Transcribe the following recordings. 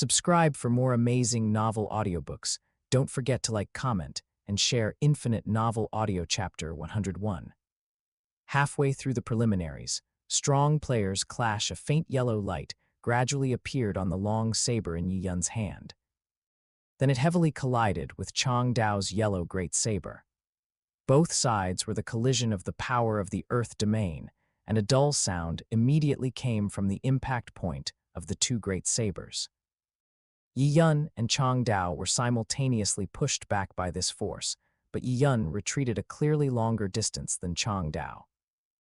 Subscribe for more amazing novel audiobooks. Don't forget to like, comment, and share Infinite Novel Audio Chapter 101. Halfway through the preliminaries, strong players clash. A faint yellow light gradually appeared on the long saber in Yi Yun's hand. Then it heavily collided with Chang Dao's yellow great saber. Both sides were the collision of the power of the Earth domain, and a dull sound immediately came from the impact point of the two great sabers. Yi Yun and Chang Dao were simultaneously pushed back by this force, but Yi Yun retreated a clearly longer distance than Chang Dao.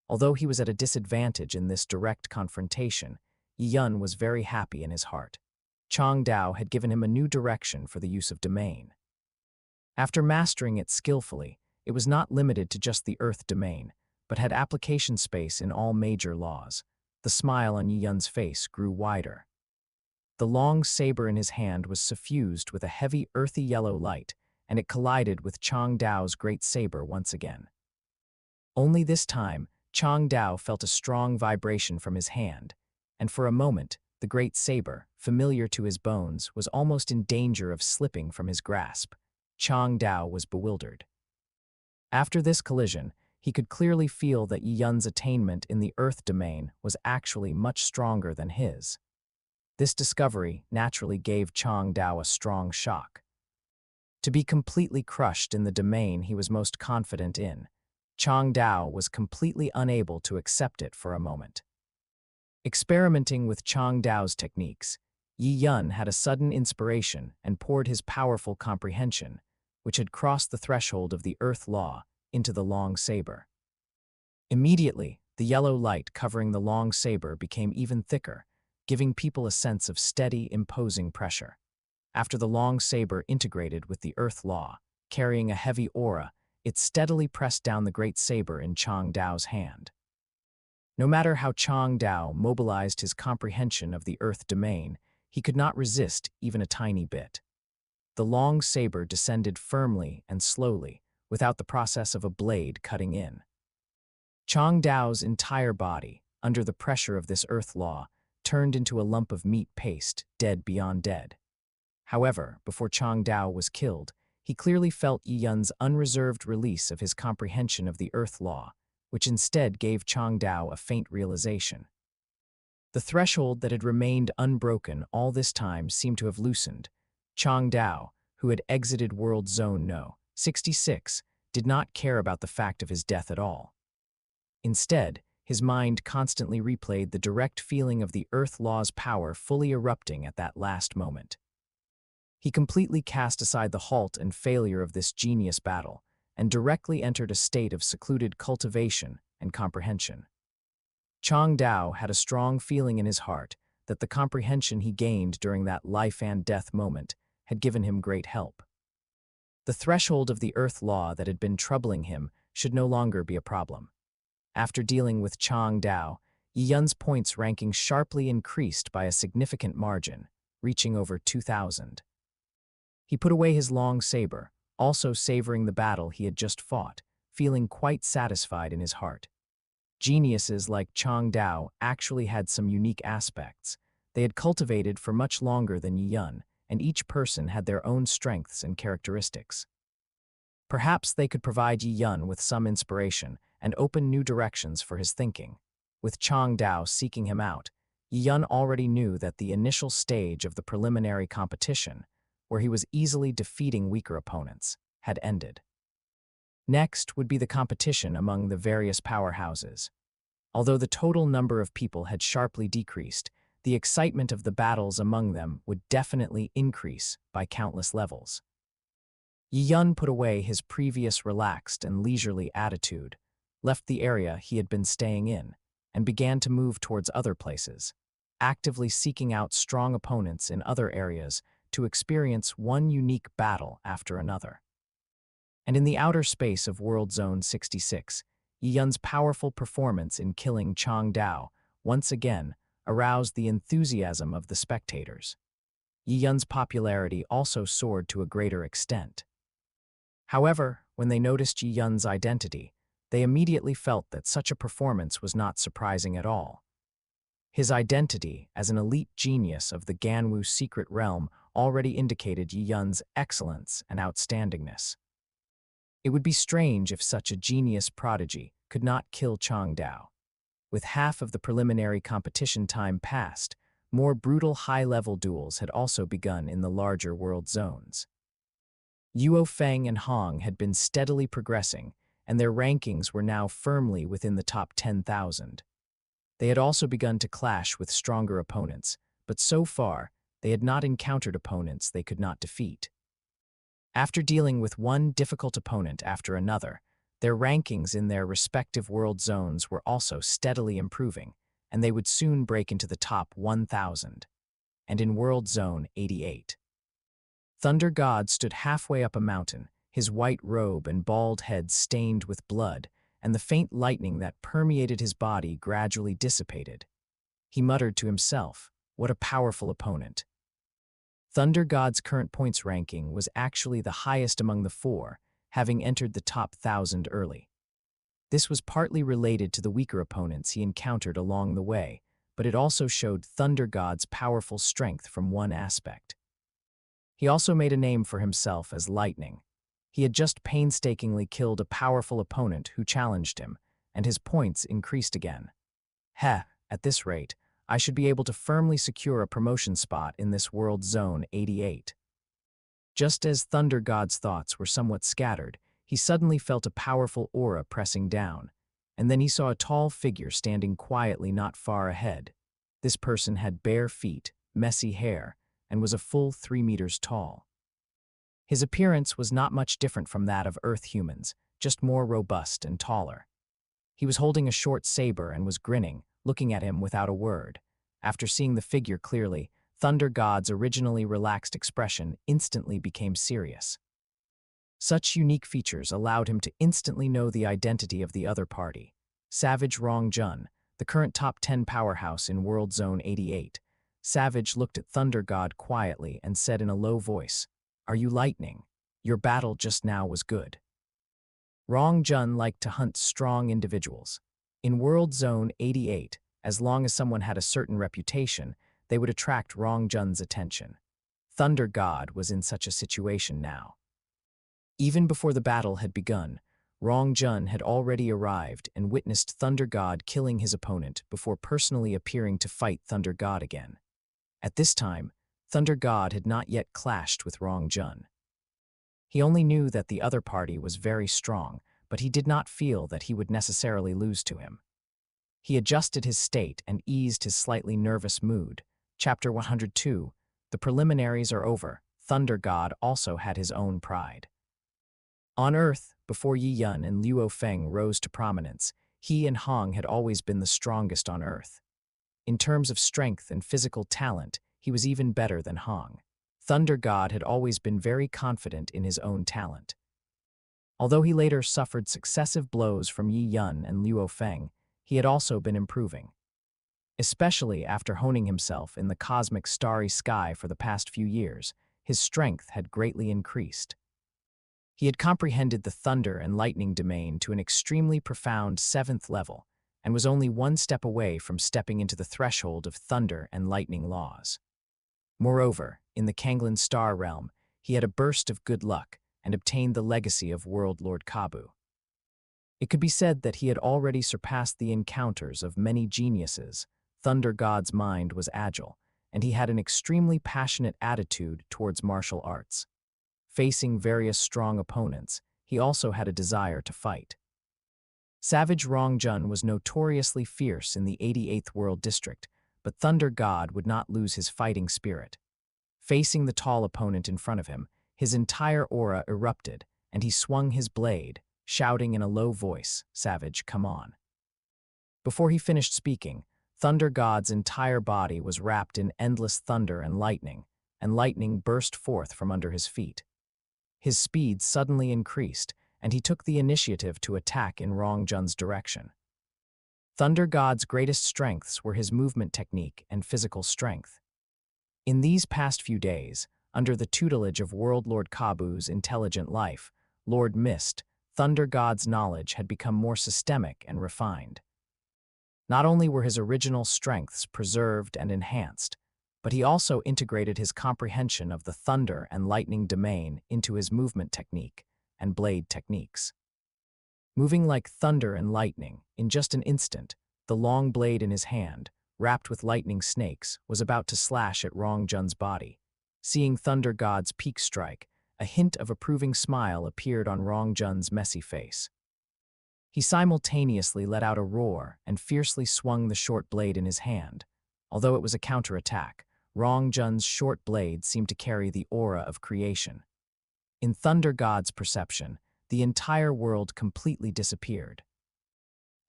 Although he was at a disadvantage in this direct confrontation, Yi Yun was very happy in his heart. Chang Dao had given him a new direction for the use of domain. After mastering it skillfully, it was not limited to just the Earth domain, but had application space in all major laws. The smile on Yi Yun's face grew wider. The long saber in his hand was suffused with a heavy earthy yellow light, and it collided with Chang Dao's great saber once again. Only this time, Chang Dao felt a strong vibration from his hand, and for a moment, the great saber, familiar to his bones, was almost in danger of slipping from his grasp. Chang Dao was bewildered. After this collision, he could clearly feel that Yi Yun's attainment in the Earth domain was actually much stronger than his. This discovery naturally gave Chang Dao a strong shock. To be completely crushed in the domain he was most confident in, Chang Dao was completely unable to accept it for a moment. Experimenting with Chang Dao's techniques, Yi Yun had a sudden inspiration and poured his powerful comprehension, which had crossed the threshold of the Earth law, into the long saber. Immediately, the yellow light covering the long saber became even thicker, giving people a sense of steady, imposing pressure. After the long saber integrated with the Earth law, carrying a heavy aura, it steadily pressed down the great saber in Chang Dao's hand. No matter how Chang Dao mobilized his comprehension of the Earth domain, he could not resist even a tiny bit. The long saber descended firmly and slowly, without the process of a blade cutting in. Chang Dao's entire body, under the pressure of this Earth law, turned into a lump of meat paste, dead beyond dead. However, before Chang Dao was killed, he clearly felt Yi Yun's unreserved release of his comprehension of the Earth law, which instead gave Chang Dao a faint realization. The threshold that had remained unbroken all this time seemed to have loosened. Chang Dao, who had exited World Zone No. 66, did not care about the fact of his death at all. Instead, his mind constantly replayed the direct feeling of the Earth law's power fully erupting at that last moment. He completely cast aside the halt and failure of this genius battle, and directly entered a state of secluded cultivation and comprehension. Chang Dao had a strong feeling in his heart that the comprehension he gained during that life and death moment had given him great help. The threshold of the Earth law that had been troubling him should no longer be a problem. After dealing with Chang Dao, Yi Yun's points ranking sharply increased by a significant margin, reaching over 2,000. He put away his long saber, also savoring the battle he had just fought, feeling quite satisfied in his heart. Geniuses like Chang Dao actually had some unique aspects. They had cultivated for much longer than Yi Yun, and each person had their own strengths and characteristics. Perhaps they could provide Yi Yun with some inspiration and open new directions for his thinking. With Chang Dao seeking him out, Yi Yun already knew that the initial stage of the preliminary competition, where he was easily defeating weaker opponents, had ended. Next would be the competition among the various powerhouses. Although the total number of people had sharply decreased, the excitement of the battles among them would definitely increase by countless levels. Yi Yun put away his previous relaxed and leisurely attitude, left the area he had been staying in, and began to move towards other places, actively seeking out strong opponents in other areas to experience one unique battle after another. And in the outer space of World Zone 66, Yi Yun's powerful performance in killing Chang Dao once again aroused the enthusiasm of the spectators. Yi Yun's popularity also soared to a greater extent. However, when they noticed Yi Yun's identity, they immediately felt that such a performance was not surprising at all. His identity as an elite genius of the Ganwu secret realm already indicated Yi Yun's excellence and outstandingness. It would be strange if such a genius prodigy could not kill Chang Dao. With half of the preliminary competition time passed, more brutal high-level duels had also begun in the larger world zones. Yuo Feng and Hong had been steadily progressing, and their rankings were now firmly within the top 10,000. They had also begun to clash with stronger opponents, but so far, they had not encountered opponents they could not defeat. After dealing with one difficult opponent after another, their rankings in their respective world zones were also steadily improving, and they would soon break into the top 1,000. And in World Zone 88. Thunder God stood halfway up a mountain, his white robe and bald head stained with blood, and the faint lightning that permeated his body gradually dissipated. He muttered to himself, "What a powerful opponent." Thunder God's current points ranking was actually the highest among the four, having entered the top 1,000 early. This was partly related to the weaker opponents he encountered along the way, but it also showed Thunder God's powerful strength from one aspect. He also made a name for himself as Lightning. He had just painstakingly killed a powerful opponent who challenged him, and his points increased again. At this rate, I should be able to firmly secure a promotion spot in this World Zone 88. Just as Thunder God's thoughts were somewhat scattered, he suddenly felt a powerful aura pressing down, and then he saw a tall figure standing quietly not far ahead. This person had bare feet, messy hair, and was a full 3 meters tall. His appearance was not much different from that of Earth humans, just more robust and taller. He was holding a short saber and was grinning, looking at him without a word. After seeing the figure clearly, Thunder God's originally relaxed expression instantly became serious. Such unique features allowed him to instantly know the identity of the other party. Savage Rong Jun, the current top 10 powerhouse in World Zone 88. Savage looked at Thunder God quietly and said in a low voice, "Are you Lightning? Your battle just now was good." Rong Jun liked to hunt strong individuals. In World Zone 88, as long as someone had a certain reputation, they would attract Rong Jun's attention. Thunder God was in such a situation now. Even before the battle had begun, Rong Jun had already arrived and witnessed Thunder God killing his opponent before personally appearing to fight Thunder God again. At this time, Thunder God had not yet clashed with Rong Jun. He only knew that the other party was very strong, but he did not feel that he would necessarily lose to him. He adjusted his state and eased his slightly nervous mood. Chapter 102, The preliminaries are over. Thunder God also had his own pride. On Earth, before Yi Yun and Luo Feng rose to prominence, he and Hong had always been the strongest on Earth. In terms of strength and physical talent, he was even better than Hong. Thunder God had always been very confident in his own talent. Although he later suffered successive blows from Yi Yun and Luo Feng, he had also been improving. Especially after honing himself in the cosmic starry sky for the past few years, his strength had greatly increased. He had comprehended the thunder and lightning domain to an extremely profound 7th level, and was only one step away from stepping into the threshold of thunder and lightning laws. Moreover, in the Kanglin star realm, he had a burst of good luck and obtained the legacy of World Lord Kabu. It could be said that he had already surpassed the encounters of many geniuses. Thunder God's mind was agile, and he had an extremely passionate attitude towards martial arts. Facing various strong opponents, he also had a desire to fight. Savage Rong Jun was notoriously fierce in the 88th World District, but Thunder God would not lose his fighting spirit. Facing the tall opponent in front of him, his entire aura erupted, and he swung his blade, shouting in a low voice, "Savage, come on." Before he finished speaking, Thunder God's entire body was wrapped in endless thunder and lightning burst forth from under his feet. His speed suddenly increased, and he took the initiative to attack in Rong Jun's direction. Thunder God's greatest strengths were his movement technique and physical strength. In these past few days, under the tutelage of World Lord Kabu's intelligent life, Lord Mist, Thunder God's knowledge had become more systemic and refined. Not only were his original strengths preserved and enhanced, but he also integrated his comprehension of the thunder and lightning domain into his movement technique and blade techniques. Moving like thunder and lightning, in just an instant, the long blade in his hand, wrapped with lightning snakes, was about to slash at Rong Jun's body. Seeing Thunder God's peak strike, a hint of approving smile appeared on Rong Jun's messy face. He simultaneously let out a roar and fiercely swung the short blade in his hand. Although it was a counterattack, Rong Jun's short blade seemed to carry the aura of creation. In Thunder God's perception, the entire world completely disappeared.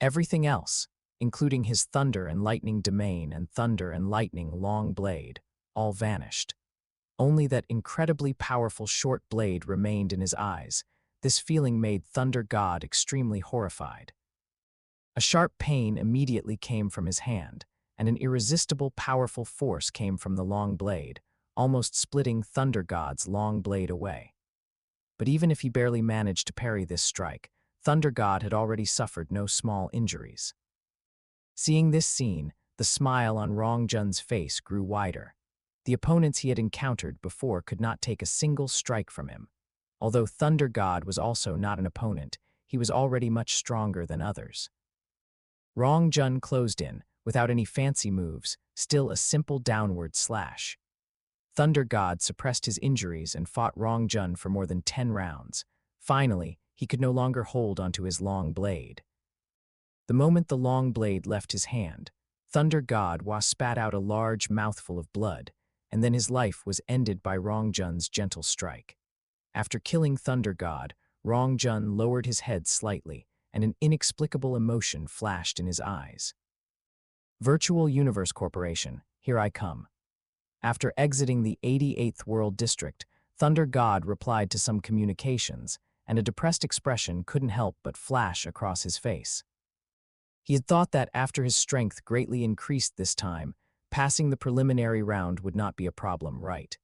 Everything else, including his thunder and lightning domain and thunder and lightning long blade, all vanished. Only that incredibly powerful short blade remained in his eyes. This feeling made Thunder God extremely horrified. A sharp pain immediately came from his hand, and an irresistible powerful force came from the long blade, almost splitting Thunder God's long blade away. But even if he barely managed to parry this strike, Thunder God had already suffered no small injuries. Seeing this scene, the smile on Rong Jun's face grew wider. The opponents he had encountered before could not take a single strike from him. Although Thunder God was also not an opponent, he was already much stronger than others. Rong Jun closed in, without any fancy moves, still a simple downward slash. Thunder God suppressed his injuries and fought Rong Jun for more than 10 rounds. Finally, he could no longer hold onto his long blade. The moment the long blade left his hand, Thunder God spat out a large mouthful of blood, and then his life was ended by Rong Jun's gentle strike. After killing Thunder God, Rong Jun lowered his head slightly, and an inexplicable emotion flashed in his eyes. Virtual Universe Corporation, here I come. After exiting the 88th World District, Thunder God replied to some communications, and a depressed expression couldn't help but flash across his face. He had thought that after his strength greatly increased this time, passing the preliminary round would not be a problem, right?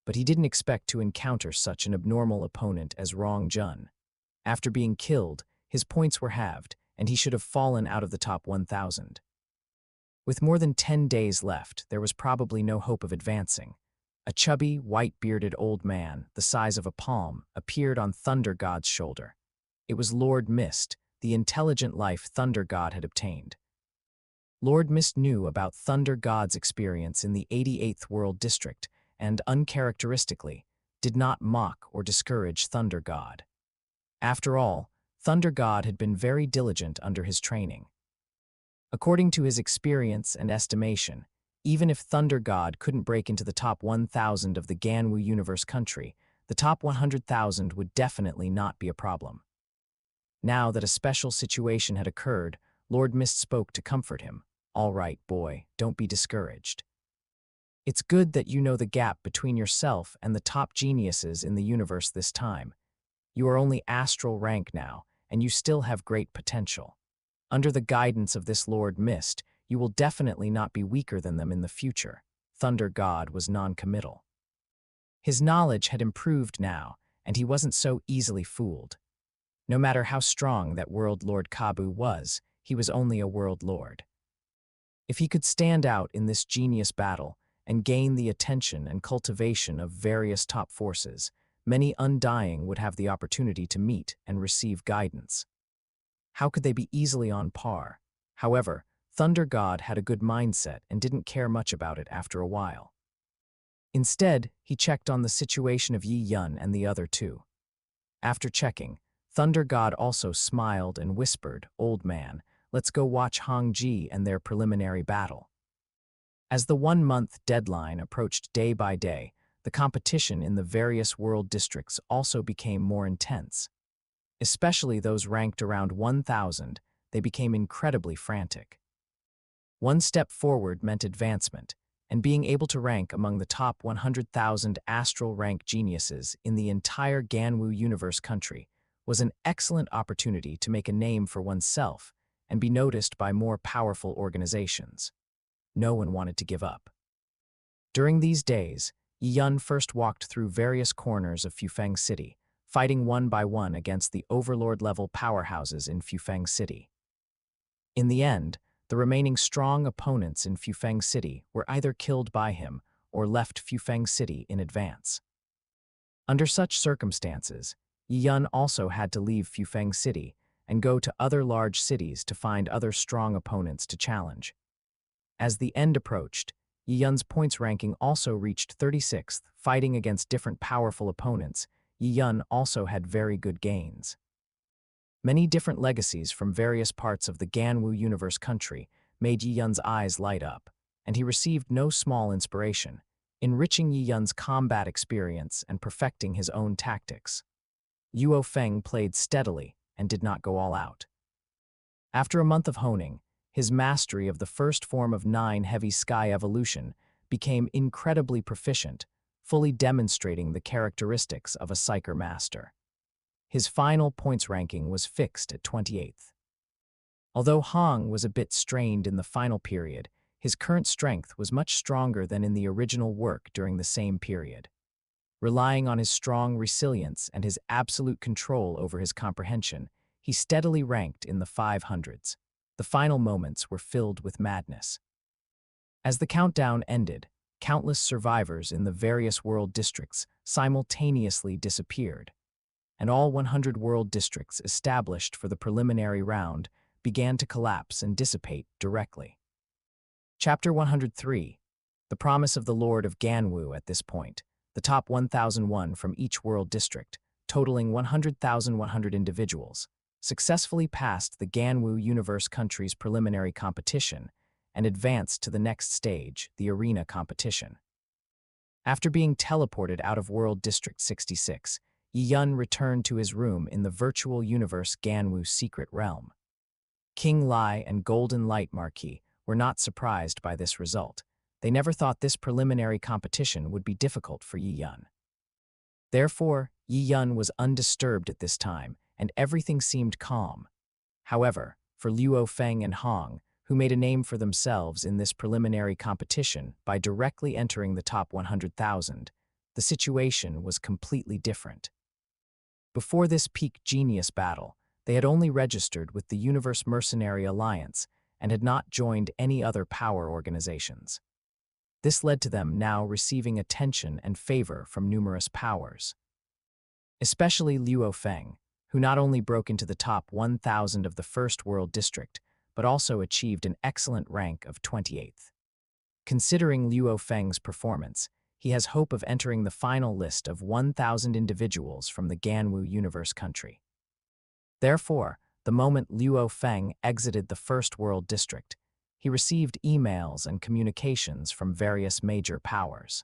But he didn't expect to encounter such an abnormal opponent as Rong Jun. After being killed, his points were halved, and he should have fallen out of the top 1,000. With more than 10 days left, there was probably no hope of advancing. A chubby, white-bearded old man, the size of a palm, appeared on Thunder God's shoulder. It was Lord Mist, the intelligent life Thunder God had obtained. Lord Mist knew about Thunder God's experience in the 88th World District and, uncharacteristically, did not mock or discourage Thunder God. After all, Thunder God had been very diligent under his training. According to his experience and estimation, even if Thunder God couldn't break into the top 1,000 of the Ganwu Universe country, the top 100,000 would definitely not be a problem. Now that a special situation had occurred, Lord Mist spoke to comfort him. "All right, boy, don't be discouraged. It's good that you know the gap between yourself and the top geniuses in the universe this time. You are only astral rank now, and you still have great potential. Under the guidance of this Lord Mist, you will definitely not be weaker than them in the future." Thunder God was non-committal. His knowledge had improved now, and he wasn't so easily fooled. No matter how strong that World Lord Kabu was, he was only a World Lord. If he could stand out in this genius battle and gain the attention and cultivation of various top forces, many Undying would have the opportunity to meet and receive guidance. How could they be easily on par? However, Thunder God had a good mindset and didn't care much about it after a while. Instead, he checked on the situation of Yi Yun and the other two. After checking, Thunder God also smiled and whispered, "Old man, let's go watch Hong Ji and their preliminary battle." As the 1-month deadline approached day by day, the competition in the various world districts also became more intense. Especially those ranked around 1,000, they became incredibly frantic. One step forward meant advancement, and being able to rank among the top 100,000 astral rank geniuses in the entire Ganwu Universe country was an excellent opportunity to make a name for oneself and be noticed by more powerful organizations. No one wanted to give up. During these days, Yi Yun first walked through various corners of Fufeng City, fighting one by one against the overlord-level powerhouses in Fufeng City. In the end, The remaining strong opponents in Fufeng City were either killed by him or left Fufeng City in advance. Under such circumstances, Yi Yun also had to leave Fufeng City and go to other large cities to find other strong opponents to challenge. As the end approached, Yi Yun's points ranking also reached 36th. Fighting against different powerful opponents, Yi Yun also had very good gains. Many different legacies from various parts of the Ganwu universe country made Yi Yun's eyes light up, and he received no small inspiration, enriching Yi Yun's combat experience and perfecting his own tactics. Luo Feng played steadily and did not go all out. After a month of honing, his mastery of the first form of 9 heavy sky evolution became incredibly proficient, fully demonstrating the characteristics of a Psyker master. His final points ranking was fixed at 28th. Although Hong was a bit strained in the final period, his current strength was much stronger than in the original work during the same period. Relying on his strong resilience and his absolute control over his comprehension, he steadily ranked in the 500s. The final moments were filled with madness. As the countdown ended, countless survivors in the various world districts simultaneously disappeared, and all 100 world districts established for the preliminary round began to collapse and dissipate directly. Chapter 103. The Promise of the Lord of Ganwu. At this point, the top 1,001 from each world district, totaling 100,100 individuals, successfully passed the Ganwu Universe Country's preliminary competition and advanced to the next stage, the arena competition. After being teleported out of World District 66, Yi Yun returned to his room in the virtual universe Ganwu Secret Realm. King Lai and Golden Light Marquis were not surprised by this result. They never thought this preliminary competition would be difficult for Yi Yun. Therefore, Yi Yun was undisturbed at this time, and everything seemed calm. However, for Luo Feng and Hong, who made a name for themselves in this preliminary competition by directly entering the top 100,000, the situation was completely different. Before this peak genius battle, they had only registered with the Universe Mercenary Alliance and had not joined any other power organizations. This led to them now receiving attention and favor from numerous powers. Especially Luo Feng, who not only broke into the top 1,000 of the first world district, but also achieved an excellent rank of 28th. Considering Luo Feng's performance, he has hope of entering the final list of 1,000 individuals from the Ganwu Universe Country. Therefore, the moment Luo Feng exited the first world district, he received emails and communications from various major powers.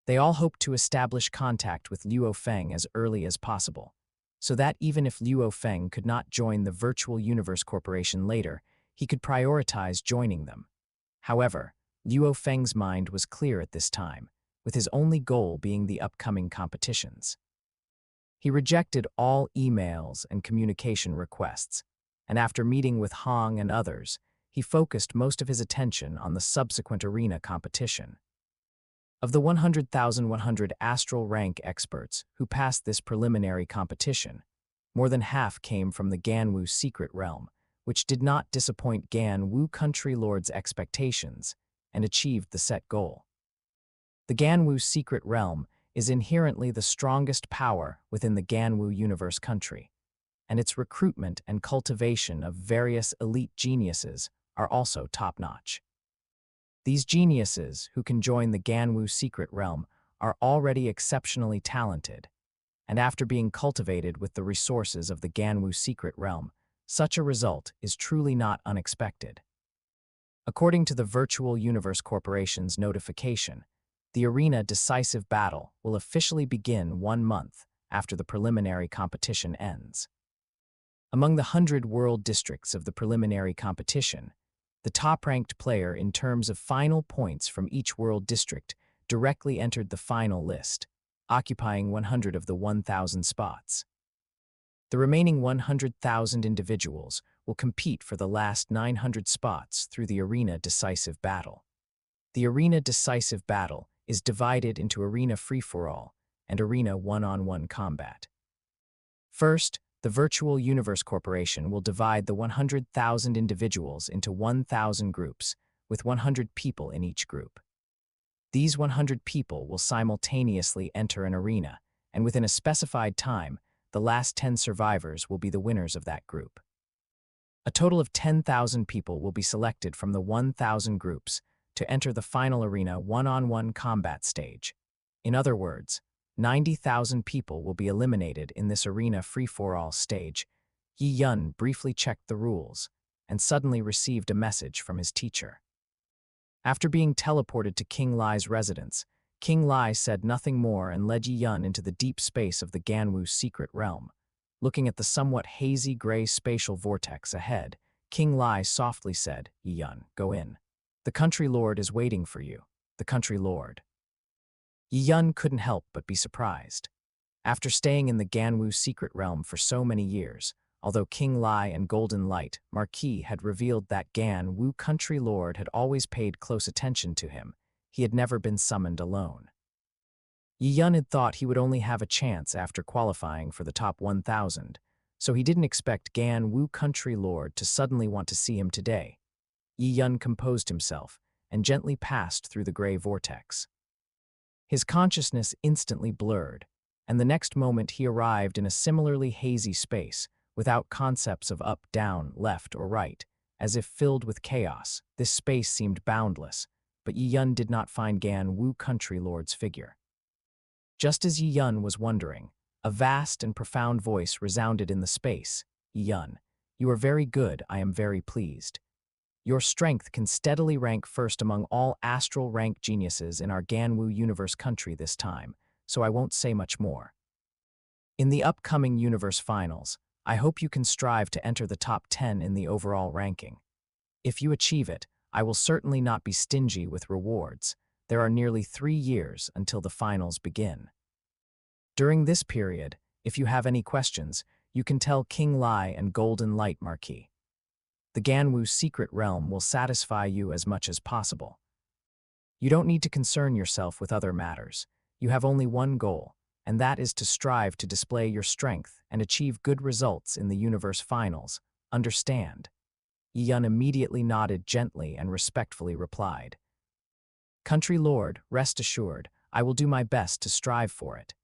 They all hoped to establish contact with Luo Feng as early as possible, so that even if Luo Feng could not join the Virtual Universe Corporation later, he could prioritize joining them. However, Luo Feng's mind was clear at this time, with his only goal being the upcoming competitions. He rejected all emails and communication requests, and after meeting with Hong and others, he focused most of his attention on the subsequent arena competition. Of the 100,100 astral rank experts who passed this preliminary competition, more than half came from the Ganwu Secret Realm, which did not disappoint Ganwu Country Lord's expectations and achieved the set goal. The Ganwu Secret Realm is inherently the strongest power within the Ganwu Universe Country, and its recruitment and cultivation of various elite geniuses are also top-notch. These geniuses who can join the Ganwu Secret Realm are already exceptionally talented, and after being cultivated with the resources of the Ganwu Secret Realm, such a result is truly not unexpected. According to the Virtual Universe Corporation's notification, the arena decisive battle will officially begin 1 month after the preliminary competition ends. Among the 100 world districts of the preliminary competition, the top-ranked player in terms of final points from each world district directly entered the final list, occupying 100 of the 1,000 spots. The remaining 100,000 individuals will compete for the last 900 spots through the arena decisive battle. The arena decisive battle is divided into arena free-for-all and arena one-on-one combat. First, The Virtual Universe Corporation will divide the 100,000 individuals into 1,000 groups, with 100 people in each group. These 100 people will simultaneously enter an arena, and within a specified time, the last 10 survivors will be the winners of that group. A total of 10,000 people will be selected from the 1,000 groups to enter the final arena one-on-one combat stage. In other words, 90,000 people will be eliminated in this arena free-for-all stage. Yi Yun briefly checked the rules and suddenly received a message from his teacher. After being teleported to King Lai's residence, King Lai said nothing more and led Yi Yun into the deep space of the Ganwu secret realm. Looking at the somewhat hazy gray spatial vortex ahead, King Lai softly said, "Yi Yun, go in. The country lord is waiting for you." The country lord. Yi Yun couldn't help but be surprised. After staying in the Ganwu secret realm for so many years, although King Lai and Golden Light Marquis had revealed that Ganwu country lord had always paid close attention to him, he had never been summoned alone. Yi Yun had thought he would only have a chance after qualifying for the top 1,000, so he didn't expect Ganwu country lord to suddenly want to see him today. Yi Yun composed himself and gently passed through the gray vortex. His consciousness instantly blurred, and the next moment he arrived in a similarly hazy space, without concepts of up, down, left, or right, as if filled with chaos. This space seemed boundless, but Yi Yun did not find Ganwu country lord's figure. Just as Yi Yun was wondering, a vast and profound voice resounded in the space. "Yi Yun, you are very good, I am very pleased. Your strength can steadily rank first among all astral rank geniuses in our Ganwu universe country this time, so I won't say much more. In the upcoming universe finals, I hope you can strive to enter the top 10 in the overall ranking. If you achieve it, I will certainly not be stingy with rewards. There are nearly 3 years until the finals begin. During this period, if you have any questions, you can tell King Lai and Golden Light Marquis. The Ganwu secret realm will satisfy you as much as possible. You don't need to concern yourself with other matters. You have only one goal, and that is to strive to display your strength and achieve good results in the universe finals. Understand?" Yi Yun immediately nodded gently and respectfully replied, "Country Lord, rest assured, I will do my best to strive for it.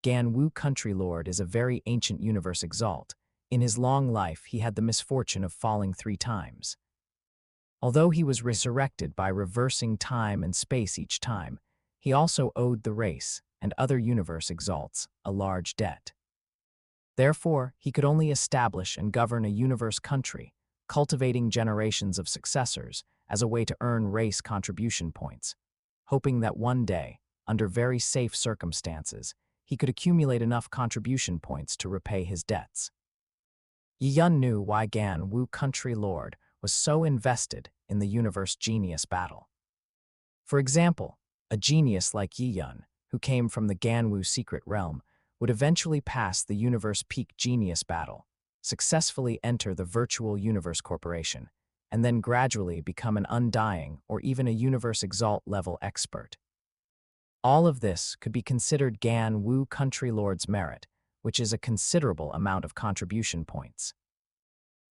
Ganwu Country Lord is a very ancient universe exalt. In his long life, he had the misfortune of falling 3 times. Although he was resurrected by reversing time and space each time, he also owed the race and other universe exalts a large debt. Therefore, he could only establish and govern a universe country, cultivating generations of successors as a way to earn race contribution points, hoping that one day, under very safe circumstances, he could accumulate enough contribution points to repay his debts. Yi Yun knew why Ganwu country lord was so invested in the universe genius battle. For example, a genius like Yi Yun, who came from the Ganwu secret realm, would eventually pass the universe peak genius battle, successfully enter the Virtual Universe Corporation, and then gradually become an undying or even a universe exalt level expert. All of this could be considered Ganwu country lord's merit, which is a considerable amount of contribution points.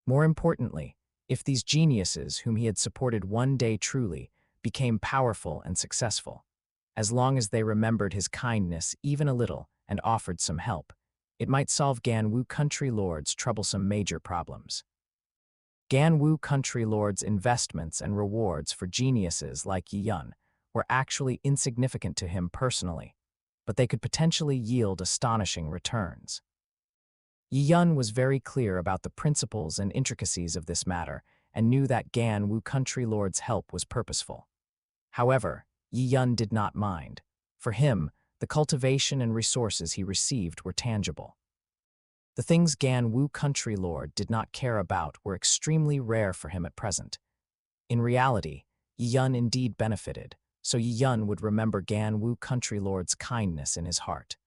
More importantly, if these geniuses whom he had supported one day truly became powerful and successful, as long as they remembered his kindness even a little and offered some help, it might solve Ganwu country lord's troublesome major problems. Ganwu country lord's investments and rewards for geniuses like Yi Yun were actually insignificant to him personally, but they could potentially yield astonishing returns. Yi Yun was very clear about the principles and intricacies of this matter and knew that Ganwu country lord's help was purposeful. However, Yi Yun did not mind. For him, the cultivation and resources he received were tangible. The things Ganwu country lord did not care about were extremely rare for him at present. In reality, Yi Yun indeed benefited, so Yi Yun would remember Ganwu country lord's kindness in his heart.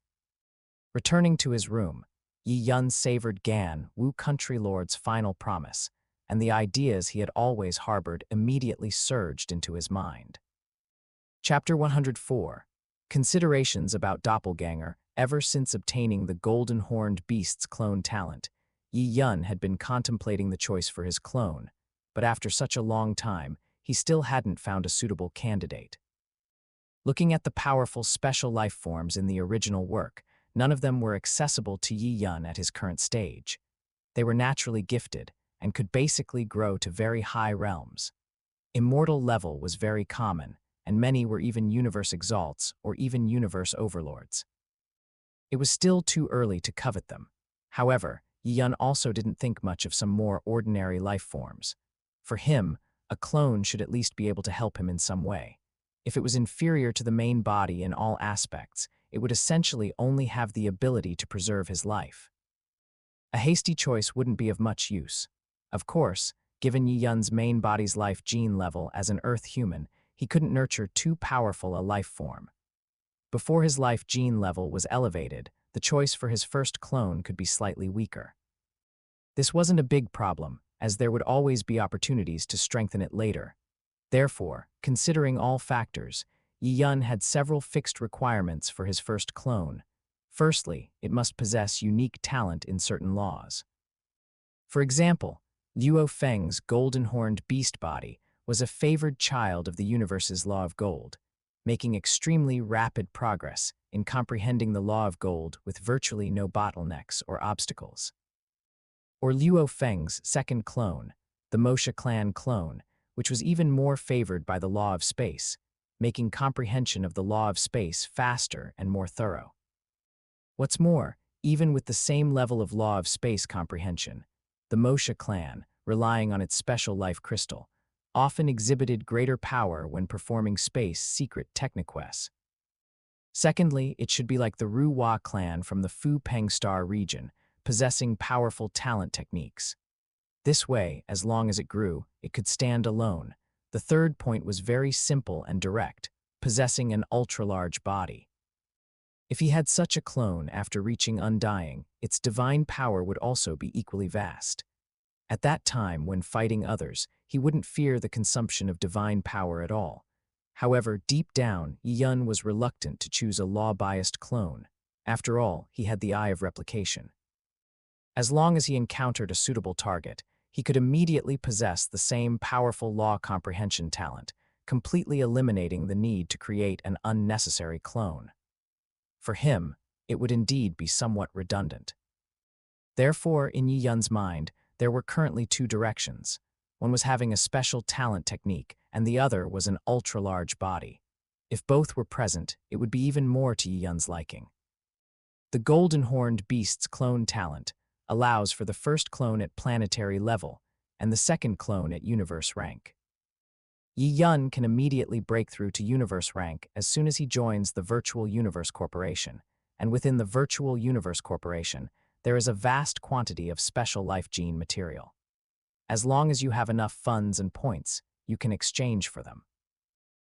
Returning to his room, Yi Yun savored Ganwu country lord's final promise, and the ideas he had always harbored immediately surged into his mind. Chapter 104. Considerations about Doppelganger. Ever since obtaining the Golden Horned Beast's clone talent, Yi Yun had been contemplating the choice for his clone, but after such a long time, he still hadn't found a suitable candidate. Looking at the powerful special life forms in the original work, none of them were accessible to Yi Yun at his current stage. They were naturally gifted and could basically grow to very high realms. Immortal level was very common, and many were even universe exalts or even universe overlords. It was still too early to covet them. However, Yi Yun also didn't think much of some more ordinary life forms. For him, a clone should at least be able to help him in some way. If it was inferior to the main body in all aspects, it would essentially only have the ability to preserve his life. A hasty choice wouldn't be of much use. Of course, given Yi Yun's main body's life gene level as an Earth human, he couldn't nurture too powerful a life form. Before his life gene level was elevated, the choice for his first clone could be slightly weaker. This wasn't a big problem, as there would always be opportunities to strengthen it later. Therefore, considering all factors, Yi Yun had several fixed requirements for his first clone. Firstly, it must possess unique talent in certain laws. For example, Luo Feng's golden-horned beast body was a favored child of the universe's law of gold, making extremely rapid progress in comprehending the law of gold with virtually no bottlenecks or obstacles. Or Luo Feng's second clone, the Moshe clan clone, which was even more favored by the law of space, making comprehension of the law of space faster and more thorough. What's more, even with the same level of law of space comprehension, the Moshe clan, relying on its special life crystal, often exhibited greater power when performing space secret techniquests. Secondly, it should be like the Ru Hua clan from the Fu Peng Star region, possessing powerful talent techniques. This way, as long as it grew, it could stand alone. The third point was very simple and direct, possessing an ultra-large body. If he had such a clone after reaching undying, its divine power would also be equally vast. At that time, when fighting others, he wouldn't fear the consumption of divine power at all. However, deep down, Yi Yun was reluctant to choose a law-biased clone. After all, he had the eye of replication. As long as he encountered a suitable target, he could immediately possess the same powerful law comprehension talent, completely eliminating the need to create an unnecessary clone. For him, it would indeed be somewhat redundant. Therefore, in Yi Yun's mind, there were currently two directions. One was having a special talent technique, and the other was an ultra-large body. If both were present, it would be even more to Yi Yun's liking. The golden-horned beast's clone talent allows for the first clone at planetary level and the second clone at universe rank. Yi Yun can immediately break through to universe rank as soon as he joins the Virtual Universe Corporation, and within the Virtual Universe Corporation, there is a vast quantity of special life gene material. As long as you have enough funds and points, you can exchange for them.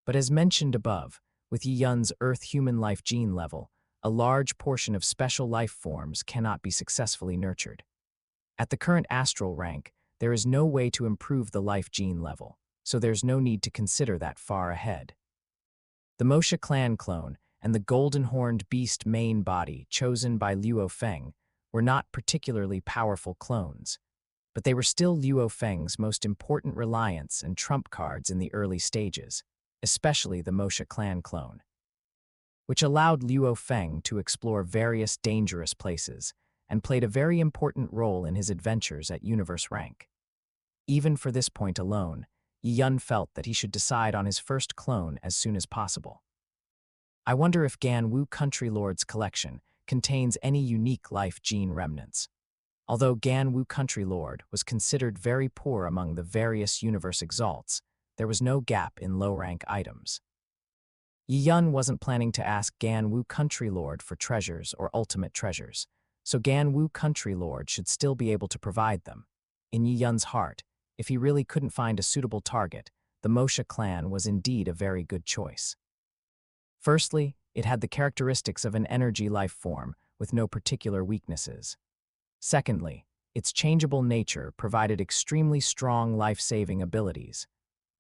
But as mentioned above, with Yi Yun's Earth human life gene level, a large portion of special life forms cannot be successfully nurtured. At the current astral rank, there is no way to improve the life gene level, so there's no need to consider that far ahead. The Moshe clan clone and the golden-horned beast main body chosen by Luo Feng were not particularly powerful clones, but they were still Luo Feng's most important reliance and trump cards in the early stages, especially the Moshe clan clone, which allowed Luo Feng to explore various dangerous places and played a very important role in his adventures at universe rank. Even for this point alone, Yi Yun felt that he should decide on his first clone as soon as possible. I wonder if Gan Wu Country Lord's collection contains any unique life gene remnants. Although Gan Wu Country Lord was considered very poor among the various universe exalts, there was no gap in low-rank items. Yi Yun wasn't planning to ask Gan Wu Country Lord for treasures or ultimate treasures, so Gan Wu Country Lord should still be able to provide them. In Yi Yun's heart, if he really couldn't find a suitable target, the Moshe clan was indeed a very good choice. Firstly, it had the characteristics of an energy life form with no particular weaknesses. Secondly, its changeable nature provided extremely strong life-saving abilities.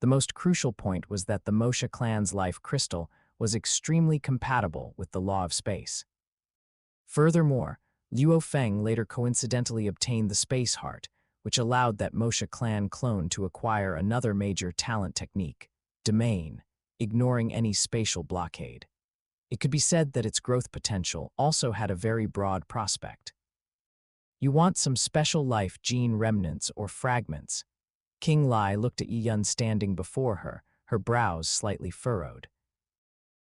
The most crucial point was that the Moshe clan's life crystal was extremely compatible with the law of space. Furthermore, Luo Feng later coincidentally obtained the Space Heart, which allowed that Moshe clan clone to acquire another major talent technique, Domain, ignoring any spatial blockade. It could be said that its growth potential also had a very broad prospect. You want some special life gene remnants or fragments. King Lai looked at Yi Yun standing before her, her brows slightly furrowed.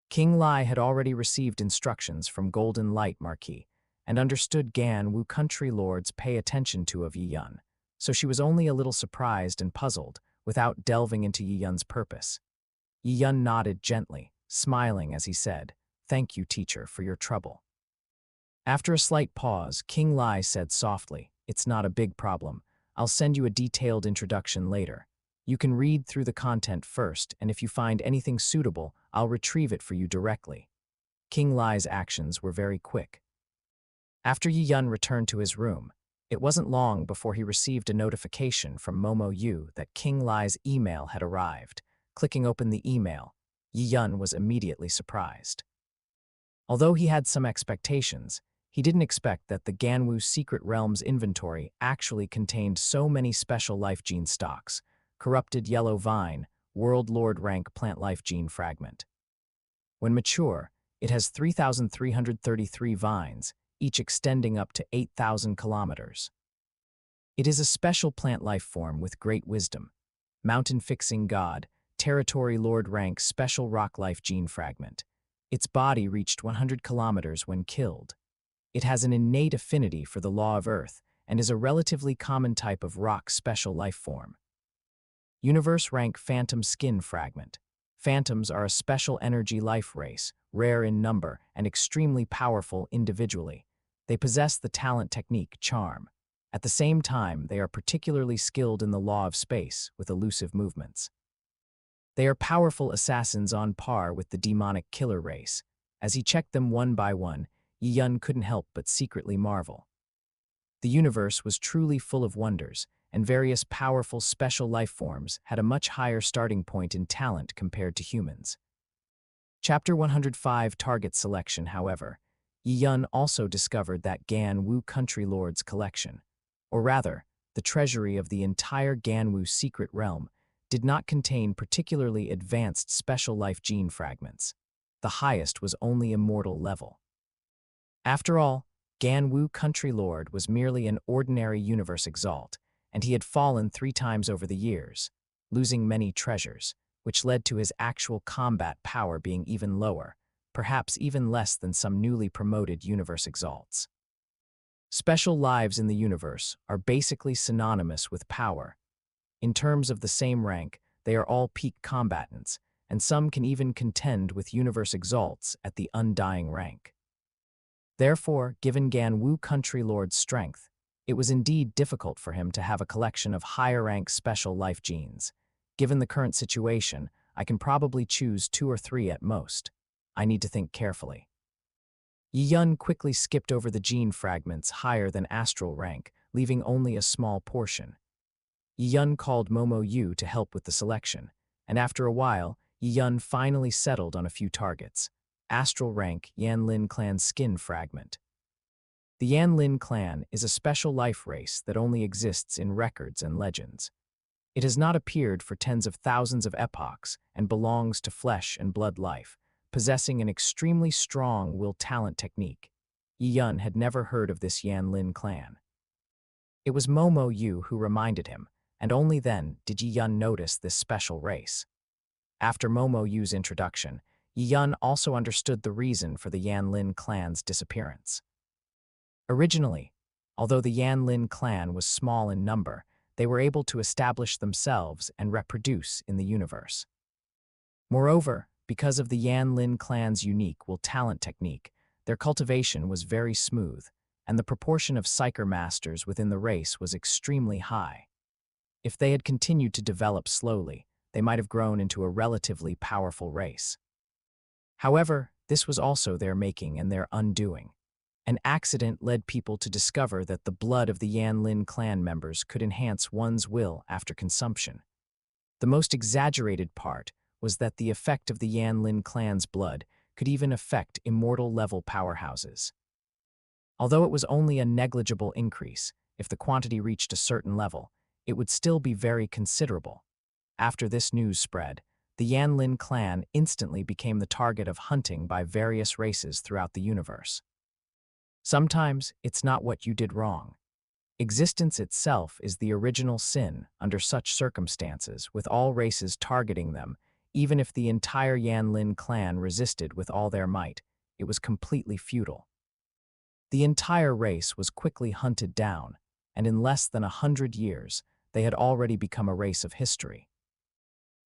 King Lai had already received instructions from Golden Light Marquis and understood Gan Wu country lords pay attention to of Yi Yun, so she was only a little surprised and puzzled without delving into Yi Yun's purpose. Yi Yun nodded gently, smiling as he said, "Thank you, teacher, for your trouble." After a slight pause, King Lai said softly, "It's not a big problem. I'll send you a detailed introduction later. You can read through the content first, and if you find anything suitable, I'll retrieve it for you directly." King Lai's actions were very quick. After Yi Yun returned to his room, it wasn't long before he received a notification from Momo Yu that King Lai's email had arrived. Clicking open the email, Yi Yun was immediately surprised. Although he had some expectations, he didn't expect that the Ganwu Secret Realm's inventory actually contained so many special life gene stocks, corrupted yellow vine, World Lord rank plant life gene fragment. When mature, it has 3,333 vines, each extending up to 8,000 kilometers. It is a special plant life form with great wisdom. Mountain-fixing god, territory lord rank special rock life gene fragment. Its body reached 100 kilometers when killed. It has an innate affinity for the law of Earth and is a relatively common type of rock special life form. Universe rank phantom skin fragment. Phantoms are a special energy life race, rare in number and extremely powerful individually. They possess the talent technique charm. At the same time, they are particularly skilled in the law of space with elusive movements. They are powerful assassins on par with the demonic killer race. As he checked them one by one, Yi Yun couldn't help but secretly marvel. The universe was truly full of wonders, and various powerful special life forms had a much higher starting point in talent compared to humans. Chapter 105 Target Selection. However, Yi Yun also discovered that Gan Wu Country Lord's collection, or rather, the treasury of the entire Ganwu Secret Realm, did not contain particularly advanced special life gene fragments. The highest was only immortal level. After all, Ganwu Country Lord was merely an ordinary universe exalt, and he had fallen 3 times over the years, losing many treasures, which led to his actual combat power being even lower, perhaps even less than some newly promoted universe exalts. Special lives in the universe are basically synonymous with power. In terms of the same rank, they are all peak combatants, and some can even contend with universe exalts at the undying rank. Therefore, given Gan Wu Country Lord's strength, it was indeed difficult for him to have a collection of higher-rank special life genes. Given the current situation, I can probably choose 2 or 3 at most. I need to think carefully. Yi Yun quickly skipped over the gene fragments higher than astral rank, leaving only a small portion. Yi Yun called Momo Yu to help with the selection, and after a while, Yi Yun finally settled on a few targets. Astral rank Yanlin clan skin fragment. The Yanlin clan is a special life race that only exists in records and legends. It has not appeared for tens of thousands of epochs and belongs to flesh and blood life, possessing an extremely strong will talent technique. Yi Yun had never heard of this Yanlin clan. It was Momo Yu who reminded him, and only then did Yi Yun notice this special race. After Momo Yu's introduction, Yi Yun also understood the reason for the Yanlin clan's disappearance. Originally, although the Yanlin clan was small in number, they were able to establish themselves and reproduce in the universe. Moreover, because of the Yanlin clan's unique will talent technique, their cultivation was very smooth, and the proportion of Psyker masters within the race was extremely high. If they had continued to develop slowly, they might have grown into a relatively powerful race. However, this was also their making and their undoing. An accident led people to discover that the blood of the Yanlin clan members could enhance one's will after consumption. The most exaggerated part was that the effect of the Yanlin clan's blood could even affect immortal-level powerhouses. Although it was only a negligible increase, if the quantity reached a certain level, it would still be very considerable. After this news spread, the Yanlin clan instantly became the target of hunting by various races throughout the universe. Sometimes it's not what you did wrong. Existence itself is the original sin under such circumstances, with all races targeting them. Even if the entire Yanlin clan resisted with all their might, it was completely futile. The entire race was quickly hunted down, and in less than 100 years, they had already become a race of history.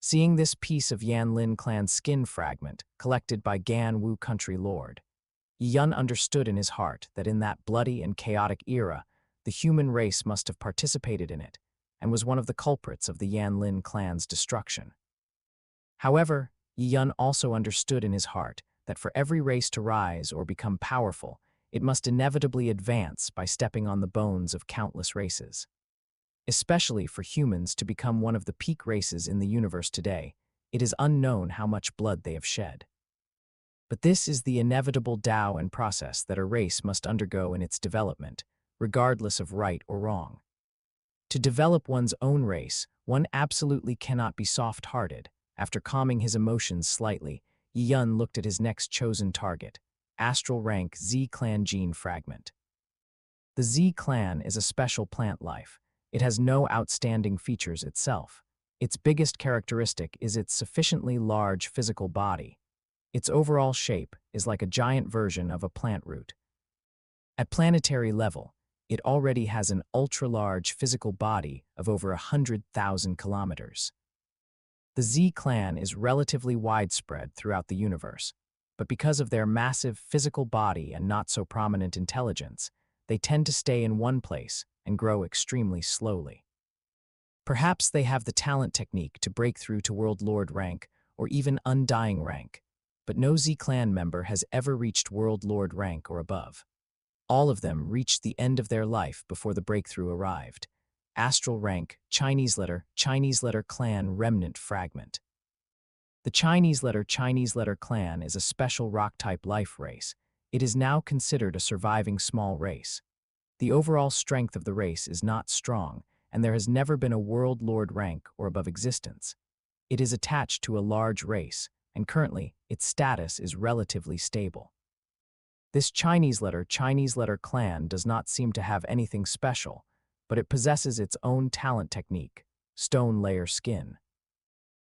Seeing this piece of Yanlin clan skin fragment collected by Gan Wu country lord, Yun understood in his heart that in that bloody and chaotic era, the human race must have participated in it, and was one of the culprits of the Yanlin clan's destruction. However, Yun also understood in his heart that for every race to rise or become powerful, it must inevitably advance by stepping on the bones of countless races. Especially for humans to become one of the peak races in the universe today, it is unknown how much blood they have shed. But this is the inevitable Tao and process that a race must undergo in its development, regardless of right or wrong. To develop one's own race, one absolutely cannot be soft-hearted. After calming his emotions slightly, Yun looked at his next chosen target, astral rank Z-clan gene fragment. The Z-clan is a special plant life. It has no outstanding features itself. Its biggest characteristic is its sufficiently large physical body. Its overall shape is like a giant version of a plant root. At planetary level, it already has an ultra-large physical body of over 100,000 kilometers. The Z-clan is relatively widespread throughout the universe, but because of their massive physical body and not-so-prominent intelligence, they tend to stay in one place and grow extremely slowly. Perhaps they have the talent technique to break through to World Lord rank or even Undying rank, but no Z-clan member has ever reached World Lord rank or above. All of them reached the end of their life before the breakthrough arrived. Astral rank, Chinese letter clan remnant fragment. The Chinese letter clan is a special rock-type life race. It is now considered a surviving small race. The overall strength of the race is not strong, and there has never been a World Lord rank or above existence. It is attached to a large race, and currently, its status is relatively stable. This Chinese letter clan does not seem to have anything special, but it possesses its own talent technique, stone layer skin.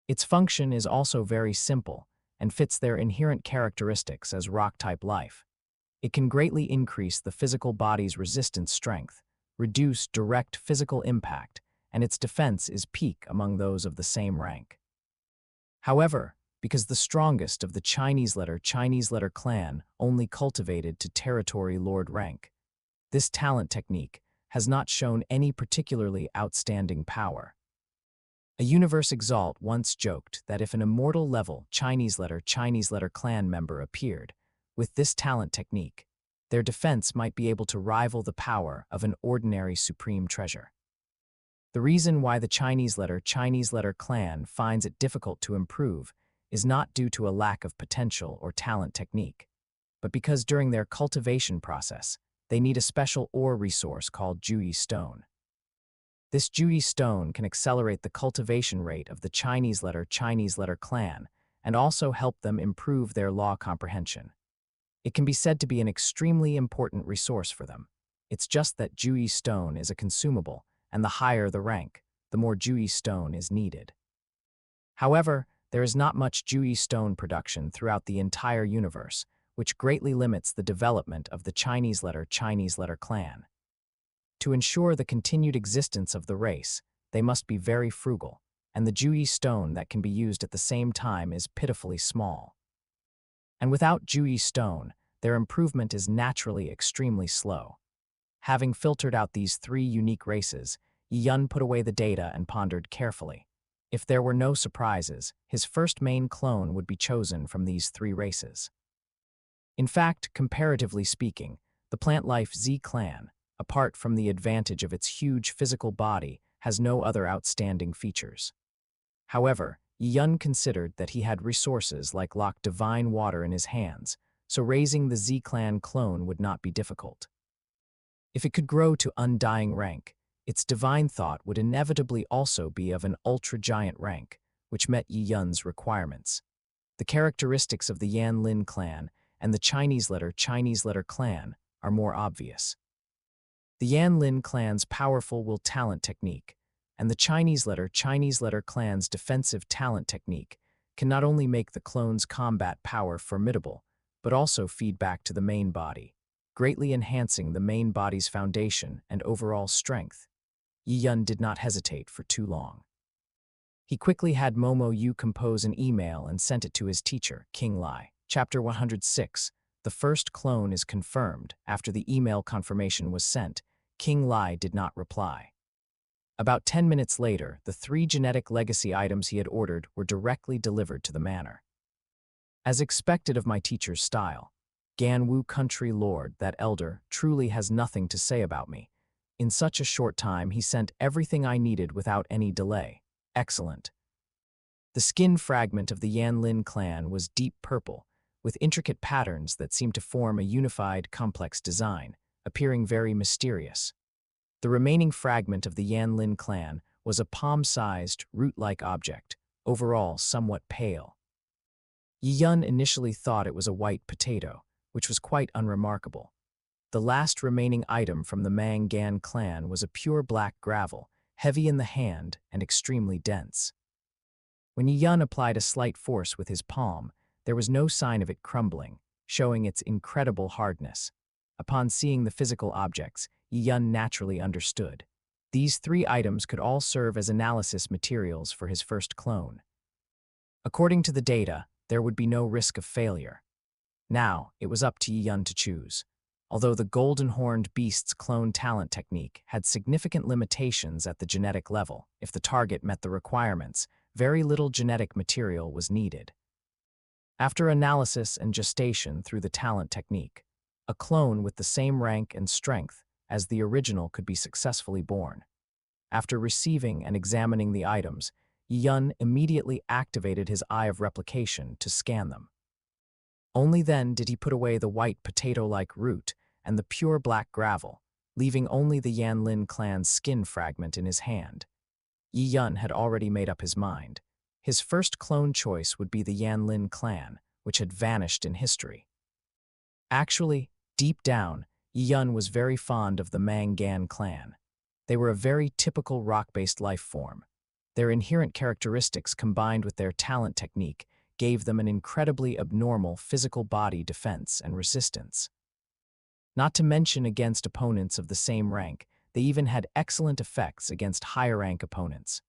Its function is also very simple and fits their inherent characteristics as rock-type life. It can greatly increase the physical body's resistance strength, reduce direct physical impact, and its defense is peak among those of the same rank. However, because the strongest of the Chinese letter clan only cultivated to territory lord rank, this talent technique has not shown any particularly outstanding power. A Universe Exalt once joked that if an immortal level Chinese letter clan member appeared, with this talent technique, their defense might be able to rival the power of an ordinary supreme treasure. The reason why the Chinese letter clan finds it difficult to improve is not due to a lack of potential or talent technique, but because during their cultivation process, they need a special ore resource called Juyi stone. This Juyi stone can accelerate the cultivation rate of the Chinese letter clan and also help them improve their law comprehension. It can be said to be an extremely important resource for them. It's just that Juyi stone is a consumable, and the higher the rank, the more Juyi stone is needed. However, there is not much Juyi stone production throughout the entire universe, which greatly limits the development of the Chinese letter clan. To ensure the continued existence of the race, they must be very frugal, and the Juyi stone that can be used at the same time is pitifully small. And without Juyi stone, their improvement is naturally extremely slow. Having filtered out these three unique races, Yun put away the data and pondered carefully. If there were no surprises, his first main clone would be chosen from these three races. In fact, comparatively speaking, the plant life Z-clan, apart from the advantage of its huge physical body, has no other outstanding features. However, Yun considered that he had resources like divine water in his hands, so raising the Z-clan clone would not be difficult. If it could grow to undying rank, its divine thought would inevitably also be of an ultra-giant rank, which met Yi Yun's requirements. The characteristics of the Yan Lin clan and the Chinese letter clan are more obvious. The Yan Lin clan's powerful will talent technique and the Chinese letter clan's defensive talent technique can not only make the clone's combat power formidable, but also feed back to the main body, greatly enhancing the main body's foundation and overall strength. Yi Yun did not hesitate for too long. He quickly had Momo Yu compose an email and sent it to his teacher, King Lai. Chapter 106. The first clone is confirmed. After the email confirmation was sent, King Lai did not reply. About 10 minutes later, the 3 genetic legacy items he had ordered were directly delivered to the manor. As expected of my teacher's style, Ganwu country lord, that elder, truly has nothing to say about me. In such a short time, he sent everything I needed without any delay. Excellent. The skin fragment of the Yan Lin clan was deep purple, with intricate patterns that seemed to form a unified, complex design, appearing very mysterious. The remaining fragment of the Yan Lin clan was a palm-sized, root-like object, overall somewhat pale. Yi Yun initially thought it was a white potato, which was quite unremarkable. The last remaining item from the Mang Gan clan was a pure black gravel, heavy in the hand and extremely dense. When Yi Yun applied a slight force with his palm, there was no sign of it crumbling, showing its incredible hardness. Upon seeing the physical objects, Yi Yun naturally understood. These 3 items could all serve as analysis materials for his first clone. According to the data, there would be no risk of failure. Now, it was up to Yi Yun to choose. Although the Golden Horned Beast's clone talent technique had significant limitations at the genetic level, if the target met the requirements, very little genetic material was needed. After analysis and gestation through the talent technique, a clone with the same rank and strength as the original could be successfully born. After receiving and examining the items, Yi Yun immediately activated his Eye of Replication to scan them. Only then did he put away the white potato-like root and the pure black gravel, leaving only the Yan Lin clan's skin fragment in his hand. Yi Yun had already made up his mind. His first clone choice would be the Yan Lin clan, which had vanished in history. Actually, deep down, Yi Yun was very fond of the Mang Gan clan. They were a very typical rock-based life form. Their inherent characteristics combined with their talent technique gave them an incredibly abnormal physical body defense and resistance. Not to mention against opponents of the same rank, they even had excellent effects against higher-rank opponents.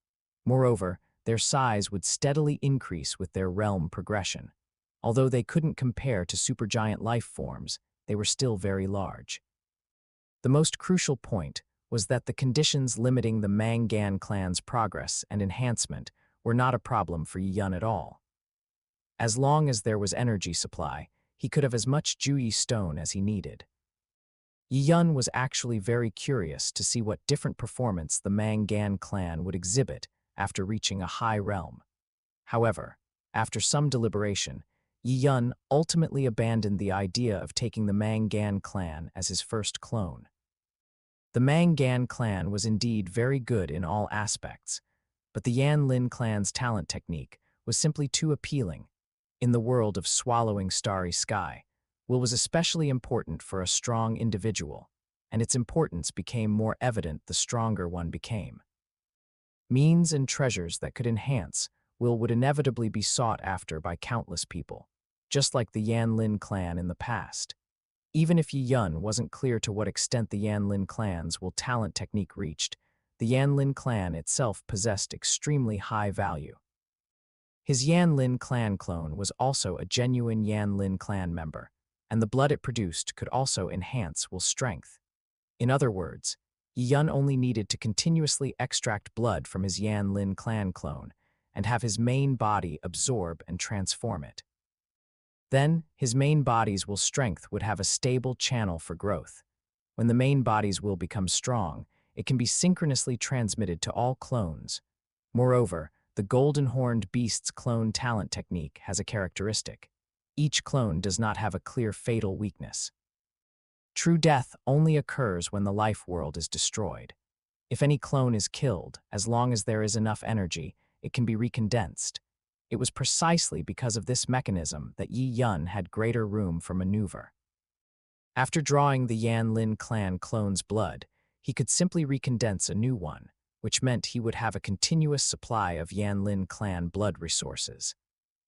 Moreover, their size would steadily increase with their realm progression. Although they couldn't compare to supergiant life forms, they were still very large. The most crucial point was that the conditions limiting the Mang Gan clan's progress and enhancement were not a problem for Yi Yun at all. As long as there was energy supply, he could have as much Juyi stone as he needed. Yi Yun was actually very curious to see what different performance the Mang Gan clan would exhibit after reaching a high realm. However, after some deliberation, Yi Yun ultimately abandoned the idea of taking the Mang Gan clan as his first clone. The Mang Gan clan was indeed very good in all aspects, but the Yan Lin clan's talent technique was simply too appealing. In the world of swallowing starry sky, will was especially important for a strong individual, and its importance became more evident the stronger one became. Means and treasures that could enhance will would inevitably be sought after by countless people, just like the Yan Lin clan in the past. Even if Yi Yun wasn't clear to what extent the Yan Lin clan's will talent technique reached, the Yan Lin clan itself possessed extremely high value. His Yan Lin clan clone was also a genuine Yan Lin clan member, and the blood it produced could also enhance will strength. In other words, Yi Yun only needed to continuously extract blood from his Yan Lin clan clone and have his main body absorb and transform it. Then, his main body's will strength would have a stable channel for growth. When the main body's will becomes strong, it can be synchronously transmitted to all clones. Moreover, the Golden Horned Beast's clone talent technique has a characteristic. Each clone does not have a clear fatal weakness. True death only occurs when the life world is destroyed. If any clone is killed, as long as there is enough energy, it can be recondensed. It was precisely because of this mechanism that Yi Yun had greater room for maneuver. After drawing the Yan Lin clan clone's blood, he could simply recondense a new one, which meant he would have a continuous supply of Yan Lin clan blood resources.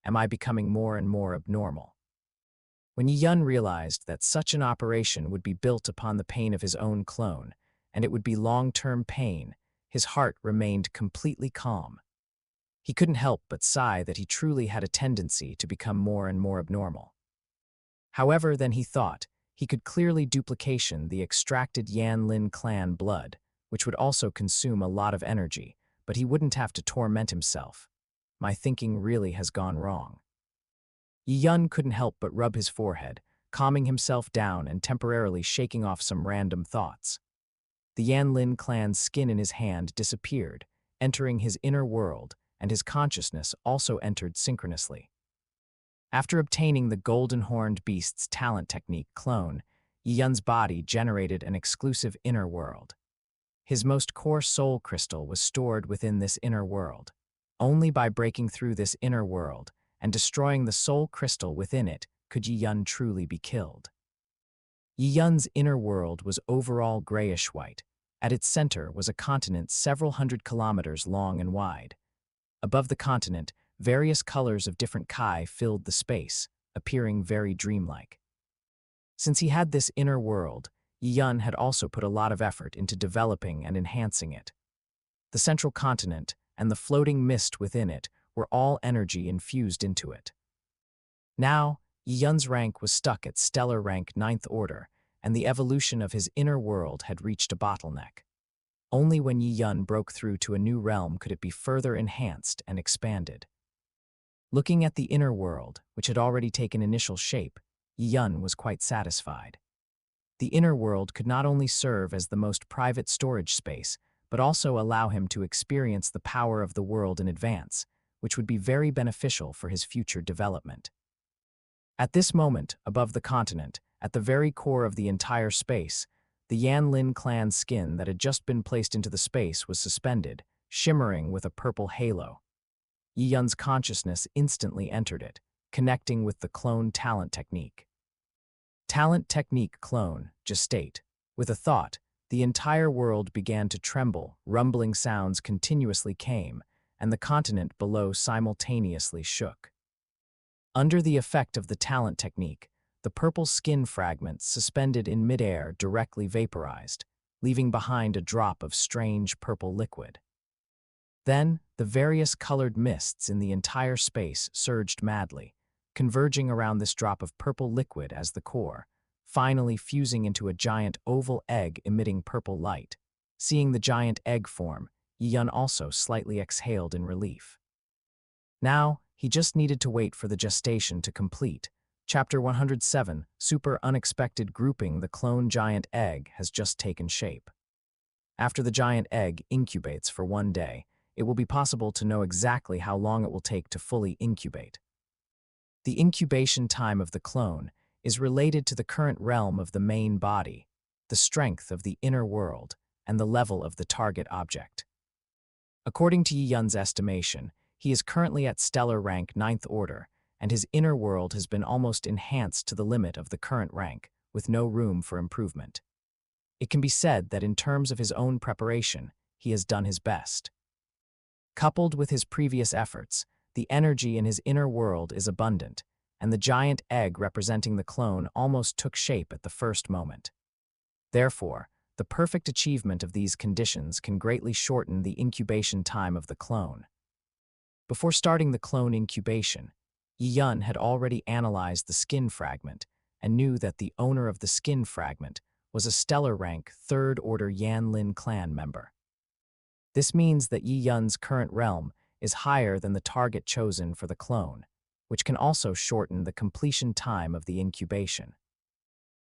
Am I becoming more and more abnormal? When Yi Yun realized that such an operation would be built upon the pain of his own clone, and it would be long-term pain, his heart remained completely calm. He couldn't help but sigh that he truly had a tendency to become more and more abnormal. However, then he thought, he could clearly duplication the extracted Yan Lin clan blood, which would also consume a lot of energy, but he wouldn't have to torment himself. My thinking really has gone wrong. Yi Yun couldn't help but rub his forehead, calming himself down and temporarily shaking off some random thoughts. The Yan Lin clan's skin in his hand disappeared, entering his inner world, and his consciousness also entered synchronously. After obtaining the Golden Horned Beast's talent technique clone, Yi Yun's body generated an exclusive inner world. His most core soul crystal was stored within this inner world. Only by breaking through this inner world and destroying the soul crystal within it could Yi Yun truly be killed. Yi Yun's inner world was overall grayish-white. At its center was a continent several hundred kilometers long and wide. Above the continent, various colors of different Kai filled the space, appearing very dreamlike. Since he had this inner world, Yi Yun had also put a lot of effort into developing and enhancing it. The central continent and the floating mist within it were all energy infused into it. Now, Yi Yun's rank was stuck at stellar rank 9th order, and the evolution of his inner world had reached a bottleneck. Only when Yi Yun broke through to a new realm could it be further enhanced and expanded. Looking at the inner world, which had already taken initial shape, Yi Yun was quite satisfied. The inner world could not only serve as the most private storage space, but also allow him to experience the power of the world in advance, which would be very beneficial for his future development. At this moment, above the continent, at the very core of the entire space, the Yan Lin clan skin that had just been placed into the space was suspended, shimmering with a purple halo. Yi Yun's consciousness instantly entered it, connecting with the clone talent technique. Talent technique clone, gestate. With a thought, the entire world began to tremble, rumbling sounds continuously came, and the continent below simultaneously shook. Under the effect of the talent technique, the purple skin fragments suspended in midair directly vaporized, leaving behind a drop of strange purple liquid. Then, the various colored mists in the entire space surged madly, converging around this drop of purple liquid as the core, finally fusing into a giant oval egg emitting purple light. Seeing the giant egg form, Yi Yun also slightly exhaled in relief. Now, he just needed to wait for the gestation to complete. Chapter 107, Super Unexpected Grouping. The clone giant egg has just taken shape. After the giant egg incubates for 1 day, it will be possible to know exactly how long it will take to fully incubate. The incubation time of the clone is related to the current realm of the main body, the strength of the inner world, and the level of the target object. According to Yi Yun's estimation, he is currently at stellar rank 9th order, and his inner world has been almost enhanced to the limit of the current rank, with no room for improvement. It can be said that in terms of his own preparation, he has done his best. Coupled with his previous efforts, the energy in his inner world is abundant, and the giant egg representing the clone almost took shape at the first moment. Therefore, the perfect achievement of these conditions can greatly shorten the incubation time of the clone. Before starting the clone incubation, Yi Yun had already analyzed the skin fragment and knew that the owner of the skin fragment was a stellar rank 3rd order Yan Lin clan member. This means that Yi Yun's current realm is higher than the target chosen for the clone, which can also shorten the completion time of the incubation.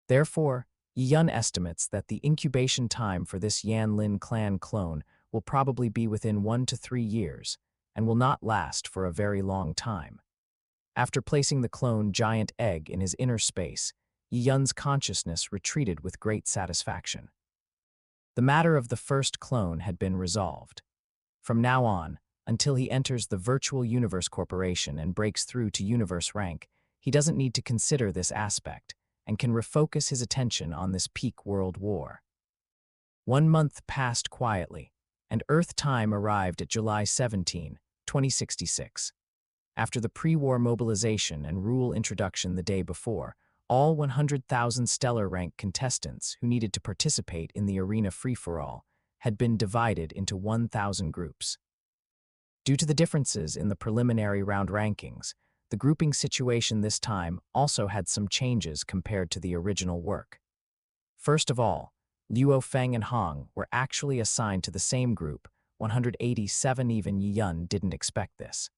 Therefore, Yi Yun estimates that the incubation time for this Yan Lin clan clone will probably be within 1 to 3 years, and will not last for a very long time. After placing the clone giant egg in his inner space, Yi Yun's consciousness retreated with great satisfaction. The matter of the first clone had been resolved. From now on, until he enters the Virtual Universe Corporation and breaks through to universe rank, he doesn't need to consider this aspect and can refocus his attention on this peak world war. 1 month passed quietly, and Earth time arrived at July 17, 2066. After the pre-war mobilization and rule introduction the day before, all 100,000 stellar rank contestants who needed to participate in the arena free-for-all had been divided into 1,000 groups. Due to the differences in the preliminary round rankings, the grouping situation this time also had some changes compared to the original work. First of all, Luo Feng and Hong were actually assigned to the same group, 187. Even Yi Yun didn't expect this.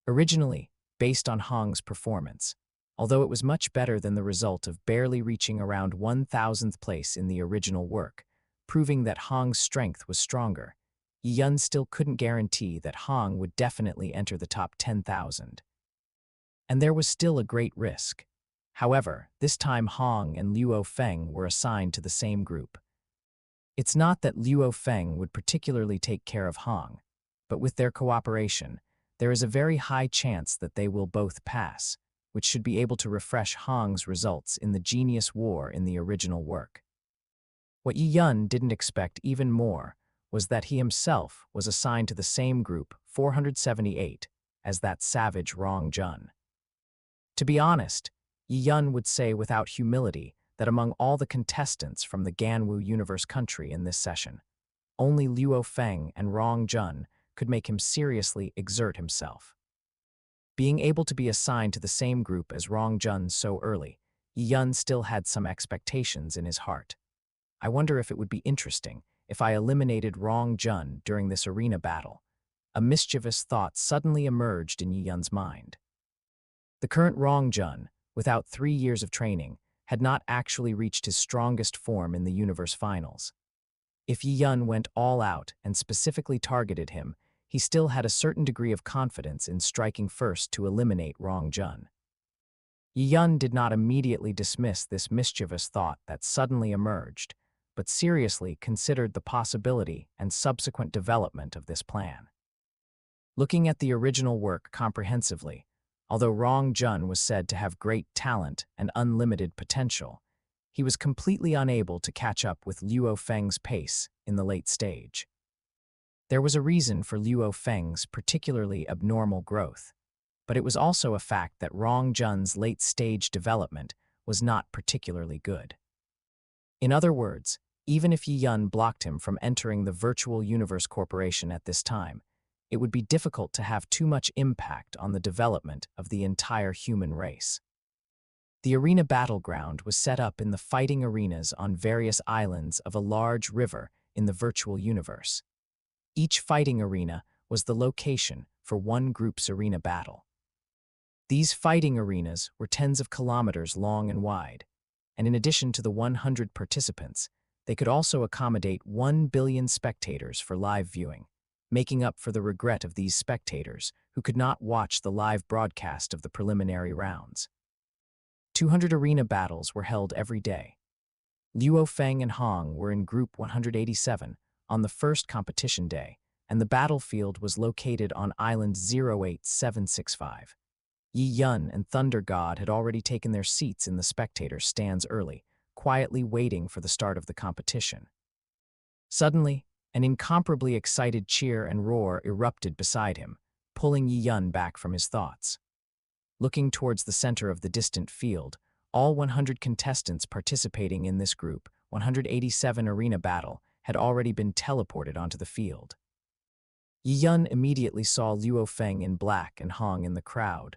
Originally, based on Hong's performance, although it was much better than the result of barely reaching around 1,000th place in the original work, proving that Hong's strength was stronger, Yi Yun still couldn't guarantee that Hong would definitely enter the top 10,000. And there was still a great risk. However, this time Hong and Luo Feng were assigned to the same group. It's not that Luo Feng would particularly take care of Hong, but with their cooperation, there is a very high chance that they will both pass, which should be able to refresh Hong's results in the Genius War in the original work. What Yi Yun didn't expect even more was that he himself was assigned to the same group, 478, as that savage Rong Jun. To be honest, Yi Yun would say without humility that among all the contestants from the Ganwu Universe country in this session, only Luo Feng and Rong Jun could make him seriously exert himself. Being able to be assigned to the same group as Rong Jun so early, Yi Yun still had some expectations in his heart. I wonder if it would be interesting if I eliminated Rong Jun during this arena battle. A mischievous thought suddenly emerged in Yi Yun's mind. The current Rong Jun, without 3 years of training, had not actually reached his strongest form in the universe finals. If Yi Yun went all out and specifically targeted him, he still had a certain degree of confidence in striking first to eliminate Rong Jun. Yi Yun did not immediately dismiss this mischievous thought that suddenly emerged, but seriously considered the possibility and subsequent development of this plan. Looking at the original work comprehensively, although Rong Jun was said to have great talent and unlimited potential, he was completely unable to catch up with Luo Feng's pace in the late stage. There was a reason for Luo Feng's particularly abnormal growth, but it was also a fact that Rong Jun's late-stage development was not particularly good. In other words, even if Yi Yun blocked him from entering the Virtual Universe Corporation at this time, it would be difficult to have too much impact on the development of the entire human race. The arena battleground was set up in the fighting arenas on various islands of a large river in the virtual universe. Each fighting arena was the location for one group's arena battle. These fighting arenas were tens of kilometers long and wide, and in addition to the 100 participants, they could also accommodate 1 billion spectators for live viewing, making up for the regret of these spectators who could not watch the live broadcast of the preliminary rounds. 200 arena battles were held every day. Luo Feng and Hong were in Group 187 on the first competition day, and the battlefield was located on Island 08765. Yi Yun and Thunder God had already taken their seats in the spectator stands early, quietly waiting for the start of the competition. Suddenly, an incomparably excited cheer and roar erupted beside him, pulling Yi Yun back from his thoughts. Looking towards the center of the distant field, all 100 contestants participating in this Group 187 arena battle had already been teleported onto the field. Yi Yun immediately saw Luo Feng in black and Hong in the crowd.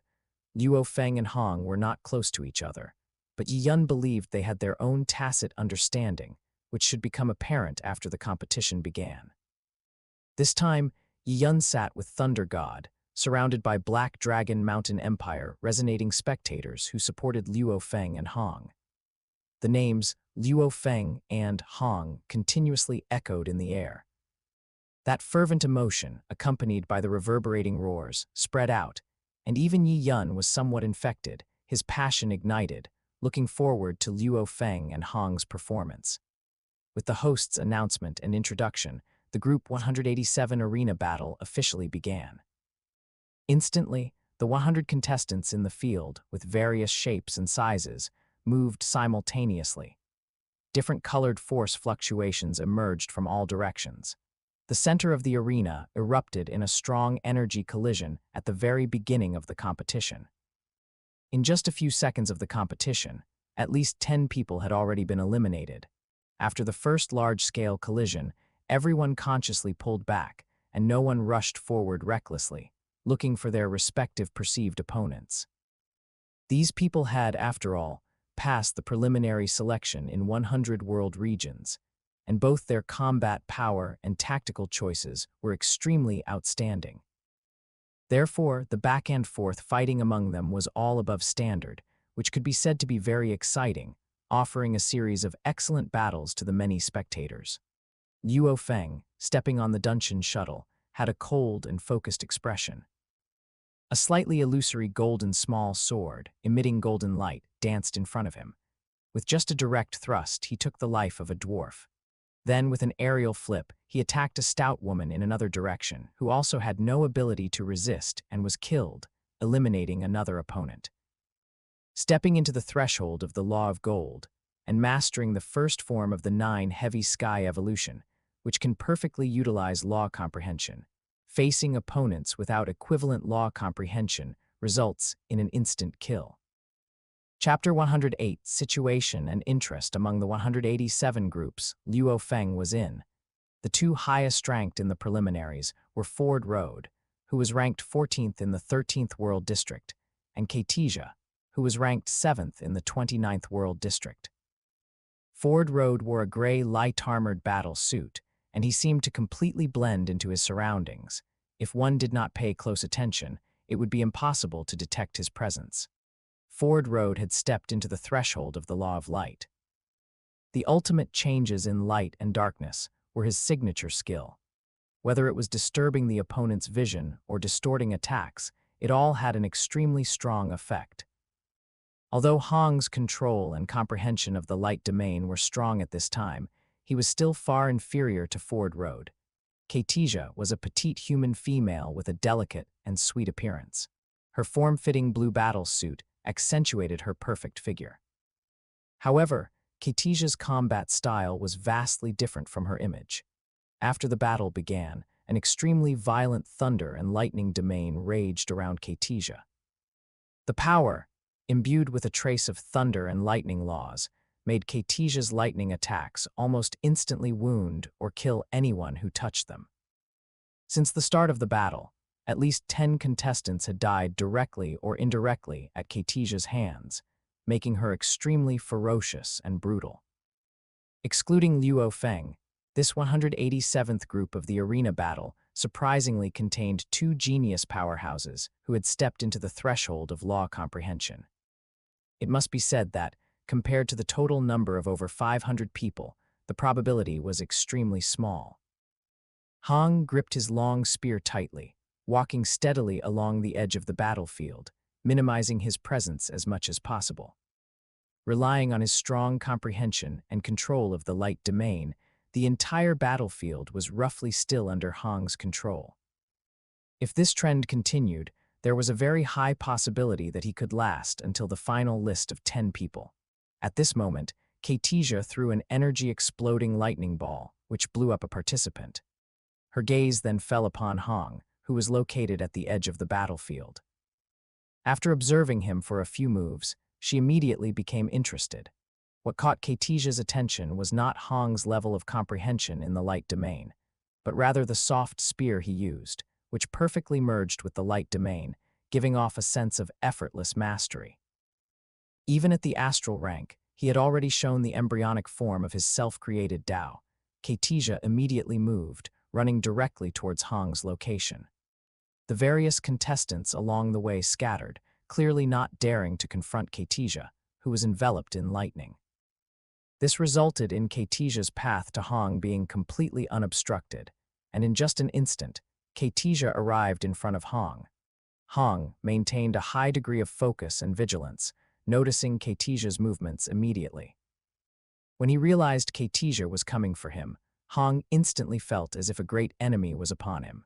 Luo Feng and Hong were not close to each other, but Yi Yun believed they had their own tacit understanding, which should become apparent after the competition began. This time, Yi Yun sat with Thunder God, surrounded by Black Dragon Mountain Empire resonating spectators who supported Luo Feng and Hong. The names Luo Feng and Hong continuously echoed in the air. That fervent emotion, accompanied by the reverberating roars, spread out, and even Yi Yun was somewhat infected, his passion ignited, looking forward to Luo Feng and Hong's performance. With the host's announcement and introduction, the Group 187 arena battle officially began. Instantly, the 100 contestants in the field, with various shapes and sizes, moved simultaneously. Different colored force fluctuations emerged from all directions. The center of the arena erupted in a strong energy collision at the very beginning of the competition. In just a few seconds of the competition, at least 10 people had already been eliminated. After the first large-scale collision, everyone consciously pulled back, and no one rushed forward recklessly, looking for their respective perceived opponents. These people had, after all, passed the preliminary selection in 100 world regions, and both their combat power and tactical choices were extremely outstanding. Therefore, the back-and-forth fighting among them was all above standard, which could be said to be very exciting, offering a series of excellent battles to the many spectators. Luo Feng, stepping on the Dungeon shuttle, had a cold and focused expression. A slightly illusory golden small sword, emitting golden light, danced in front of him. With just a direct thrust, he took the life of a dwarf. Then, with an aerial flip, he attacked a stout woman in another direction, who also had no ability to resist and was killed, eliminating another opponent. Stepping into the threshold of the Law of Gold, and mastering the first form of the 9 Heavy Sky evolution, which can perfectly utilize law comprehension, facing opponents without equivalent law comprehension results in an instant kill. Chapter 108, Situation and Interest among the 187 groups Luo Feng was in. The 2 highest ranked in the preliminaries were Ford Road, who was ranked 14th in the 13th World District, and Katesia, who was ranked 7th in the 29th World District. Ford Road wore a gray light-armored battle suit, and he seemed to completely blend into his surroundings. If one did not pay close attention, it would be impossible to detect his presence. Ford Road had stepped into the threshold of the Law of Light. The ultimate changes in light and darkness were his signature skill. Whether it was disturbing the opponent's vision or distorting attacks, it all had an extremely strong effect. Although Hong's control and comprehension of the light domain were strong at this time, he was still far inferior to Ford Road. Katesia was a petite human female with a delicate and sweet appearance. Her form-fitting blue battle suit accentuated her perfect figure. However, Katesia's combat style was vastly different from her image. After the battle began, an extremely violent thunder and lightning domain raged around Katesia. The power, imbued with a trace of thunder and lightning laws, made Katesia's lightning attacks almost instantly wound or kill anyone who touched them. Since the start of the battle, at least 10 contestants had died directly or indirectly at Katesia's hands, making her extremely ferocious and brutal. Excluding Luo Feng, this 187th group of the arena battle surprisingly contained 2 genius powerhouses who had stepped into the threshold of law comprehension. It must be said that, compared to the total number of over 500 people, the probability was extremely small. Hong gripped his long spear tightly, walking steadily along the edge of the battlefield, minimizing his presence as much as possible. Relying on his strong comprehension and control of the light domain, the entire battlefield was roughly still under Hong's control. If this trend continued, there was a very high possibility that he could last until the final list of 10 people. At this moment, Katesia threw an energy-exploding lightning ball, which blew up a participant. Her gaze then fell upon Hong, who was located at the edge of the battlefield. After observing him for a few moves, she immediately became interested. What caught Katesia's attention was not Hong's level of comprehension in the light domain, but rather the soft spear he used, which perfectly merged with the light domain, giving off a sense of effortless mastery. Even at the astral rank, he had already shown the embryonic form of his self-created Tao. Katesia immediately moved, running directly towards Hong's location. The various contestants along the way scattered, clearly not daring to confront Katesia, who was enveloped in lightning. This resulted in Katesia's path to Hong being completely unobstructed, and in just an instant, Katesia arrived in front of Hong. Hong maintained a high degree of focus and vigilance, noticing Kaitija's movements immediately. When he realized Kaitija was coming for him, Hong instantly felt as if a great enemy was upon him.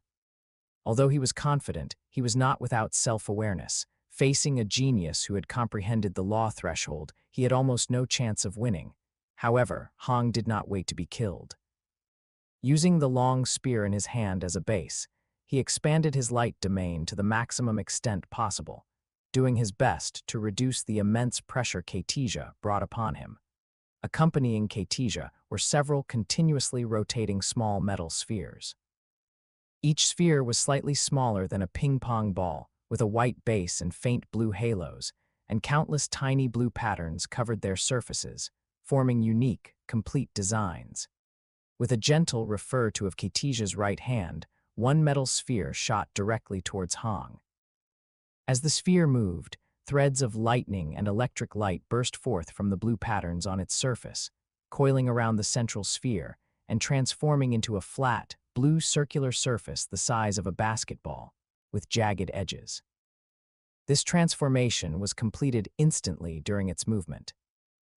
Although he was confident, he was not without self-awareness. Facing a genius who had comprehended the law threshold, he had almost no chance of winning. However, Hong did not wait to be killed. Using the long spear in his hand as a base, he expanded his light domain to the maximum extent possible, doing his best to reduce the immense pressure Kaitija brought upon him. Accompanying Kaitija were several continuously rotating small metal spheres. Each sphere was slightly smaller than a ping-pong ball, with a white base and faint blue halos, and countless tiny blue patterns covered their surfaces, forming unique, complete designs. With a gentle refer to of Kaitija's right hand, one metal sphere shot directly towards Hong. As the sphere moved, threads of lightning and electric light burst forth from the blue patterns on its surface, coiling around the central sphere and transforming into a flat, blue circular surface the size of a basketball, with jagged edges. This transformation was completed instantly during its movement.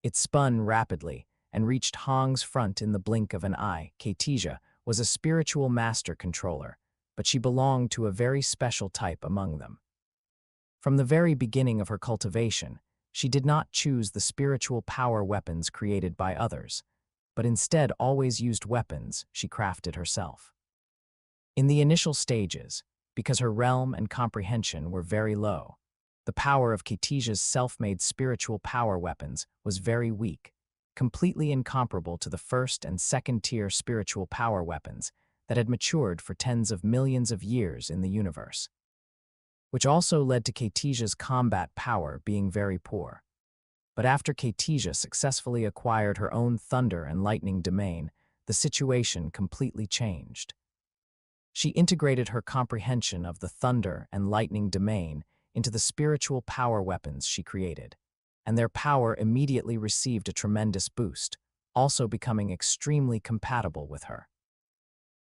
It spun rapidly and reached Hong's front in the blink of an eye. Kaitija was a spiritual master controller, but she belonged to a very special type among them. From the very beginning of her cultivation, she did not choose the spiritual power weapons created by others, but instead always used weapons she crafted herself. In the initial stages, because her realm and comprehension were very low, the power of Kaitija's self-made spiritual power weapons was very weak, completely incomparable to the first and second-tier spiritual power weapons that had matured for tens of millions of years in the universe, which also led to Kaitija's combat power being very poor. But after Kaitija successfully acquired her own thunder and lightning domain, the situation completely changed. She integrated her comprehension of the thunder and lightning domain into the spiritual power weapons she created, and their power immediately received a tremendous boost, also becoming extremely compatible with her.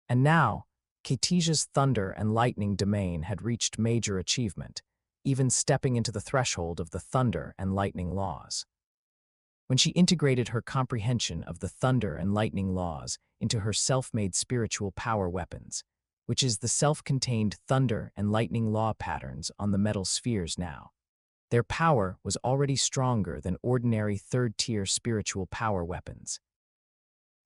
And now, Kaitija's thunder and lightning domain had reached major achievement, even stepping into the threshold of the thunder and lightning laws. When she integrated her comprehension of the thunder and lightning laws into her self-made spiritual power weapons, which is the self-contained thunder and lightning law patterns on the metal spheres now, their power was already stronger than ordinary third-tier spiritual power weapons.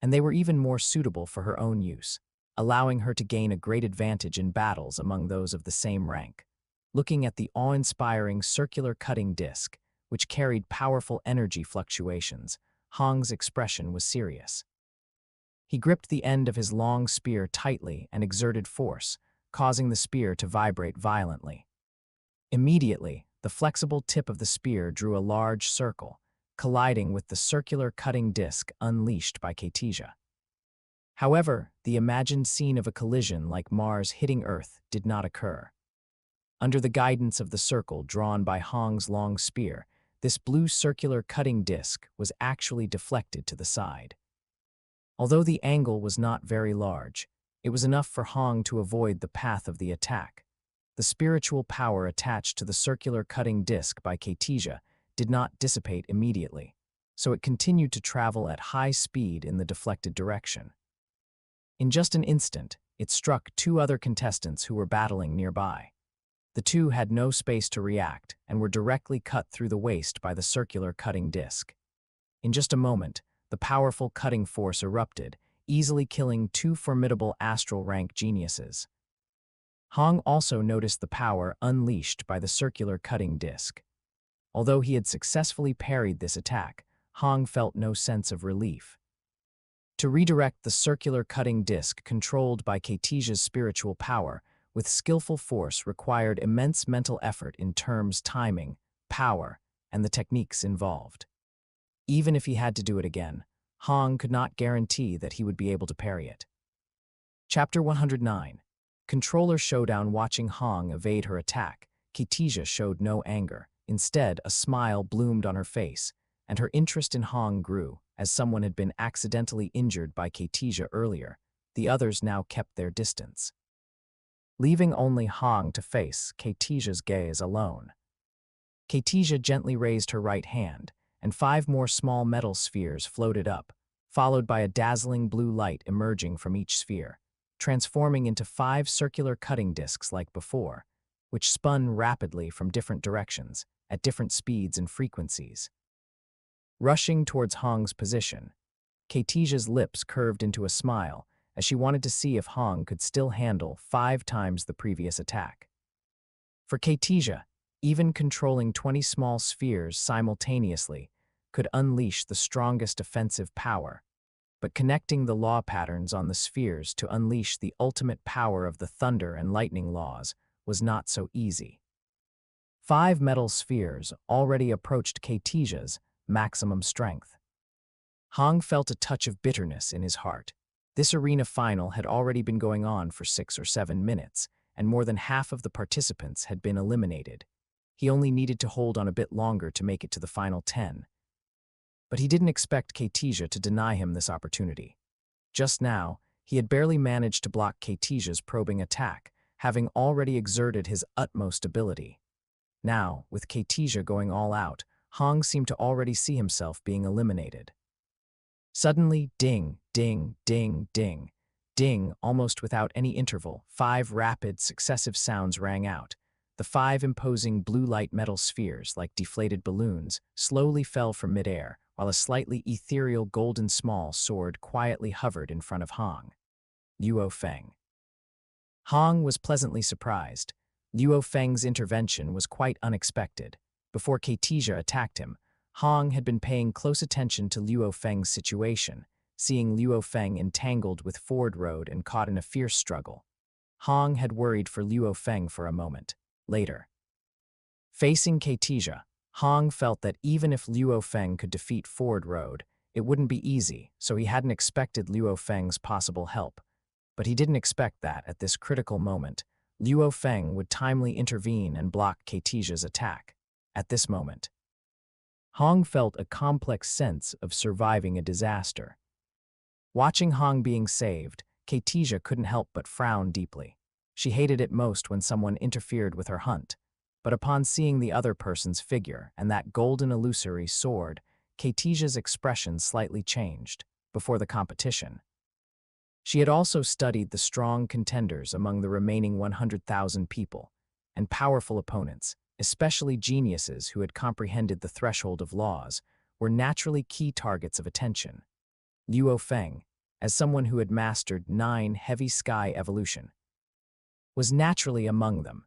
And they were even more suitable for her own use, allowing her to gain a great advantage in battles among those of the same rank. Looking at the awe-inspiring circular cutting disc, which carried powerful energy fluctuations, Hong's expression was serious. He gripped the end of his long spear tightly and exerted force, causing the spear to vibrate violently. Immediately, the flexible tip of the spear drew a large circle, colliding with the circular cutting disc unleashed by Kaitija. However, the imagined scene of a collision like Mars hitting Earth did not occur. Under the guidance of the circle drawn by Hong's long spear, this blue circular cutting disc was actually deflected to the side. Although the angle was not very large, it was enough for Hong to avoid the path of the attack. The spiritual power attached to the circular cutting disc by Kaitija did not dissipate immediately, so it continued to travel at high speed in the deflected direction. In just an instant, it struck two other contestants who were battling nearby. The two had no space to react and were directly cut through the waist by the circular cutting disc. In just a moment, the powerful cutting force erupted, easily killing two formidable astral-rank geniuses. Hong also noticed the power unleashed by the circular cutting disc. Although he had successfully parried this attack, Hong felt no sense of relief. To redirect the circular cutting disc controlled by Kaitija's spiritual power with skillful force required immense mental effort in terms timing, power, and the techniques involved. Even if he had to do it again, Hong could not guarantee that he would be able to parry it. Chapter 109. Controller Showdown. Watching Hong evade her attack, Kaitija showed no anger. Instead, a smile bloomed on her face, and her interest in Hong grew. As someone had been accidentally injured by Kaitija earlier, the others now kept their distance, leaving only Hong to face Kaitija's gaze alone. Katysia gently raised her right hand, and 5 more small metal spheres floated up, followed by a dazzling blue light emerging from each sphere, transforming into 5 circular cutting discs like before, which spun rapidly from different directions, at different speeds and frequencies. Rushing towards Hong's position, Katysia's lips curved into a smile as she wanted to see if Hong could still handle 5 times the previous attack. For Katysia, even controlling 20 small spheres simultaneously could unleash the strongest offensive power, but connecting the law patterns on the spheres to unleash the ultimate power of the thunder and lightning laws was not so easy. 5 metal spheres already approached Katysia's maximum strength. Hong felt a touch of bitterness in his heart. This arena final had already been going on for 6 or 7 minutes, and more than half of the participants had been eliminated. He only needed to hold on a bit longer to make it to the final 10. But he didn't expect Katysia to deny him this opportunity. Just now, he had barely managed to block Katysia's probing attack, having already exerted his utmost ability. Now, with Katysia going all out, Hong seemed to already see himself being eliminated. Suddenly, ding, ding, ding, ding, ding, almost without any interval, 5 rapid, successive sounds rang out. The 5 imposing blue light metal spheres, like deflated balloons, slowly fell from midair, while a slightly ethereal golden small sword quietly hovered in front of Hong. Luo Feng. Hong was pleasantly surprised. Luo Feng's intervention was quite unexpected. Before Katysia attacked him, Hong had been paying close attention to Luo Feng's situation, seeing Luo Feng entangled with Ford Road and caught in a fierce struggle. Hong had worried for Luo Feng for a moment. Later, facing Katysia, Hong felt that even if Luo Feng could defeat Ford Road, it wouldn't be easy, so he hadn't expected Luo Feng's possible help. But he didn't expect that, at this critical moment, Luo Feng would timely intervene and block Katysia's attack. At this moment, Hong felt a complex sense of surviving a disaster. Watching Hong being saved, Katysia couldn't help but frown deeply. She hated it most when someone interfered with her hunt, but upon seeing the other person's figure and that golden illusory sword, Katysia's expression slightly changed. Before the competition, she had also studied the strong contenders among the remaining 100,000 people, and powerful opponents, especially geniuses who had comprehended the threshold of laws, were naturally key targets of attention. Luo Feng, as someone who had mastered 9 heavy sky evolution, was naturally among them.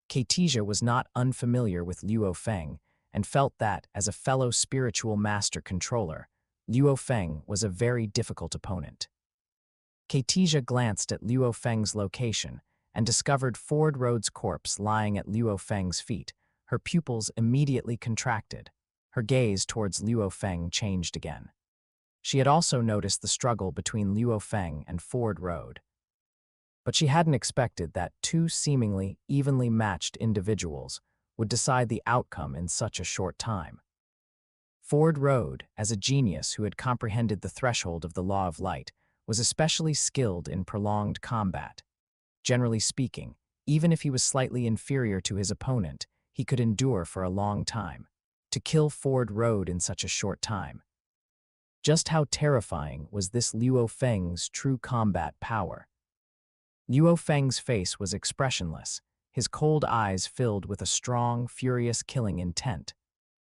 Katysia was not unfamiliar with Luo Feng and felt that, as a fellow spiritual master controller, Luo Feng was a very difficult opponent. Katysia glanced at Luo Feng's location and discovered Ford Road's corpse lying at Luo Feng's feet. Her pupils immediately contracted. Her gaze towards Luo Feng changed again. She had also noticed the struggle between Luo Feng and Ford Road. But she hadn't expected that 2 seemingly evenly matched individuals would decide the outcome in such a short time. Ford Road, as a genius who had comprehended the threshold of the law of light, was especially skilled in prolonged combat. Generally speaking, even if he was slightly inferior to his opponent, he could endure for a long time. To kill Ford Road in such a short time. Just how terrifying was this Luo Feng's true combat power? Luo Feng's face was expressionless, his cold eyes filled with a strong, furious killing intent.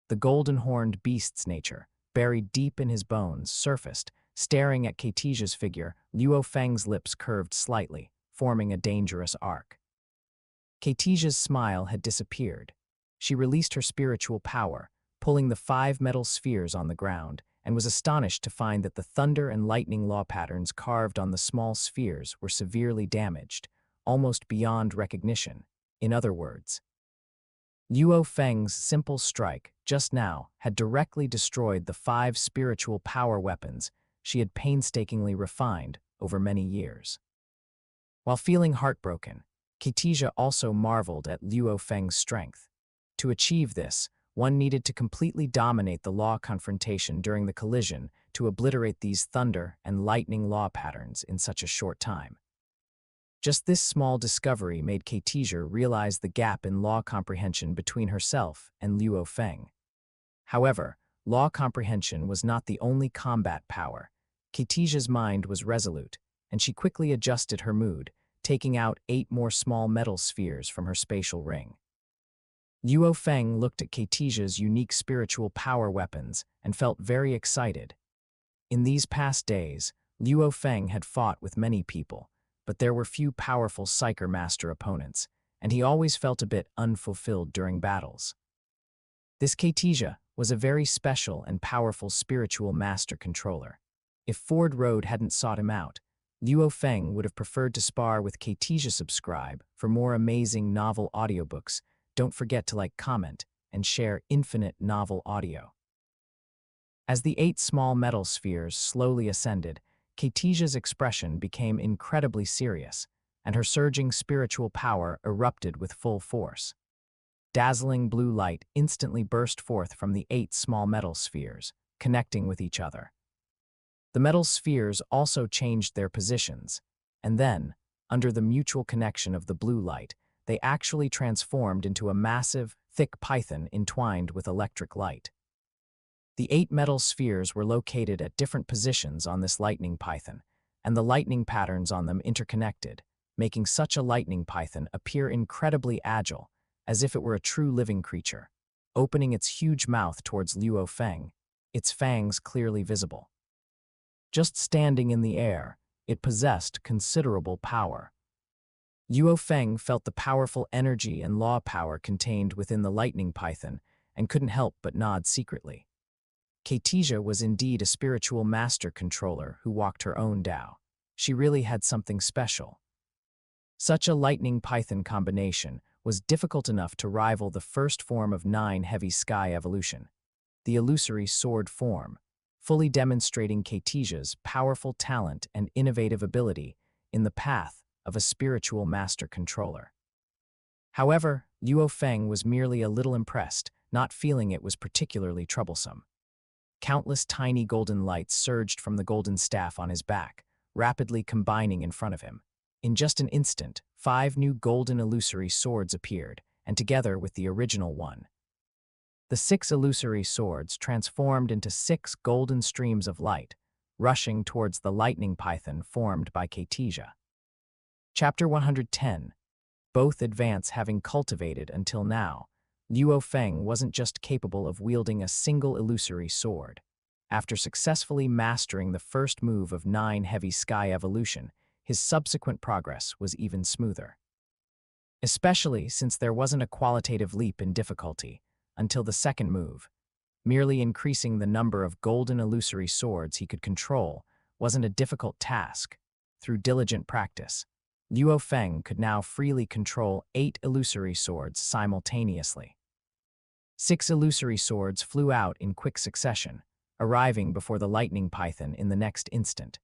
The golden-horned beast's nature, buried deep in his bones, surfaced. Staring at Katysia's figure, Luo Feng's lips curved slightly, forming a dangerous arc. Katysia's smile had disappeared. She released her spiritual power, pulling the 5 metal spheres on the ground, and was astonished to find that the thunder and lightning law patterns carved on the small spheres were severely damaged, almost beyond recognition. In other words, Luo Feng's simple strike, just now, had directly destroyed the 5 spiritual power weapons she had painstakingly refined over many years. While feeling heartbroken, Katysia also marveled at Luo Feng's strength. To achieve this, one needed to completely dominate the law confrontation during the collision to obliterate these thunder and lightning law patterns in such a short time. Just this small discovery made Keitija realize the gap in law comprehension between herself and Luo Feng. However, law comprehension was not the only combat power. Keitija's mind was resolute, and she quickly adjusted her mood, taking out 8 more small metal spheres from her spatial ring. Luo Feng looked at Keitija's unique spiritual power weapons and felt very excited. In these past days, Luo Feng had fought with many people, but there were few powerful Psyker Master opponents, and he always felt a bit unfulfilled during battles. This Keitija was a very special and powerful spiritual master controller. If Ford Road hadn't sought him out, Luo Feng would have preferred to spar with Keitija. Subscribe for more amazing novel audiobooks. Don't forget to like, comment, and share Infinite Novel Audio. As the 8 small metal spheres slowly ascended, Keitija's expression became incredibly serious, and her surging spiritual power erupted with full force. Dazzling blue light instantly burst forth from the 8 small metal spheres, connecting with each other. The metal spheres also changed their positions, and then, under the mutual connection of the blue light, they actually transformed into a massive, thick python entwined with electric light. The 8 metal spheres were located at different positions on this lightning python, and the lightning patterns on them interconnected, making such a lightning python appear incredibly agile, as if it were a true living creature, opening its huge mouth towards Luo Feng, its fangs clearly visible. Just standing in the air, it possessed considerable power. Luo Feng felt the powerful energy and law power contained within the lightning python and couldn't help but nod secretly. Keitija was indeed a spiritual master controller who walked her own Dao. She really had something special. Such a lightning python combination was difficult enough to rival the first form of 9 heavy sky evolution, the illusory sword form, fully demonstrating Keitija's powerful talent and innovative ability in the path of a spiritual master controller. However, Luo Feng was merely a little impressed, not feeling it was particularly troublesome. Countless tiny golden lights surged from the golden staff on his back, rapidly combining in front of him. In just an instant, 5 new golden illusory swords appeared, and together with the original one. The 6 illusory swords transformed into 6 golden streams of light, rushing towards the lightning python formed by Keitija. Chapter 110. Both advance having cultivated until now, Luo Feng wasn't just capable of wielding a single illusory sword. After successfully mastering the first move of 9 heavy sky evolution, his subsequent progress was even smoother. Especially since there wasn't a qualitative leap in difficulty until the second move. Merely increasing the number of golden illusory swords he could control wasn't a difficult task. Through diligent practice, Luo Feng could now freely control 8 illusory swords simultaneously. 6 illusory swords flew out in quick succession, arriving before the lightning python in the next instant.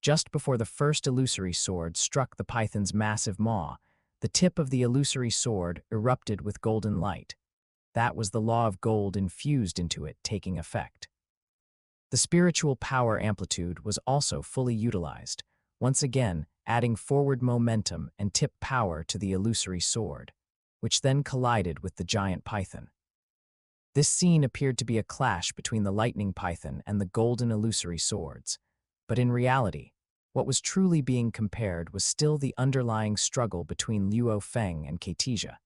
Just before the first illusory sword struck the python's massive maw, the tip of the illusory sword erupted with golden light. That was the law of gold infused into it taking effect. The spiritual power amplitude was also fully utilized, once again adding forward momentum and tip power to the illusory sword, which then collided with the giant python. This scene appeared to be a clash between the lightning python and the golden illusory swords, but in reality, what was truly being compared was still the underlying struggle between Luo Feng and Keitija,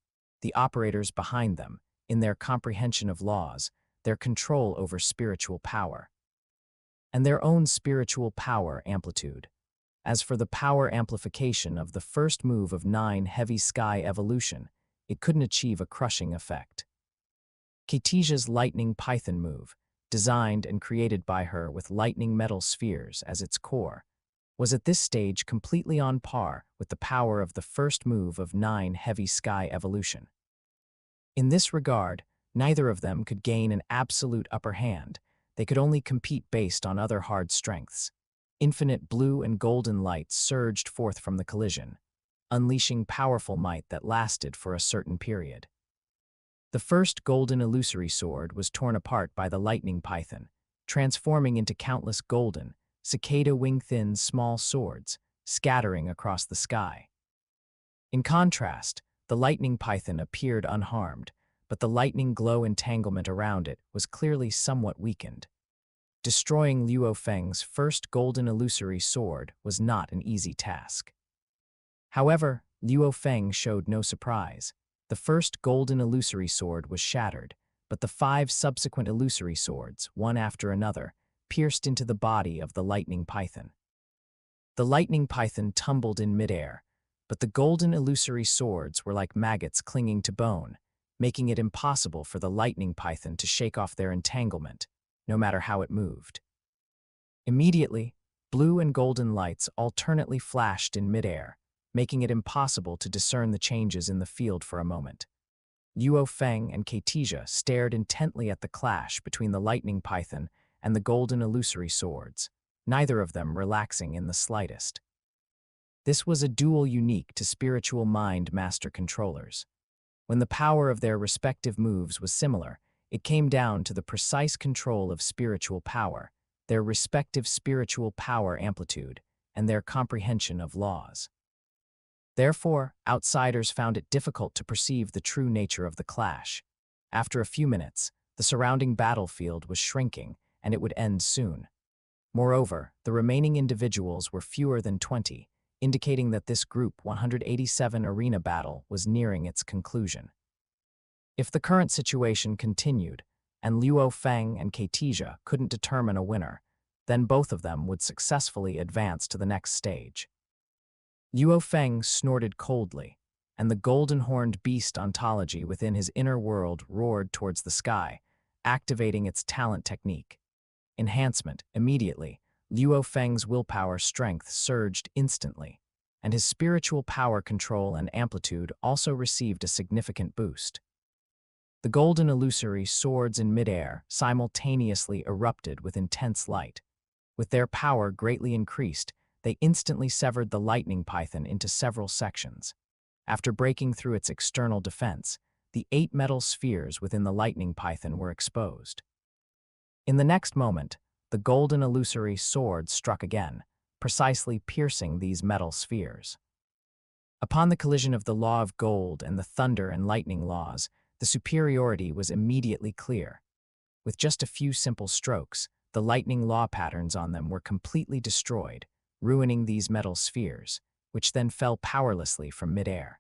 the operators behind them, in their comprehension of laws, their control over spiritual power, and their own spiritual power amplitude. As for the power amplification of the first move of 9 heavy sky evolution, it couldn't achieve a crushing effect. Keitija's lightning python move, designed and created by her with lightning metal spheres as its core, was at this stage completely on par with the power of the first move of 9 heavy sky evolution. In this regard, neither of them could gain an absolute upper hand. They could only compete based on other hard strengths. Infinite blue and golden light surged forth from the collision, unleashing powerful might that lasted for a certain period. The first golden illusory sword was torn apart by the lightning python, transforming into countless golden, cicada wing-thin small swords, scattering across the sky. In contrast, the lightning python appeared unharmed, but the lightning glow entanglement around it was clearly somewhat weakened. Destroying Luo Feng's first golden illusory sword was not an easy task. However, Luo Feng showed no surprise. The first golden illusory sword was shattered, but the 5 subsequent illusory swords, one after another, pierced into the body of the lightning python. The lightning python tumbled in midair, but the golden illusory swords were like maggots clinging to bone, making it impossible for the lightning python to shake off their entanglement, no matter how it moved. Immediately, blue and golden lights alternately flashed in midair, making it impossible to discern the changes in the field for a moment. Luo Feng and Keitija stared intently at the clash between the lightning python and the golden illusory swords, neither of them relaxing in the slightest. This was a duel unique to spiritual mind master controllers. When the power of their respective moves was similar, it came down to the precise control of spiritual power, their respective spiritual power amplitude, and their comprehension of laws. Therefore, outsiders found it difficult to perceive the true nature of the clash. After a few minutes, the surrounding battlefield was shrinking, and it would end soon. Moreover, the remaining individuals were fewer than 20, indicating that this Group 187 arena battle was nearing its conclusion. If the current situation continued, and Luo Feng and Keitija couldn't determine a winner, then both of them would successfully advance to the next stage. Luo Feng snorted coldly, and the golden-horned beast ontology within his inner world roared towards the sky, activating its talent technique. Enhancement. Immediately, Luo Feng's willpower strength surged instantly, and his spiritual power control and amplitude also received a significant boost. The golden illusory swords in midair simultaneously erupted with intense light. With their power greatly increased, they instantly severed the lightning python into several sections. After breaking through its external defense, the 8 metal spheres within the lightning python were exposed. In the next moment, the golden illusory sword struck again, precisely piercing these metal spheres. Upon the collision of the law of gold and the thunder and lightning laws, the superiority was immediately clear. With just a few simple strokes, the lightning law patterns on them were completely destroyed, ruining these metal spheres, which then fell powerlessly from midair.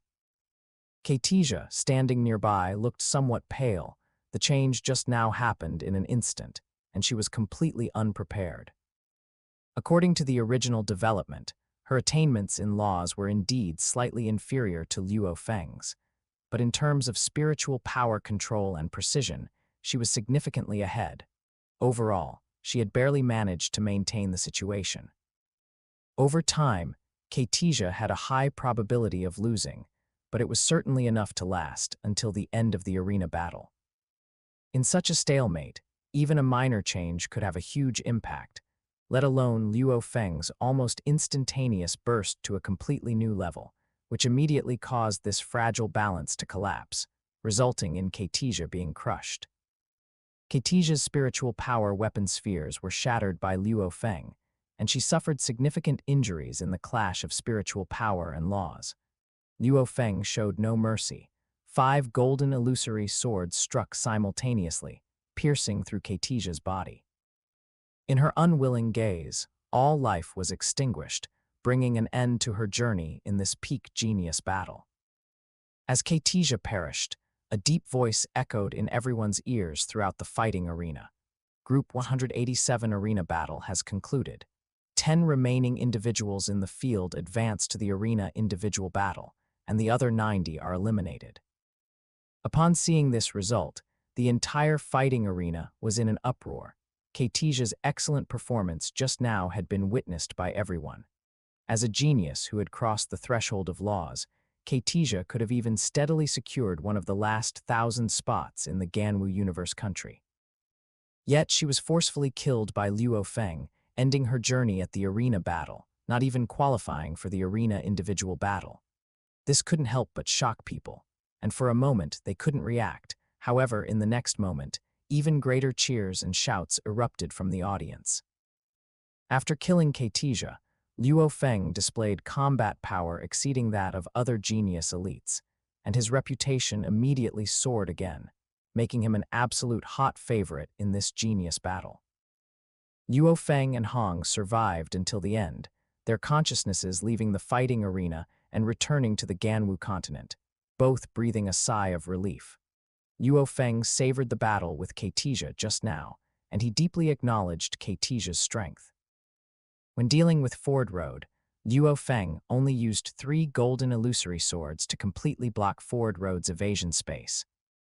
Keitija, standing nearby, looked somewhat pale. The change just now happened in an instant, and she was completely unprepared. According to the original development, her attainments in laws were indeed slightly inferior to Luo Feng's, but in terms of spiritual power control and precision, she was significantly ahead. Overall, she had barely managed to maintain the situation. Over time, Keitija had a high probability of losing, but it was certainly enough to last until the end of the arena battle. In such a stalemate, even a minor change could have a huge impact, let alone Luo Feng's almost instantaneous burst to a completely new level, which immediately caused this fragile balance to collapse, resulting in Keitija being crushed. Keitija's spiritual power weapon spheres were shattered by Luo Feng, and she suffered significant injuries in the clash of spiritual power and laws. Luo Feng showed no mercy. 5 golden illusory swords struck simultaneously, piercing through Keitija's body. In her unwilling gaze, all life was extinguished, bringing an end to her journey in this peak genius battle. As Keitija perished, a deep voice echoed in everyone's ears throughout the fighting arena. Group 187 arena battle has concluded. 10 remaining individuals in the field advance to the arena individual battle, and the other 90 are eliminated. Upon seeing this result, the entire fighting arena was in an uproar. Keitija's excellent performance just now had been witnessed by everyone. As a genius who had crossed the threshold of laws, Keitija could have even steadily secured one of the last 1,000 spots in the Ganwu universe country. Yet she was forcefully killed by Luo Feng, ending her journey at the arena battle, not even qualifying for the arena individual battle. This couldn't help but shock people, and for a moment they couldn't react. However, in the next moment, even greater cheers and shouts erupted from the audience. After killing Keitija, Luo Feng displayed combat power exceeding that of other genius elites, and his reputation immediately soared again, making him an absolute hot favorite in this genius battle. Luo Feng and Hong survived until the end, their consciousnesses leaving the fighting arena and returning to the Ganwu continent, both breathing a sigh of relief. Luo Feng savored the battle with Keitija just now, and he deeply acknowledged Keitija's strength. When dealing with Ford Road, Luo Feng only used 3 golden illusory swords to completely block Ford Road's evasion space.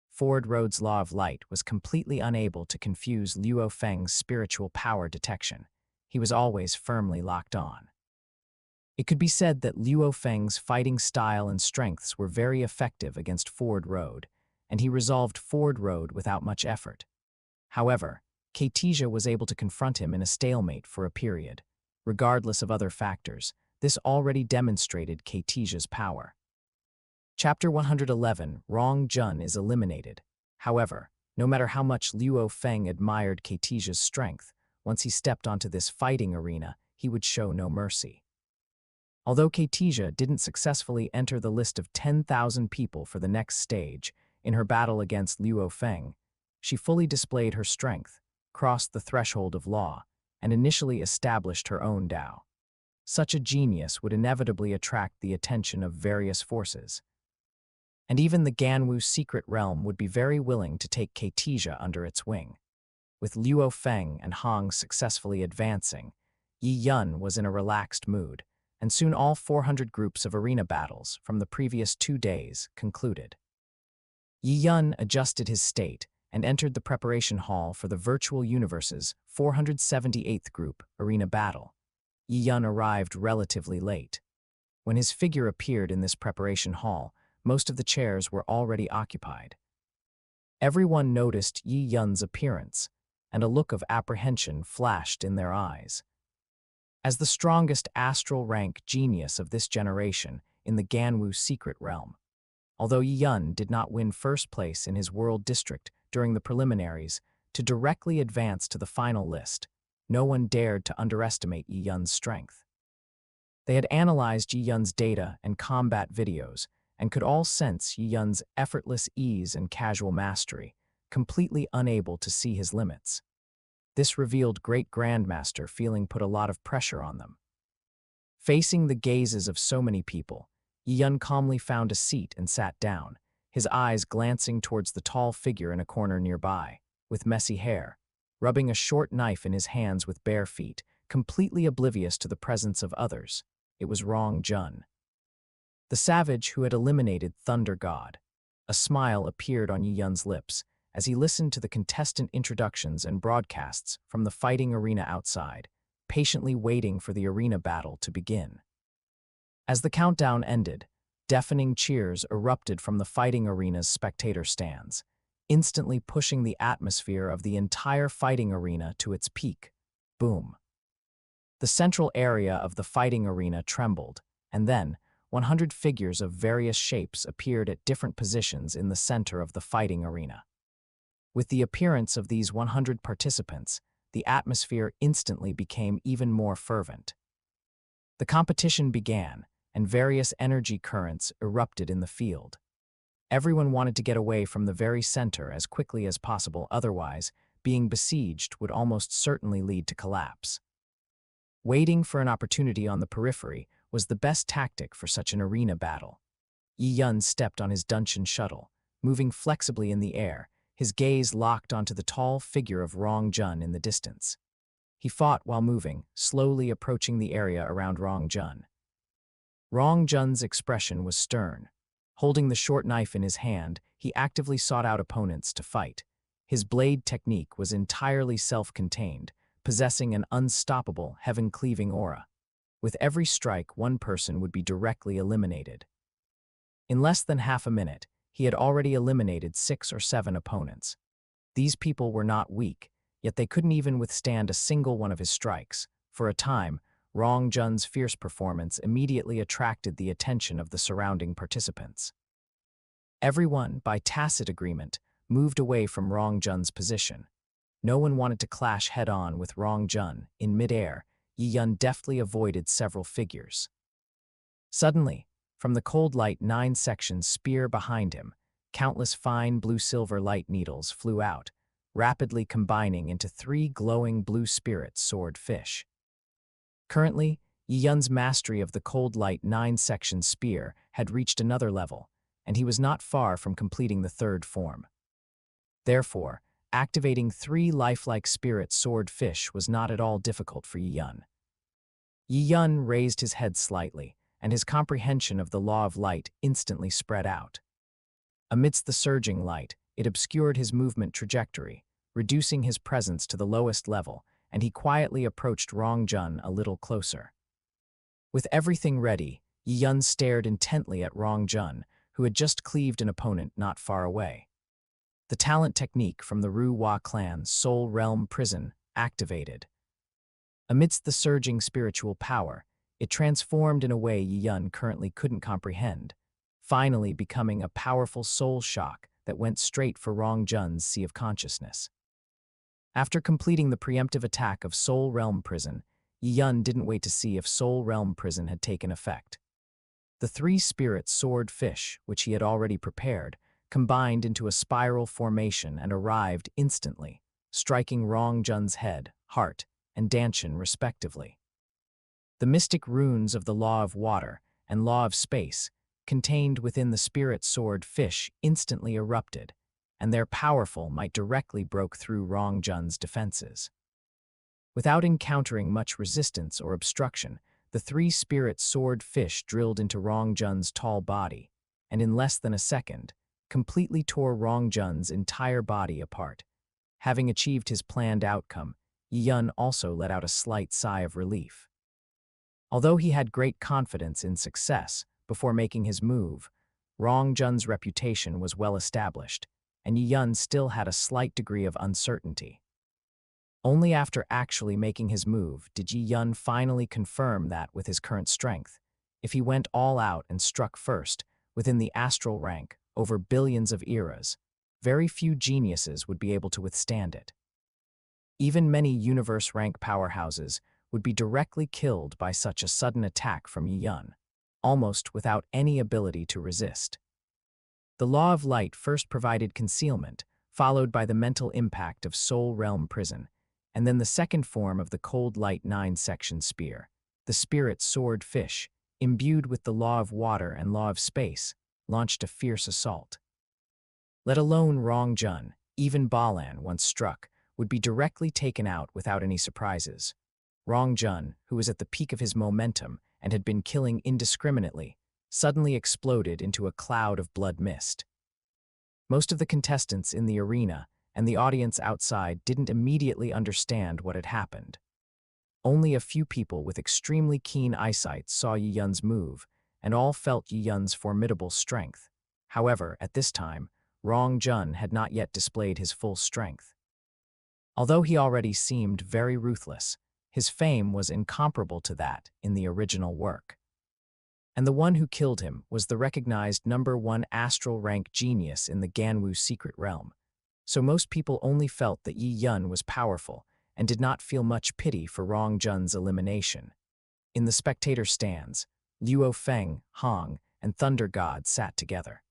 Ford Road's Law of Light was completely unable to confuse Luo Feng's spiritual power detection. He was always firmly locked on. It could be said that Luo Feng's fighting style and strengths were very effective against Ford Road, and he resolved Ford Road without much effort. However, Keitija was able to confront him in a stalemate for a period. Regardless of other factors, this already demonstrated Keitija's power. Chapter 111, Rong Jun is eliminated. However, no matter how much Luo Feng admired Keitija's strength, once he stepped onto this fighting arena, he would show no mercy. Although Keitija didn't successfully enter the list of 10,000 people for the next stage in her battle against Luo Feng, she fully displayed her strength, crossed the threshold of law, and initially established her own Dao. Such a genius would inevitably attract the attention of various forces. And even the Ganwu secret realm would be very willing to take Keitija under its wing. With Luo Feng and Hong successfully advancing, Yi Yun was in a relaxed mood, and soon all 400 groups of arena battles from the previous 2 days concluded. Yi Yun adjusted his state and entered the preparation hall for the Virtual Universe's 478th group arena battle. Yi Yun arrived relatively late. When his figure appeared in this preparation hall, most of the chairs were already occupied. Everyone noticed Yi Yun's appearance, and a look of apprehension flashed in their eyes. As the strongest astral rank genius of this generation in the Ganwu secret realm, although Yi Yun did not win first place in his world district during the preliminaries to directly advance to the final list, no one dared to underestimate Yi Yun's strength. They had analyzed Yi Yun's data and combat videos and could all sense Yi Yun's effortless ease and casual mastery, completely unable to see his limits. This revealed Great Grandmaster feeling put a lot of pressure on them. Facing the gazes of so many people, Yi Yun calmly found a seat and sat down, his eyes glancing towards the tall figure in a corner nearby, with messy hair, rubbing a short knife in his hands with bare feet, completely oblivious to the presence of others. It was Rong Jun, the savage who had eliminated Thunder God. A smile appeared on Yi Yun's lips as he listened to the contestant introductions and broadcasts from the fighting arena outside, patiently waiting for the arena battle to begin. As the countdown ended, deafening cheers erupted from the fighting arena's spectator stands, instantly pushing the atmosphere of the entire fighting arena to its peak. Boom. The central area of the fighting arena trembled, and then 100 figures of various shapes appeared at different positions in the center of the fighting arena. With the appearance of these 100 participants, the atmosphere instantly became even more fervent. The competition began, and various energy currents erupted in the field. Everyone wanted to get away from the very center as quickly as possible, otherwise, being besieged would almost certainly lead to collapse. Waiting for an opportunity on the periphery was the best tactic for such an arena battle. Yi Yun stepped on his Dungeon shuttle, moving flexibly in the air, his gaze locked onto the tall figure of Rong Jun in the distance. He fought while moving, slowly approaching the area around Rong Jun. Rong Jun's expression was stern. Holding the short knife in his hand, he actively sought out opponents to fight. His blade technique was entirely self-contained, possessing an unstoppable, heaven-cleaving aura. With every strike, one person would be directly eliminated. In less than half a minute, he had already eliminated 6 or 7 opponents. These people were not weak, yet they couldn't even withstand a single one of his strikes. For a time, Rong Jun's fierce performance immediately attracted the attention of the surrounding participants. Everyone, by tacit agreement, moved away from Rong Jun's position. No one wanted to clash head-on with Rong Jun. In midair, Yi Yun deftly avoided several figures. Suddenly, from the cold light 9-section spear behind him, countless fine blue-silver light needles flew out, rapidly combining into 3 glowing blue spirit sword fish. Currently, Yi Yun's mastery of the cold light 9-section spear had reached another level, and he was not far from completing the 3rd form. Therefore, activating 3 lifelike spirit sword fish was not at all difficult for Yi Yun. Yi Yun raised his head slightly, and his comprehension of the law of light instantly spread out. Amidst the surging light, it obscured his movement trajectory, reducing his presence to the lowest level, and he quietly approached Rongjun a little closer. With everything ready, Yi Yun stared intently at Rongjun, who had just cleaved an opponent not far away. The talent technique from the Ru Hua clan's Soul Realm Prison activated. Amidst the surging spiritual power, it transformed in a way Yi Yun currently couldn't comprehend, finally becoming a powerful soul shock that went straight for Rongjun's Sea of Consciousness. After completing the preemptive attack of Soul Realm Prison, Yi Yun didn't wait to see if Soul Realm Prison had taken effect. The 3 spirit sword fish, which he had already prepared, combined into a spiral formation and arrived instantly, striking Rongjun's head, heart, and Danshin respectively. The mystic runes of the Law of Water and Law of Space, contained within the spirit sword fish, instantly erupted, and their powerful might directly broke through Rongjun's defenses. Without encountering much resistance or obstruction, the 3 spirit sword fish drilled into Rongjun's tall body, and in less than a second, completely tore Rongjun's entire body apart. Having achieved his planned outcome, Yi Yun also let out a slight sigh of relief. Although he had great confidence in success before making his move, Rongjun's reputation was well established, and Yi Yun still had a slight degree of uncertainty. Only after actually making his move did Yi Yun finally confirm that with his current strength, if he went all out and struck first, within the astral rank, over billions of eras, very few geniuses would be able to withstand it. Even many universe rank powerhouses would be directly killed by such a sudden attack from Yi Yun, almost without any ability to resist. The Law of Light first provided concealment, followed by the mental impact of Soul Realm Prison, and then the second form of the Cold Light 9-section spear, the Spirit Sword Fish, imbued with the Law of Water and Law of Space, launched a fierce assault. Let alone Rongjun, even Balan, once struck, would be directly taken out without any surprises. Rongjun, who was at the peak of his momentum and had been killing indiscriminately, suddenly exploded into a cloud of blood mist. Most of the contestants in the arena and the audience outside didn't immediately understand what had happened. Only a few people with extremely keen eyesight saw Yi Yun's move, and all felt Yi Yun's formidable strength. However, at this time, Rongjun had not yet displayed his full strength. Although he already seemed very ruthless, his fame was incomparable to that in the original work. And the one who killed him was the recognized #1 astral rank genius in the Ganwu secret realm. So most people only felt that Yi Yun was powerful and did not feel much pity for Rongjun's elimination. In the spectator stands, Luo Feng, Hong, and Thunder God sat together.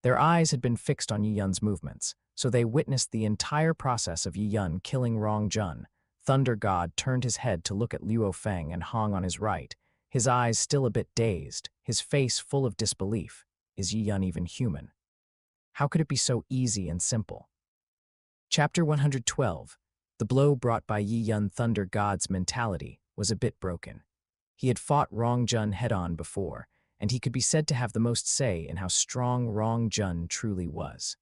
Their eyes had been fixed on Yi Yun's movements, so they witnessed the entire process of Yi Yun killing Rongjun. Thunder God turned his head to look at Luo Feng and Hong on his right, his eyes still a bit dazed, his face full of disbelief. Is Yi Yun even human? How could it be so easy and simple? Chapter 112. The blow brought by Yi Yun. Thunder God's mentality was a bit broken. He had fought Rongjun head-on before, and he could be said to have the most say in how strong Rongjun truly was.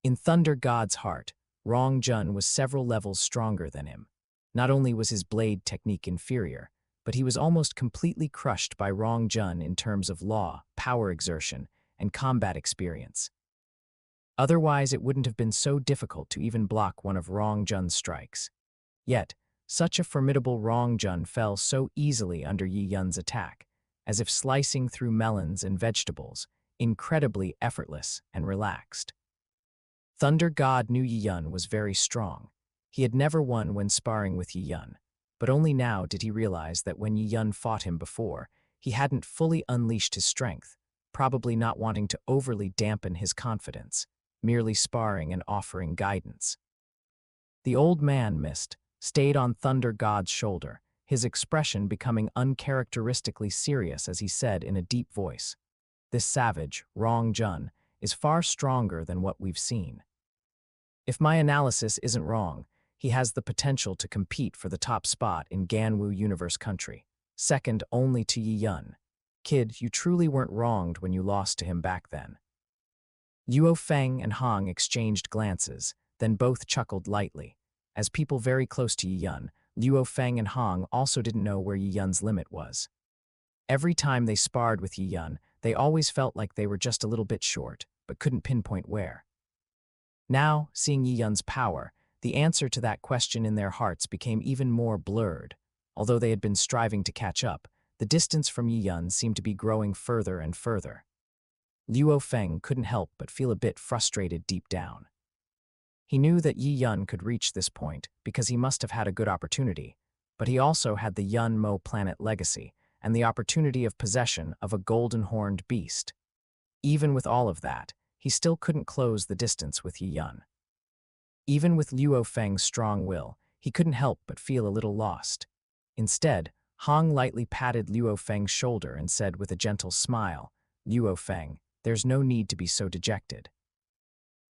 In Thunder God's heart, Rongjun was several levels stronger than him. Not only was his blade technique inferior, but he was almost completely crushed by Rongjun in terms of law, power exertion, and combat experience. Otherwise, it wouldn't have been so difficult to even block one of Rongjun's strikes. Yet, such a formidable Rongjun fell so easily under Yi Yun's attack, as if slicing through melons and vegetables, incredibly effortless and relaxed. Thunder God knew Yi Yun was very strong. He had never won when sparring with Yi Yun, But only now did he realize that when Yi Yun fought him before, he hadn't fully unleashed his strength, probably not wanting to overly dampen his confidence, merely sparring and offering guidance. The old man missed, stayed on Thunder God's shoulder, his expression becoming uncharacteristically serious as he said in a deep voice, "This savage, Rong Jun, is far stronger than what we've seen. If my analysis isn't wrong, he has the potential to compete for the top spot in Ganwu Universe Country, second only to Yi Yun. Kid, you truly weren't wronged when you lost to him back then." Luo Feng and Hong exchanged glances, then both chuckled lightly. As people very close to Yi Yun, Luo Feng and Hong also didn't know where Yi Yun's limit was. Every time they sparred with Yi Yun, they always felt like they were just a little bit short, but couldn't pinpoint where. Now, seeing Yi Yun's power, the answer to that question in their hearts became even more blurred. Although they had been striving to catch up, the distance from Yi Yun seemed to be growing further and further. Luo Feng couldn't help but feel a bit frustrated deep down. He knew that Yi Yun could reach this point because he must have had a good opportunity, but he also had the Yun Mo planet legacy and the opportunity of possession of a golden-horned beast. Even with all of that, he still couldn't close the distance with Yi Yun. Even with Luo Feng's strong will, he couldn't help but feel a little lost. Instead, Hong lightly patted Luo Feng's shoulder and said with a gentle smile, "Luo Feng, there's no need to be so dejected.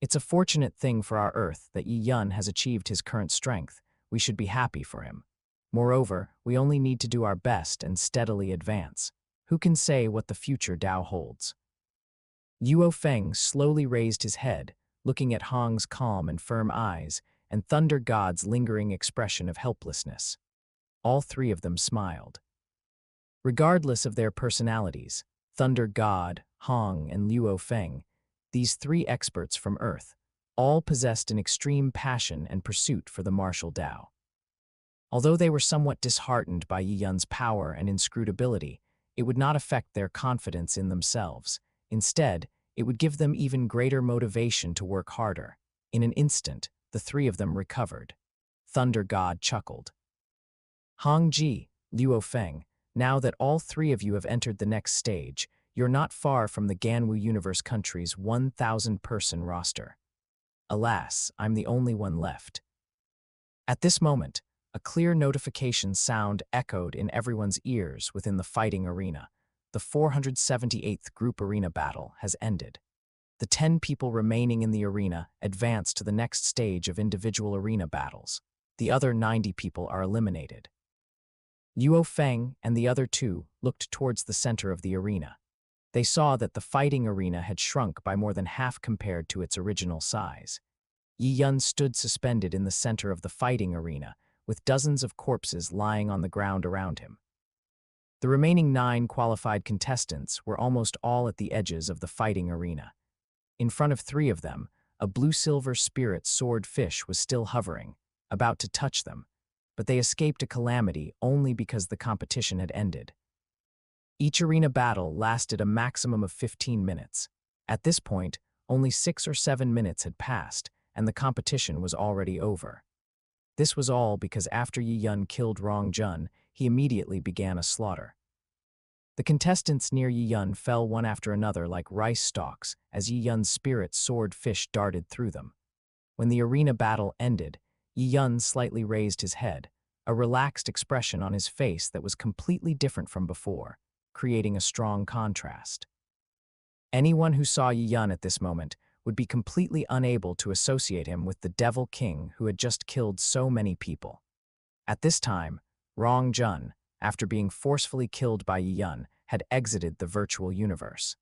It's a fortunate thing for our Earth that Yi Yun has achieved his current strength. We should be happy for him. Moreover, we only need to do our best and steadily advance. Who can say what the future Tao holds?" Luo Feng slowly raised his head, looking at Hong's calm and firm eyes and Thunder God's lingering expression of helplessness. All three of them smiled. Regardless of their personalities, Thunder God, Hong, and Luo Feng, these three experts from Earth, all possessed an extreme passion and pursuit for the martial Tao. Although they were somewhat disheartened by Yi Yun's power and inscrutability, it would not affect their confidence in themselves. Instead, it would give them even greater motivation to work harder. In an instant, the three of them recovered. Thunder God chuckled. "Hong Ji, Luo Feng, now that all three of you have entered the next stage, you're not far from the Ganwu Universe Country's 1,000-person roster. Alas, I'm the only one left." At this moment, a clear notification sound echoed in everyone's ears within the fighting arena. The 478th Group Arena battle has ended. The 10 people remaining in the arena advance to the next stage of individual arena battles. The other 90 people are eliminated. Luo Feng and the other two looked towards the center of the arena. They saw that the fighting arena had shrunk by more than half compared to its original size. Yi Yun stood suspended in the center of the fighting arena, with dozens of corpses lying on the ground around him. The remaining 9 qualified contestants were almost all at the edges of the fighting arena. In front of 3 of them, a blue-silver spirit sword fish was still hovering, about to touch them, but they escaped a calamity only because the competition had ended. Each arena battle lasted a maximum of 15 minutes. At this point, only 6 or 7 minutes had passed, and the competition was already over. This was all because after Yi Yun killed Rong Jun, he immediately began a slaughter. The contestants near Yi Yun fell one after another like rice stalks as Yi Yun's spirit sword fish darted through them. When the arena battle ended, Yi Yun slightly raised his head, a relaxed expression on his face that was completely different from before, creating a strong contrast. Anyone who saw Yi Yun at this moment would be completely unable to associate him with the Devil King who had just killed so many people. At this time, Rong Jun, after being forcefully killed by Yi Yun, had exited the virtual universe.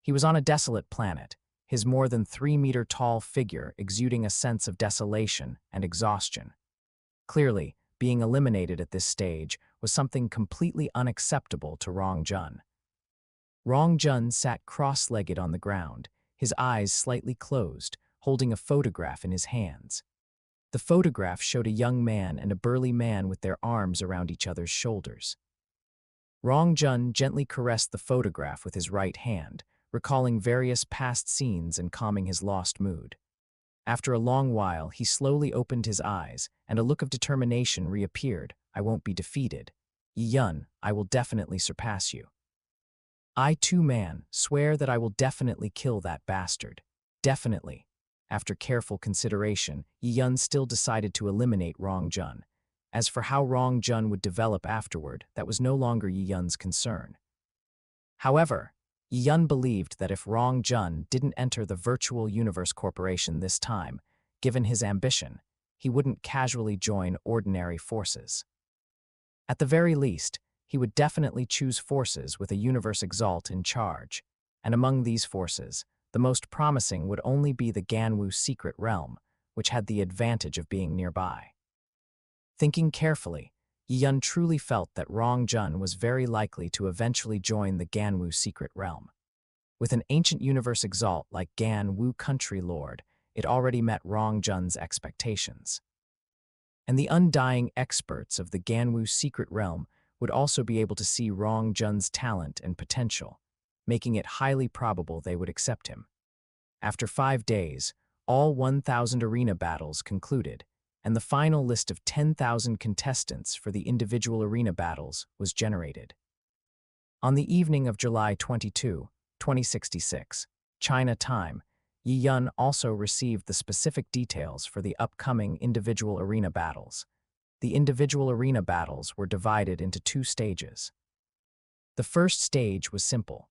He was on a desolate planet, his more than 3-meter-tall figure exuding a sense of desolation and exhaustion. Clearly, being eliminated at this stage was something completely unacceptable to Rong Jun. Rong Jun sat cross-legged on the ground, his eyes slightly closed, holding a photograph in his hands. The photograph showed a young man and a burly man with their arms around each other's shoulders. Rong Jun gently caressed the photograph with his right hand, recalling various past scenes and calming his lost mood. After a long while, he slowly opened his eyes, and a look of determination reappeared, I won't be defeated. Yi Yun, I will definitely surpass you. I too, man, swear that I will definitely kill that bastard. Definitely. After careful consideration, Yi Yun still decided to eliminate Rong Jun. As for how Rong Jun would develop afterward, that was no longer Yi Yun's concern. However, Yi Yun believed that if Rong Jun didn't enter the Virtual Universe Corporation this time, given his ambition, he wouldn't casually join ordinary forces. At the very least, he would definitely choose forces with a Universe Exalt in charge, and among these forces, the most promising would only be the Ganwu Secret Realm, which had the advantage of being nearby. Thinking carefully, Yi Yun truly felt that Rong Jun was very likely to eventually join the Ganwu Secret Realm. With an ancient Universe Exalt like Ganwu Country Lord, it already met Rong Jun's expectations. And the undying experts of the Ganwu Secret Realm would also be able to see Rong Jun's talent and potential, making it highly probable they would accept him. After 5 days, all 1,000 arena battles concluded, and the final list of 10,000 contestants for the individual arena battles was generated. On the evening of July 22, 2066, China time, Yi Yun also received the specific details for the upcoming individual arena battles. The individual arena battles were divided into 2 stages. The first stage was simple,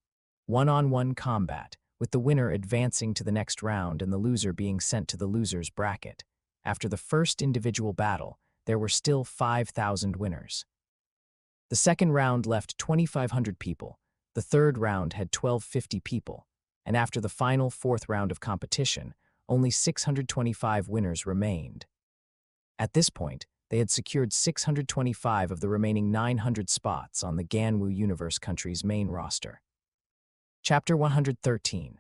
one-on-one combat, with the winner advancing to the next round and the loser being sent to the loser's bracket. After the first individual battle, there were still 5,000 winners. The second round left 2,500 people, the third round had 1,250 people, and after the final 4th round of competition, only 625 winners remained. At this point, they had secured 625 of the remaining 900 spots on the Ganwu Universe Country's main roster. Chapter 113.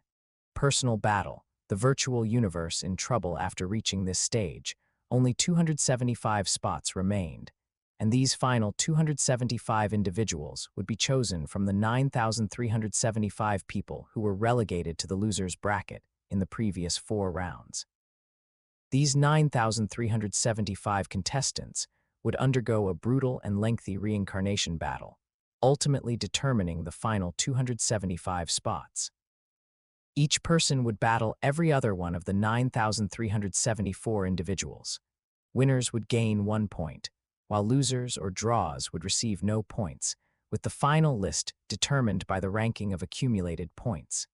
Personal Battle. The Virtual Universe in trouble after reaching this stage. Only 275 spots remained, and these final 275 individuals would be chosen from the 9,375 people who were relegated to the loser's bracket in the previous 4 rounds. These 9,375 contestants would undergo a brutal and lengthy reincarnation battle, ultimately determining the final 275 spots. Each person would battle every other one of the 9,374 individuals. Winners would gain 1 point, while losers or draws would receive no points, with the final list determined by the ranking of accumulated points.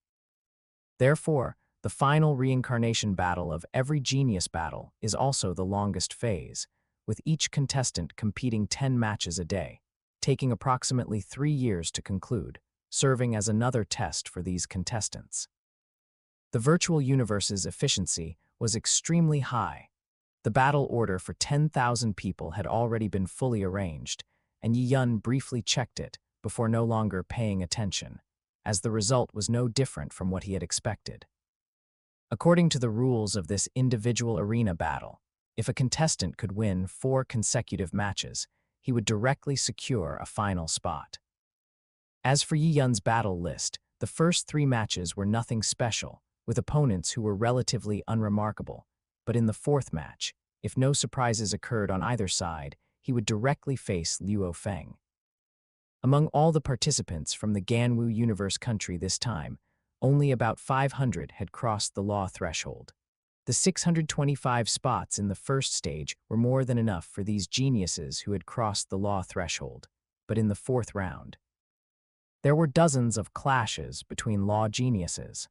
Therefore, the final reincarnation battle of every genius battle is also the longest phase, with each contestant competing 10 matches a day, taking approximately 3 years to conclude, serving as another test for these contestants. The virtual universe's efficiency was extremely high. The battle order for 10,000 people had already been fully arranged, and Yi Yun briefly checked it before no longer paying attention, as the result was no different from what he had expected. According to the rules of this individual arena battle, if a contestant could win 4 consecutive matches, he would directly secure a final spot. As for Yi Yun's battle list, the first 3 matches were nothing special, with opponents who were relatively unremarkable, but in the 4th match, if no surprises occurred on either side, he would directly face Luo Feng. Among all the participants from the Ganwu Universe Country this time, only about 500 had crossed the law threshold. The 625 spots in the first stage were more than enough for these geniuses who had crossed the law threshold, but in the 4th round, there were dozens of clashes between law geniuses.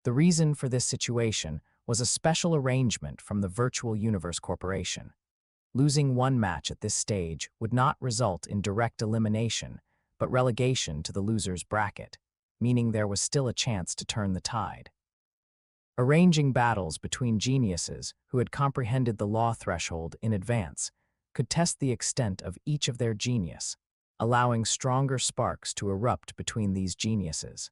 The reason for this situation was a special arrangement from the Virtual Universe Corporation. Losing 1 match at this stage would not result in direct elimination, but relegation to the loser's bracket, meaning there was still a chance to turn the tide. Arranging battles between geniuses who had comprehended the law threshold in advance could test the extent of each of their genius, allowing stronger sparks to erupt between these geniuses.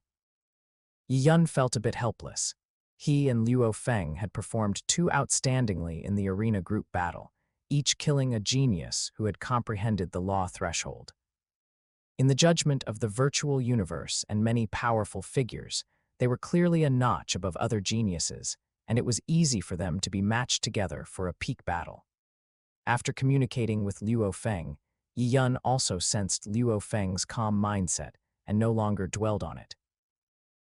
Yi Yun felt a bit helpless. He and Luo Feng had performed too outstandingly in the arena group battle, each killing a genius who had comprehended the law threshold. In the judgment of the virtual universe and many powerful figures, they were clearly a notch above other geniuses, and it was easy for them to be matched together for a peak battle. After communicating with Luo Feng, Yi Yun also sensed Luo Feng's calm mindset and no longer dwelled on it.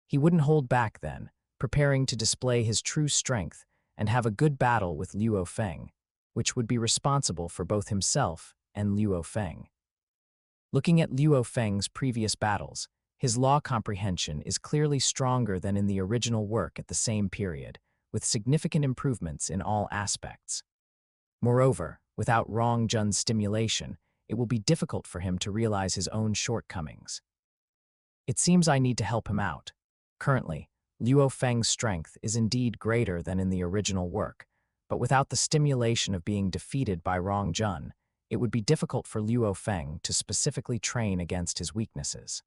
He wouldn't hold back then, preparing to display his true strength and have a good battle with Luo Feng, which would be responsible for both himself and Luo Feng. Looking at Luo Feng's previous battles, his law comprehension is clearly stronger than in the original work at the same period, with significant improvements in all aspects. Moreover, without Rong Jun's stimulation, it will be difficult for him to realize his own shortcomings. It seems I need to help him out. Currently, Luo Feng's strength is indeed greater than in the original work, but without the stimulation of being defeated by Rong Jun, it would be difficult for Luo Feng to specifically train against his weaknesses.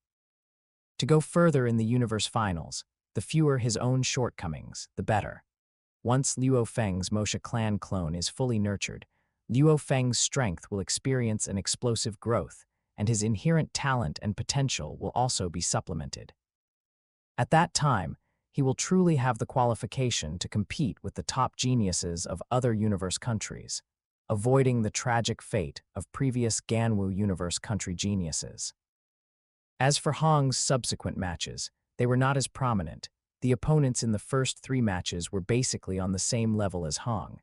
To go further in the universe finals, the fewer his own shortcomings, the better. Once Luo Feng's Moshe clan clone is fully nurtured, Luo Feng's strength will experience an explosive growth, and his inherent talent and potential will also be supplemented. At that time, he will truly have the qualification to compete with the top geniuses of other universe countries, avoiding the tragic fate of previous Ganwu universe country geniuses. As for Hong's subsequent matches, they were not as prominent. The opponents in the first 3 matches were basically on the same level as Hong.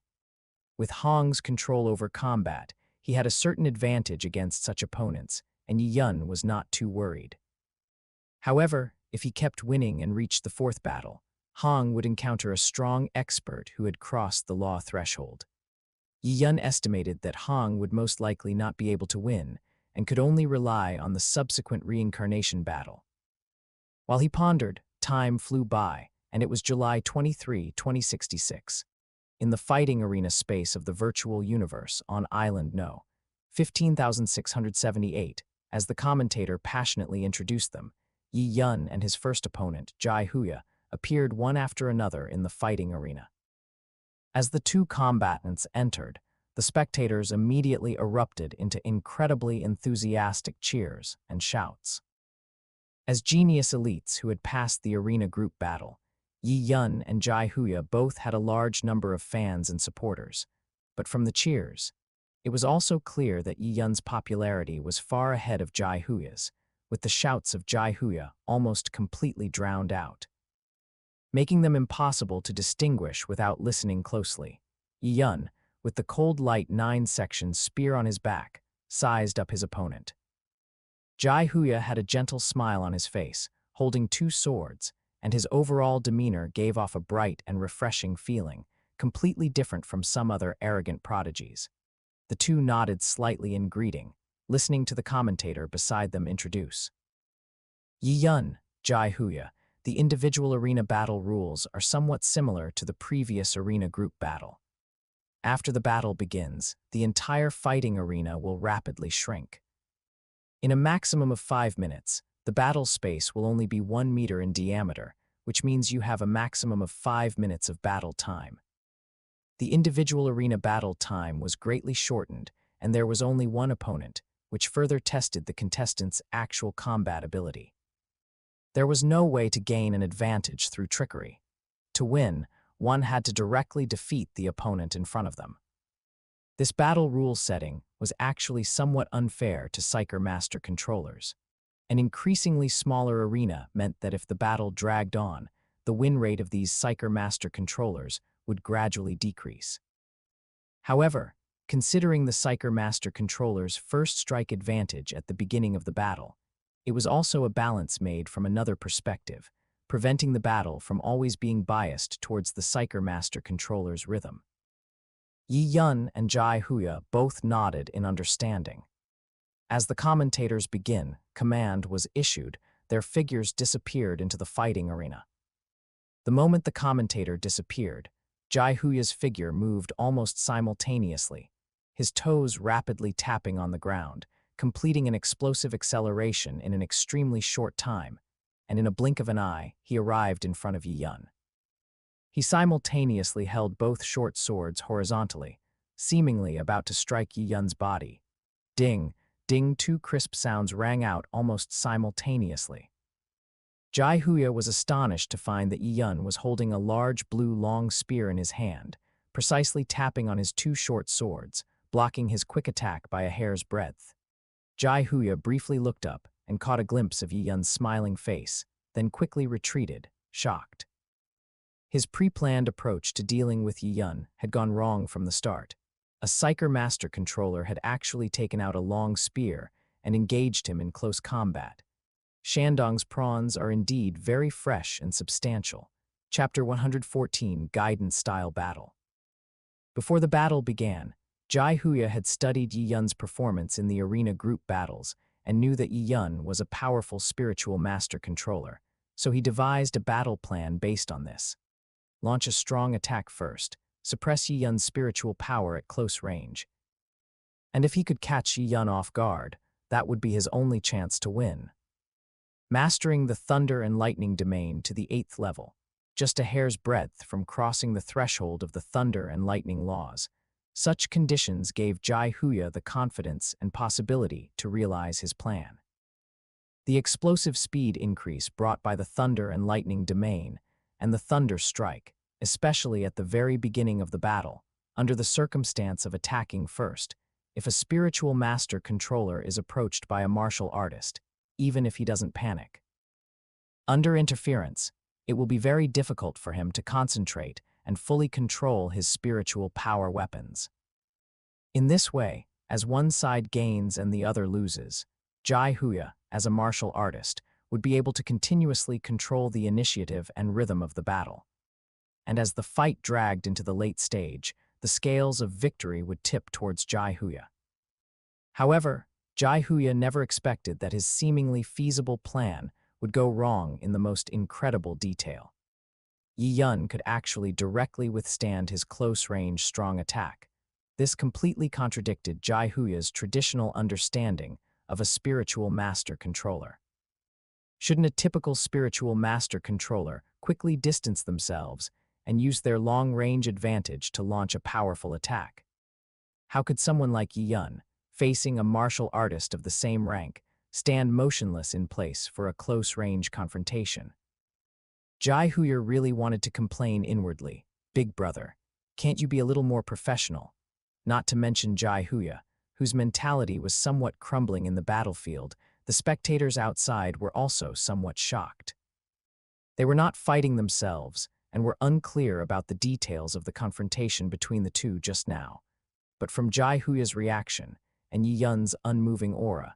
With Hong's control over combat, he had a certain advantage against such opponents, and Yi Yun was not too worried. However, if he kept winning and reached the 4th battle, Hong would encounter a strong expert who had crossed the law threshold. Yi Yun estimated that Hong would most likely not be able to win and could only rely on the subsequent reincarnation battle. While he pondered, time flew by, and it was July 23, 2066. In the fighting arena space of the virtual universe on Island No. 15,678, as the commentator passionately introduced them, Yi Yun and his first opponent, Jai Huya, appeared one after another in the fighting arena. As the 2 combatants entered, the spectators immediately erupted into incredibly enthusiastic cheers and shouts. As genius elites who had passed the arena group battle, Yi Yun and Jai Huya both had a large number of fans and supporters. But from the cheers, it was also clear that Yi Yun's popularity was far ahead of Jai Huya's, with the shouts of Jai Huya almost completely drowned out, making them impossible to distinguish without listening closely. Yi Yun, with the cold light 9-section spear on his back, sized up his opponent. Jai Huya had a gentle smile on his face, holding 2 swords, and his overall demeanor gave off a bright and refreshing feeling, completely different from some other arrogant prodigies. The 2 nodded slightly in greeting, listening to the commentator beside them introduce. Yi Yun, Jai Huya, the individual arena battle rules are somewhat similar to the previous arena group battle. After the battle begins, the entire fighting arena will rapidly shrink. In a maximum of 5 minutes, the battle space will only be 1 meter in diameter, which means you have a maximum of 5 minutes of battle time. The individual arena battle time was greatly shortened, and there was only 1 opponent, which further tested the contestants' actual combat ability. There was no way to gain an advantage through trickery. To win, one had to directly defeat the opponent in front of them. This battle rule setting was actually somewhat unfair to Psyker Master controllers. An increasingly smaller arena meant that if the battle dragged on, the win rate of these Psyker Master controllers would gradually decrease. However, considering the Psyker Master controller's first strike advantage at the beginning of the battle, it was also a balance made from another perspective, preventing the battle from always being biased towards the Psyker Master controller's rhythm. Yi Yun and Jai Huya both nodded in understanding. As the commentators begin, command was issued, their figures disappeared into the fighting arena. The moment the commentator disappeared, Jai Huya's figure moved almost simultaneously, his toes rapidly tapping on the ground, completing an explosive acceleration in an extremely short time, and in a blink of an eye, he arrived in front of Yi Yun. He simultaneously held both short swords horizontally, seemingly about to strike Yi Yun's body. Ding, ding, 2 crisp sounds rang out almost simultaneously. Jai Huya was astonished to find that Yi Yun was holding a large blue long spear in his hand, precisely tapping on his 2 short swords, blocking his quick attack by a hair's breadth. Jai Huya briefly looked up and caught a glimpse of Yi Yun's smiling face, then quickly retreated, shocked. His pre-planned approach to dealing with Yi Yun had gone wrong from the start. A Psyker Master Controller had actually taken out a long spear and engaged him in close combat. Shandong's prawns are indeed very fresh and substantial. Chapter 114, Guidance-Style Battle. Before the battle began, Jai Huya had studied Yi Yun's performance in the arena group battles and knew that Yi Yun was a powerful spiritual master controller, so he devised a battle plan based on this. Launch a strong attack first, suppress Yi Yun's spiritual power at close range. And if he could catch Yi Yun off guard, that would be his only chance to win. Mastering the Thunder and Lightning domain to the 8th level, just a hair's breadth from crossing the threshold of the Thunder and Lightning laws, such conditions gave Jai Huya the confidence and possibility to realize his plan. The explosive speed increase brought by the Thunder and Lightning domain and the Thunder Strike, especially at the very beginning of the battle, under the circumstance of attacking first, if a spiritual master controller is approached by a martial artist, even if he doesn't panic. Under interference, it will be very difficult for him to concentrate and fully control his spiritual power weapons. In this way, as one side gains and the other loses, Jai Huya, as a martial artist, would be able to continuously control the initiative and rhythm of the battle. And as the fight dragged into the late stage, the scales of victory would tip towards Jai Huya. However, Jai Huya never expected that his seemingly feasible plan would go wrong in the most incredible detail. Yi Yun could actually directly withstand his close-range strong attack. This completely contradicted Jai Huya's traditional understanding of a spiritual master controller. Shouldn't a typical spiritual master controller quickly distance themselves and use their long-range advantage to launch a powerful attack? How could someone like Yi Yun, facing a martial artist of the same rank, stand motionless in place for a close-range confrontation? Jai Huya really wanted to complain inwardly, "Big brother, can't you be a little more professional?" Not to mention Jai Huya, whose mentality was somewhat crumbling in the battlefield. The spectators outside were also somewhat shocked. They were not fighting themselves and were unclear about the details of the confrontation between the two just now. But from Jai Huya's reaction and Yi Yun's unmoving aura,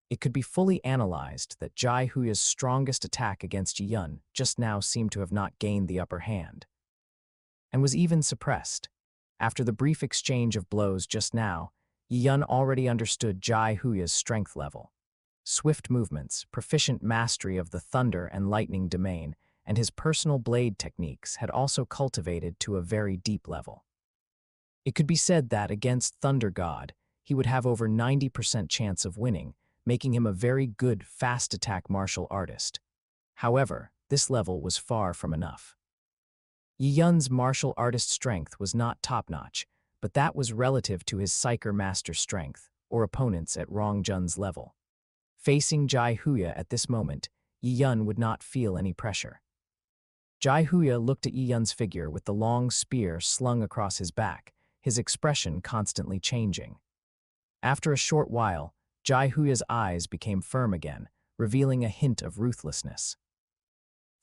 it could be fully analyzed that Jai Huya's strongest attack against Yi Yun just now seemed to have not gained the upper hand, and was even suppressed. After the brief exchange of blows just now, Yi Yun already understood Jai Huya's strength level. Swift movements, proficient mastery of the Thunder and Lightning domain, and his personal blade techniques had also cultivated to a very deep level. It could be said that against Thunder God, he would have over 90% chance of winning, making him a very good fast-attack martial artist. However, this level was far from enough. Yi Yun's martial artist strength was not top-notch, but that was relative to his Psyker Master strength, or opponents at Rong Jun's level. Facing Jai Huya at this moment, Yi Yun would not feel any pressure. Jai Huya looked at Yi Yun's figure with the long spear slung across his back, his expression constantly changing. After a short while, Jai Huya's eyes became firm again, revealing a hint of ruthlessness.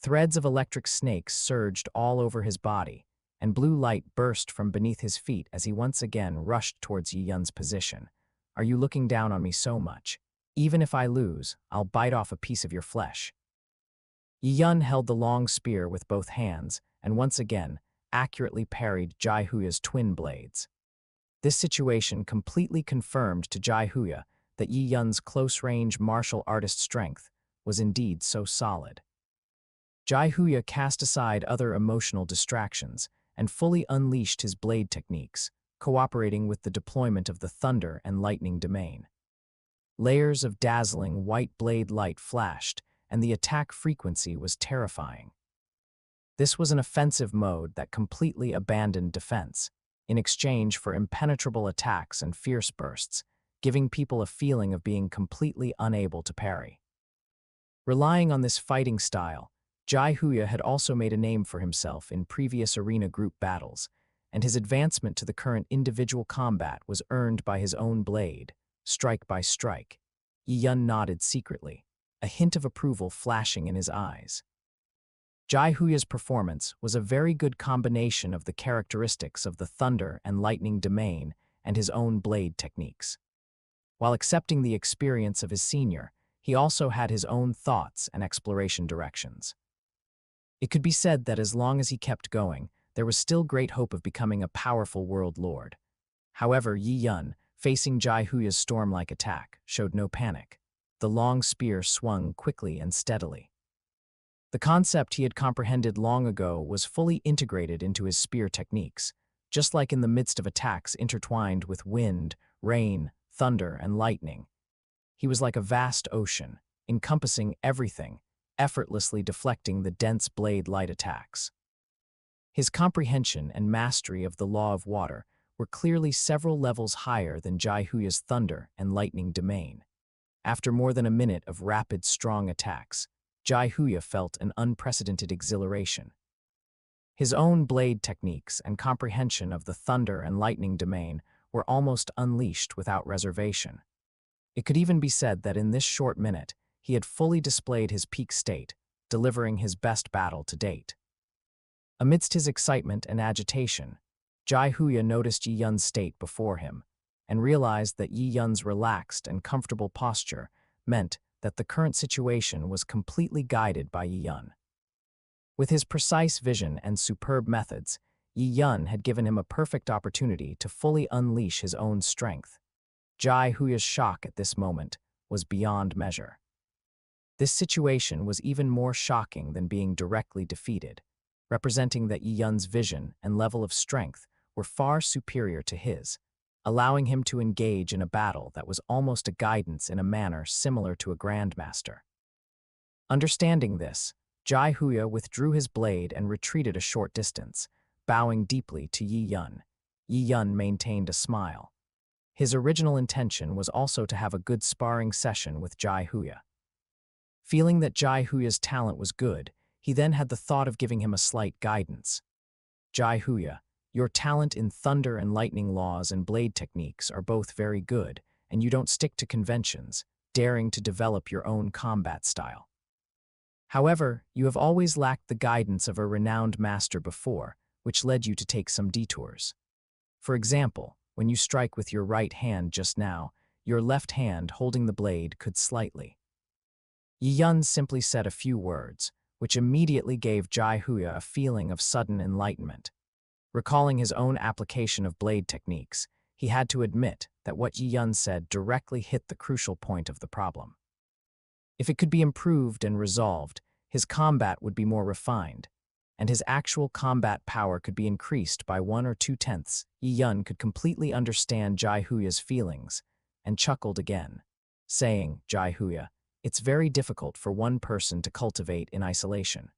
Threads of electric snakes surged all over his body, and blue light burst from beneath his feet as he once again rushed towards Yi Yun's position. "Are you looking down on me so much? Even if I lose, I'll bite off a piece of your flesh." Yi Yun held the long spear with both hands and once again accurately parried Jai Huya's twin blades. This situation completely confirmed to Jai Huya that Yi Yun's close-range martial artist strength was indeed so solid. Jai Huya cast aside other emotional distractions and fully unleashed his blade techniques, cooperating with the deployment of the Thunder and Lightning domain. Layers of dazzling white blade light flashed, and the attack frequency was terrifying. This was an offensive mode that completely abandoned defense, in exchange for impenetrable attacks and fierce bursts, giving people a feeling of being completely unable to parry. Relying on this fighting style, Jai Huya had also made a name for himself in previous arena group battles, and his advancement to the current individual combat was earned by his own blade, strike by strike. Yi Yun nodded secretly, a hint of approval flashing in his eyes. Jai Huya's performance was a very good combination of the characteristics of the thunder and lightning domain and his own blade techniques. While accepting the experience of his senior, he also had his own thoughts and exploration directions. It could be said that as long as he kept going, there was still great hope of becoming a powerful world lord. However, Yi Yun, facing Jai Huya's storm-like attack, showed no panic. The long spear swung quickly and steadily. The concept he had comprehended long ago was fully integrated into his spear techniques, just like in the midst of attacks intertwined with wind, rain, thunder, and lightning. He was like a vast ocean, encompassing everything, effortlessly deflecting the dense blade-light attacks. His comprehension and mastery of the law of water were clearly several levels higher than Jai Huya's thunder and lightning domain. After more than a minute of rapid, strong attacks, Jai Huya felt an unprecedented exhilaration. His own blade techniques and comprehension of the thunder and lightning domain were almost unleashed without reservation. It could even be said that in this short minute, he had fully displayed his peak state, delivering his best battle to date. Amidst his excitement and agitation, Jai Huya noticed Yi Yun's state before him, and realized that Yi Yun's relaxed and comfortable posture meant that the current situation was completely guided by Yi Yun. With his precise vision and superb methods, Yi Yun had given him a perfect opportunity to fully unleash his own strength. Jai Huya's shock at this moment was beyond measure. This situation was even more shocking than being directly defeated, representing that Yi Yun's vision and level of strength were far superior to his, allowing him to engage in a battle that was almost a guidance in a manner similar to a grandmaster. Understanding this, Jai Huya withdrew his blade and retreated a short distance, bowing deeply to Yi Yun. Yi Yun maintained a smile. His original intention was also to have a good sparring session with Jai Huya. Feeling that Jai Huya's talent was good, he then had the thought of giving him a slight guidance. Jai Huya, your talent in thunder and lightning laws and blade techniques are both very good, and you don't stick to conventions, daring to develop your own combat style. However, you have always lacked the guidance of a renowned master before, which led you to take some detours. For example, when you strike with your right hand just now, your left hand holding the blade could slightly. Yi Yun simply said a few words, which immediately gave Jai Huya a feeling of sudden enlightenment. Recalling his own application of blade techniques, he had to admit that what Yi Yun said directly hit the crucial point of the problem. If it could be improved and resolved, his combat would be more refined, and his actual combat power could be increased by 1 or 2 tenths. Yi Yun could completely understand Jai Huya's feelings, and chuckled again, saying, Jai Huya, it's very difficult for one person to cultivate in isolation.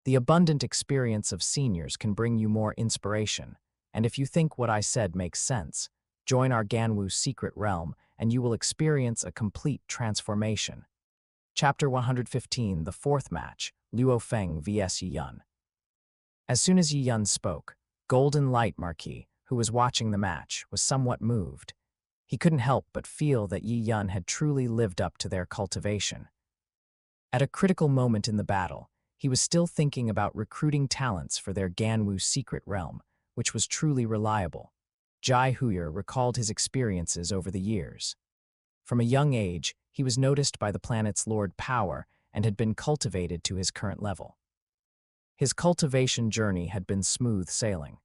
The abundant experience of seniors can bring you more inspiration, and if you think what I said makes sense, join our Ganwu secret realm and you will experience a complete transformation. Chapter 115, the fourth match, Luo Feng vs Yi Yun. As soon as Yi Yun spoke, Golden Light Marquis, who was watching the match, was somewhat moved. He couldn't help but feel that Yi Yun had truly lived up to their cultivation. At a critical moment in the battle, he was still thinking about recruiting talents for their Ganwu secret realm, which was truly reliable. Jai Huya recalled his experiences over the years. From a young age, he was noticed by the planet's Lord Power and had been cultivated to his current level. His cultivation journey had been smooth sailing.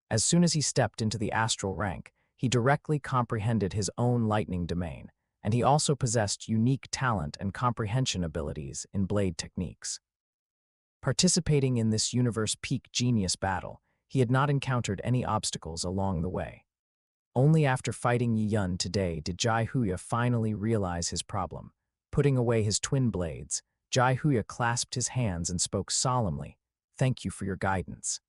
As soon as he stepped into the astral rank, he directly comprehended his own lightning domain, and he also possessed unique talent and comprehension abilities in blade techniques. Participating in this universe peak genius battle, he had not encountered any obstacles along the way. Only after fighting Yi Yun today did Jai Huya finally realize his problem. Putting away his twin blades, Jai Huya clasped his hands and spoke solemnly, "Thank you for your guidance.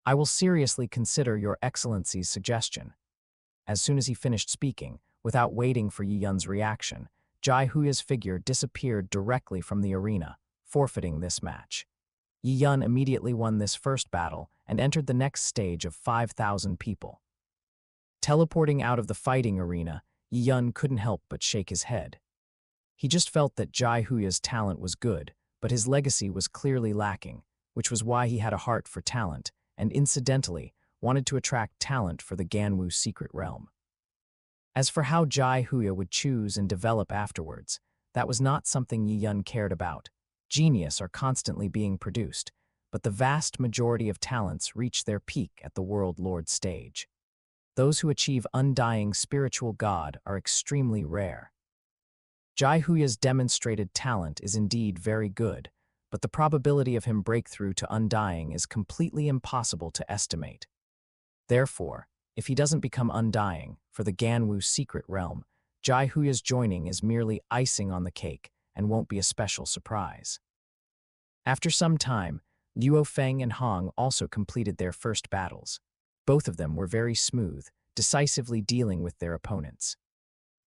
I will seriously consider your Excellency's suggestion." As soon as he finished speaking, without waiting for Yi Yun's reaction, Jai Huya's figure disappeared directly from the arena, forfeiting this match. Yi Yun immediately won this first battle and entered the next stage of 5,000 people. Teleporting out of the fighting arena, Yi Yun couldn't help but shake his head. He just felt that Jai Huya's talent was good, but his legacy was clearly lacking, which was why he had a heart for talent, and incidentally, wanted to attract talent for the Ganwu secret realm. As for how Jai Huya would choose and develop afterwards, that was not something Yi Yun cared about. Genius are constantly being produced, but the vast majority of talents reach their peak at the World Lord stage. Those who achieve undying spiritual God are extremely rare. Jai Huya's demonstrated talent is indeed very good, but the probability of him breakthrough to undying is completely impossible to estimate. Therefore, if he doesn't become undying for the Ganwu secret realm, Jai Huya's joining is merely icing on the cake and won't be a special surprise. After some time, Luo Feng and Hong also completed their first battles. Both of them were very smooth, decisively dealing with their opponents.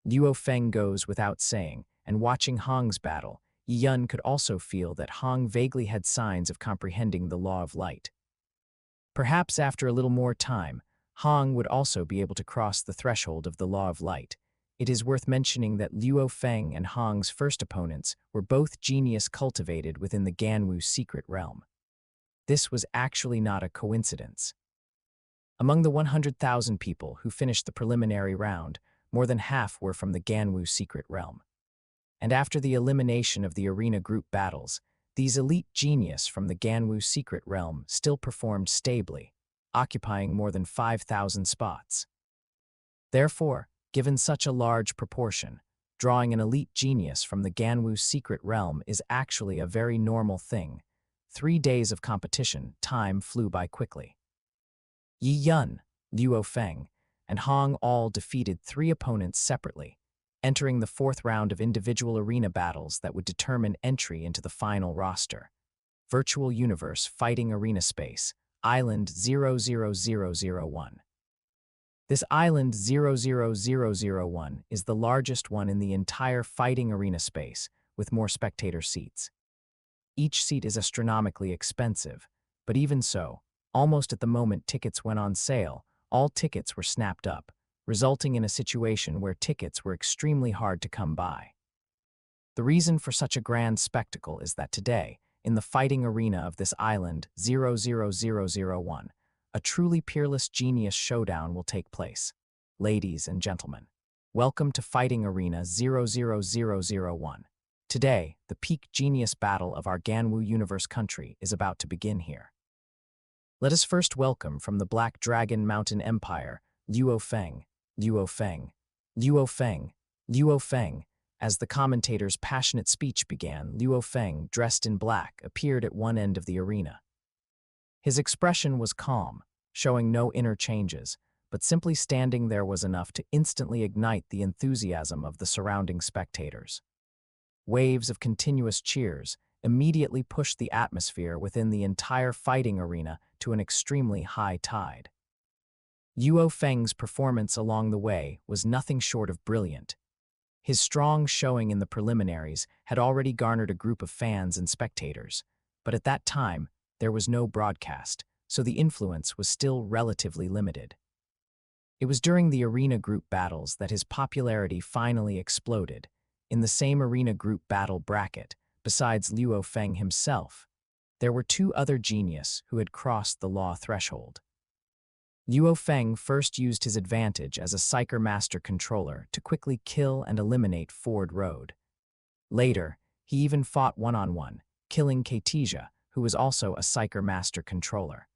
Luo Feng goes without saying, and watching Hong's battle, Yi Yun could also feel that Hong vaguely had signs of comprehending the law of light. Perhaps after a little more time, Hong would also be able to cross the threshold of the law of light. It is worth mentioning that Luo Feng and Hong's first opponents were both genius cultivated within the Ganwu secret realm. This was actually not a coincidence. Among the 100,000 people who finished the preliminary round, more than half were from the Ganwu secret realm. And after the elimination of the arena group battles, these elite genius from the Ganwu secret realm still performed stably, occupying more than 5,000 spots. Therefore, given such a large proportion, drawing an elite genius from the Ganwu secret realm is actually a very normal thing. 3 days of competition, time flew by quickly. Yi Yun, Luo Feng, and Hong all defeated 3 opponents separately, entering the 4th round of individual arena battles that would determine entry into the final roster. Virtual Universe Fighting Arena Space, Island 00001. This Island 00001 is the largest one in the entire fighting arena space, with more spectator seats. Each seat is astronomically expensive, but even so, almost at the moment tickets went on sale, all tickets were snapped up, resulting in a situation where tickets were extremely hard to come by. The reason for such a grand spectacle is that today, in the fighting arena of this Island 00001, a truly peerless genius showdown will take place. Ladies and gentlemen, welcome to Fighting Arena 00001. Today, the peak genius battle of our Ganwu universe country is about to begin here. Let us first welcome from the Black Dragon Mountain Empire, Luo Feng, Luo Feng, Luo Feng, Luo Feng. As the commentator's passionate speech began, Luo Feng, dressed in black, appeared at one end of the arena. His expression was calm, showing no inner changes, but simply standing there was enough to instantly ignite the enthusiasm of the surrounding spectators. Waves of continuous cheers immediately pushed the atmosphere within the entire fighting arena to an extremely high tide. Luo Feng's performance along the way was nothing short of brilliant. His strong showing in the preliminaries had already garnered a group of fans and spectators, but at that time, there was no broadcast, so the influence was still relatively limited. It was during the arena group battles that his popularity finally exploded. In the same arena group battle bracket, besides Luo Feng himself, there were 2 other genius who had crossed the law threshold. Luo Feng first used his advantage as a Psyker Master controller to quickly kill and eliminate Ford Road. Later, he even fought one-on-one, killing Katesia, who was also a Psyker Master controller.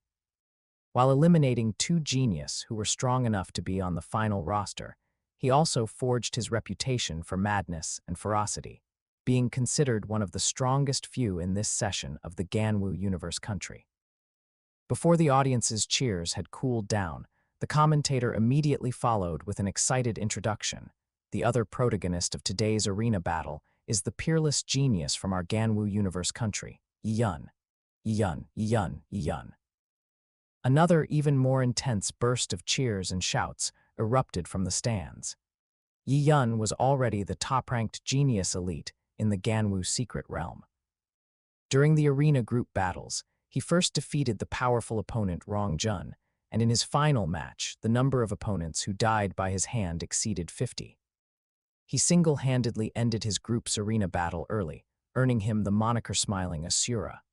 While eliminating 2 genius who were strong enough to be on the final roster, he also forged his reputation for madness and ferocity, being considered one of the strongest few in this session of the Ganwu universe country. Before the audience's cheers had cooled down, the commentator immediately followed with an excited introduction. The other protagonist of today's arena battle is the peerless genius from our Ganwu universe country, Yi Yun. Yi Yun, Yi Yun, Yi Yun. Another, even more intense burst of cheers and shouts erupted from the stands. Yi Yun was already the top-ranked genius elite in the Ganwu secret realm. During the arena group battles, He first defeated the powerful opponent Rong Jun, and in his final match, the number of opponents who died by his hand exceeded 50. He single-handedly ended his group's arena battle early, earning him the moniker Smiling Asura.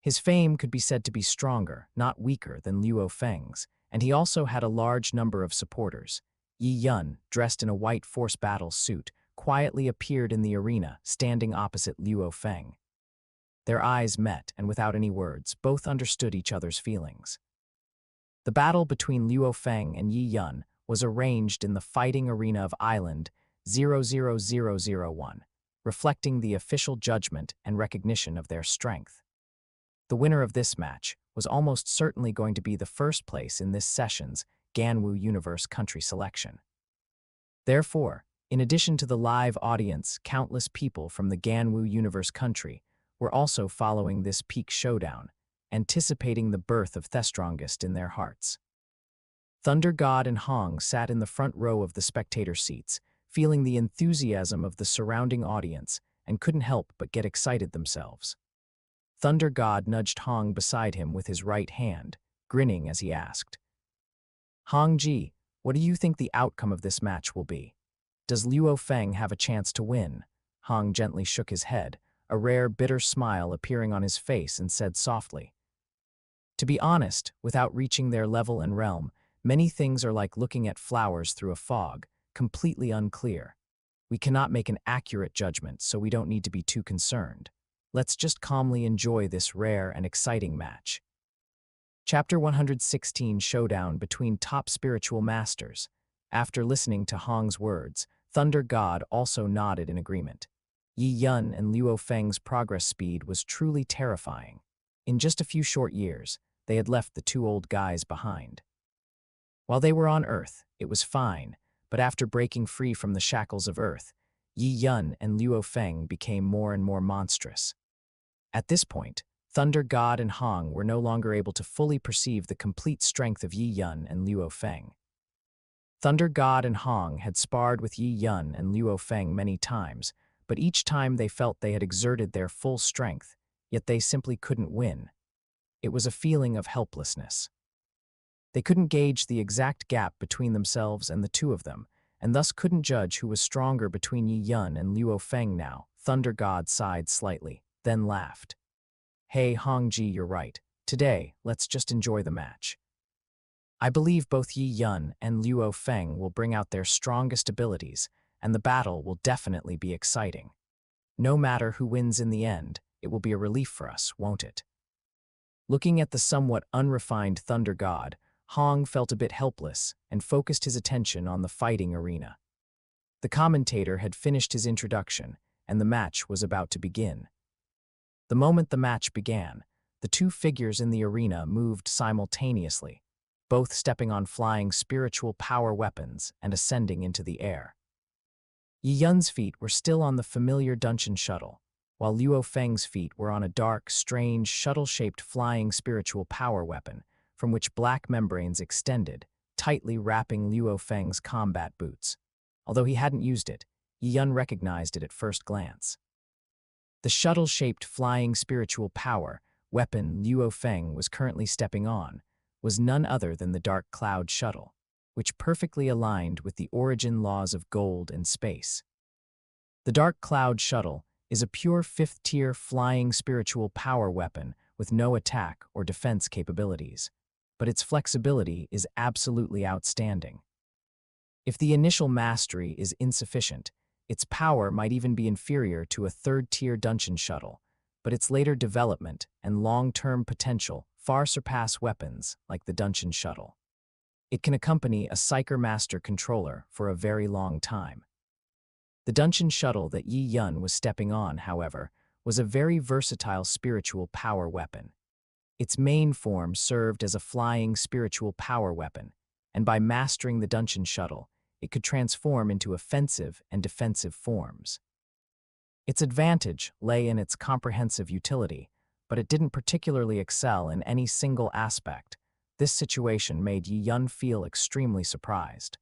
His fame could be said to be stronger, not weaker, than Luo Feng's, and he also had a large number of supporters. Yi Yun, dressed in a white force battle suit, quietly appeared in the arena, standing opposite Luo Feng. Their eyes met, and without any words, both understood each other's feelings. The battle between Luo Feng and Yi Yun was arranged in the fighting arena of Island 00001, reflecting the official judgment and recognition of their strength. The winner of this match was almost certainly going to be the first place in this session's Ganwu Universe country selection. Therefore, in addition to the live audience, countless people from the Ganwu Universe country were also following this peak showdown, anticipating the birth of the strongest in their hearts. Thunder God and Hong sat in the front row of the spectator seats, feeling the enthusiasm of the surrounding audience, and couldn't help but get excited themselves. Thunder God nudged Hong beside him with his right hand, grinning as he asked, "Hong Ji, what do you think the outcome of this match will be? Does Luo Feng have a chance to win?" Hong gently shook his head, a rare bitter smile appearing on his face, and said softly, "To be honest, without reaching their level and realm, many things are like looking at flowers through a fog, completely unclear. We cannot make an accurate judgment, so we don't need to be too concerned. Let's just calmly enjoy this rare and exciting match." Chapter 116 Showdown between Top Spiritual Masters. After listening to Hong's words, Thunder God also nodded in agreement. Yi Yun and Luo Feng's progress speed was truly terrifying. In just a few short years, they had left the two old guys behind. While they were on Earth, it was fine, but after breaking free from the shackles of Earth, Yi Yun and Luo Feng became more and more monstrous. At this point, Thunder God and Hong were no longer able to fully perceive the complete strength of Yi Yun and Luo Feng. Thunder God and Hong had sparred with Yi Yun and Luo Feng many times, but each time they felt they had exerted their full strength, yet they simply couldn't win. It was a feeling of helplessness. They couldn't gauge the exact gap between themselves and the two of them, and thus couldn't judge who was stronger between Yi Yun and Luo Feng now. Thunder God sighed slightly, then laughed. "Hey Hong Ji, you're right. Today, let's just enjoy the match. I believe both Yi Yun and Luo Feng will bring out their strongest abilities, and the battle will definitely be exciting. No matter who wins in the end, it will be a relief for us, won't it?" Looking at the somewhat unrefined Thunder God, Hong felt a bit helpless and focused his attention on the fighting arena. The commentator had finished his introduction, and the match was about to begin. The moment the match began, the two figures in the arena moved simultaneously, both stepping on flying spiritual power weapons and ascending into the air. Yi Yun's feet were still on the familiar Dungeon shuttle, while Luo Feng's feet were on a dark, strange, shuttle-shaped flying spiritual power weapon, from which black membranes extended, tightly wrapping Luo Feng's combat boots. Although he hadn't used it, Yi Yun recognized it at first glance. The shuttle-shaped flying spiritual power weapon Luo Feng was currently stepping on was none other than the Dark Cloud Shuttle, which perfectly aligned with the origin laws of gold and space. The Dark Cloud Shuttle is a pure fifth-tier flying spiritual power weapon with no attack or defense capabilities, but its flexibility is absolutely outstanding. If the initial mastery is insufficient, its power might even be inferior to a third-tier Dungeon shuttle, but its later development and long-term potential far surpass weapons like the Dungeon shuttle. It can accompany a Psyker Master controller for a very long time. The Dungeon shuttle that Yi Yun was stepping on, however, was a very versatile spiritual power weapon. Its main form served as a flying spiritual power weapon, and by mastering the Dungeon shuttle, it could transform into offensive and defensive forms. Its advantage lay in its comprehensive utility, but it didn't particularly excel in any single aspect. This situation made Yi Yun feel extremely surprised.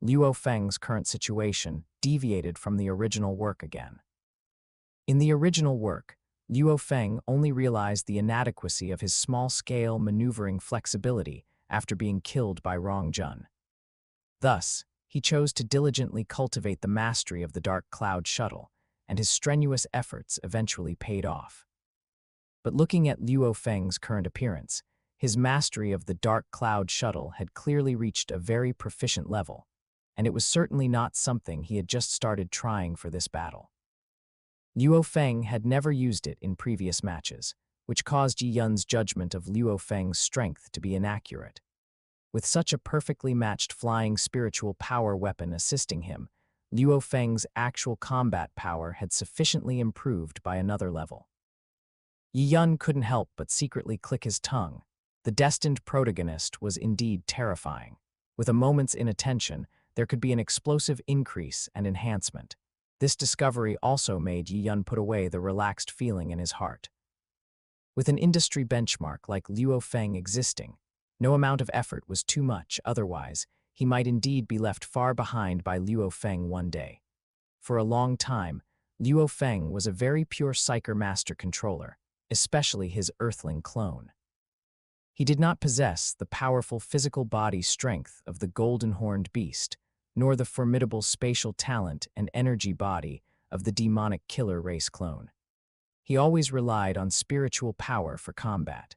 Luo Feng's current situation deviated from the original work again. In the original work, Luo Feng only realized the inadequacy of his small-scale maneuvering flexibility after being killed by Rong Jun. Thus, he chose to diligently cultivate the mastery of the Dark Cloud Shuttle, and his strenuous efforts eventually paid off. But looking at Luo Feng's current appearance, his mastery of the Dark Cloud Shuttle had clearly reached a very proficient level, and it was certainly not something he had just started trying for this battle. Luo Feng had never used it in previous matches, which caused Yi Yun's judgment of Luo Feng's strength to be inaccurate. With such a perfectly matched flying spiritual power weapon assisting him, Luo Feng's actual combat power had sufficiently improved by another level. Yi Yun couldn't help but secretly click his tongue. The destined protagonist was indeed terrifying. With a moment's inattention, there could be an explosive increase and enhancement. This discovery also made Yi Yun put away the relaxed feeling in his heart. With an industry benchmark like Luo Feng existing, no amount of effort was too much, otherwise, he might indeed be left far behind by Luo Feng one day. For a long time, Luo Feng was a very pure Psyker Master controller, especially his Earthling clone. He did not possess the powerful physical body strength of the golden-horned beast, nor the formidable spatial talent and energy body of the demonic killer race clone. He always relied on spiritual power for combat.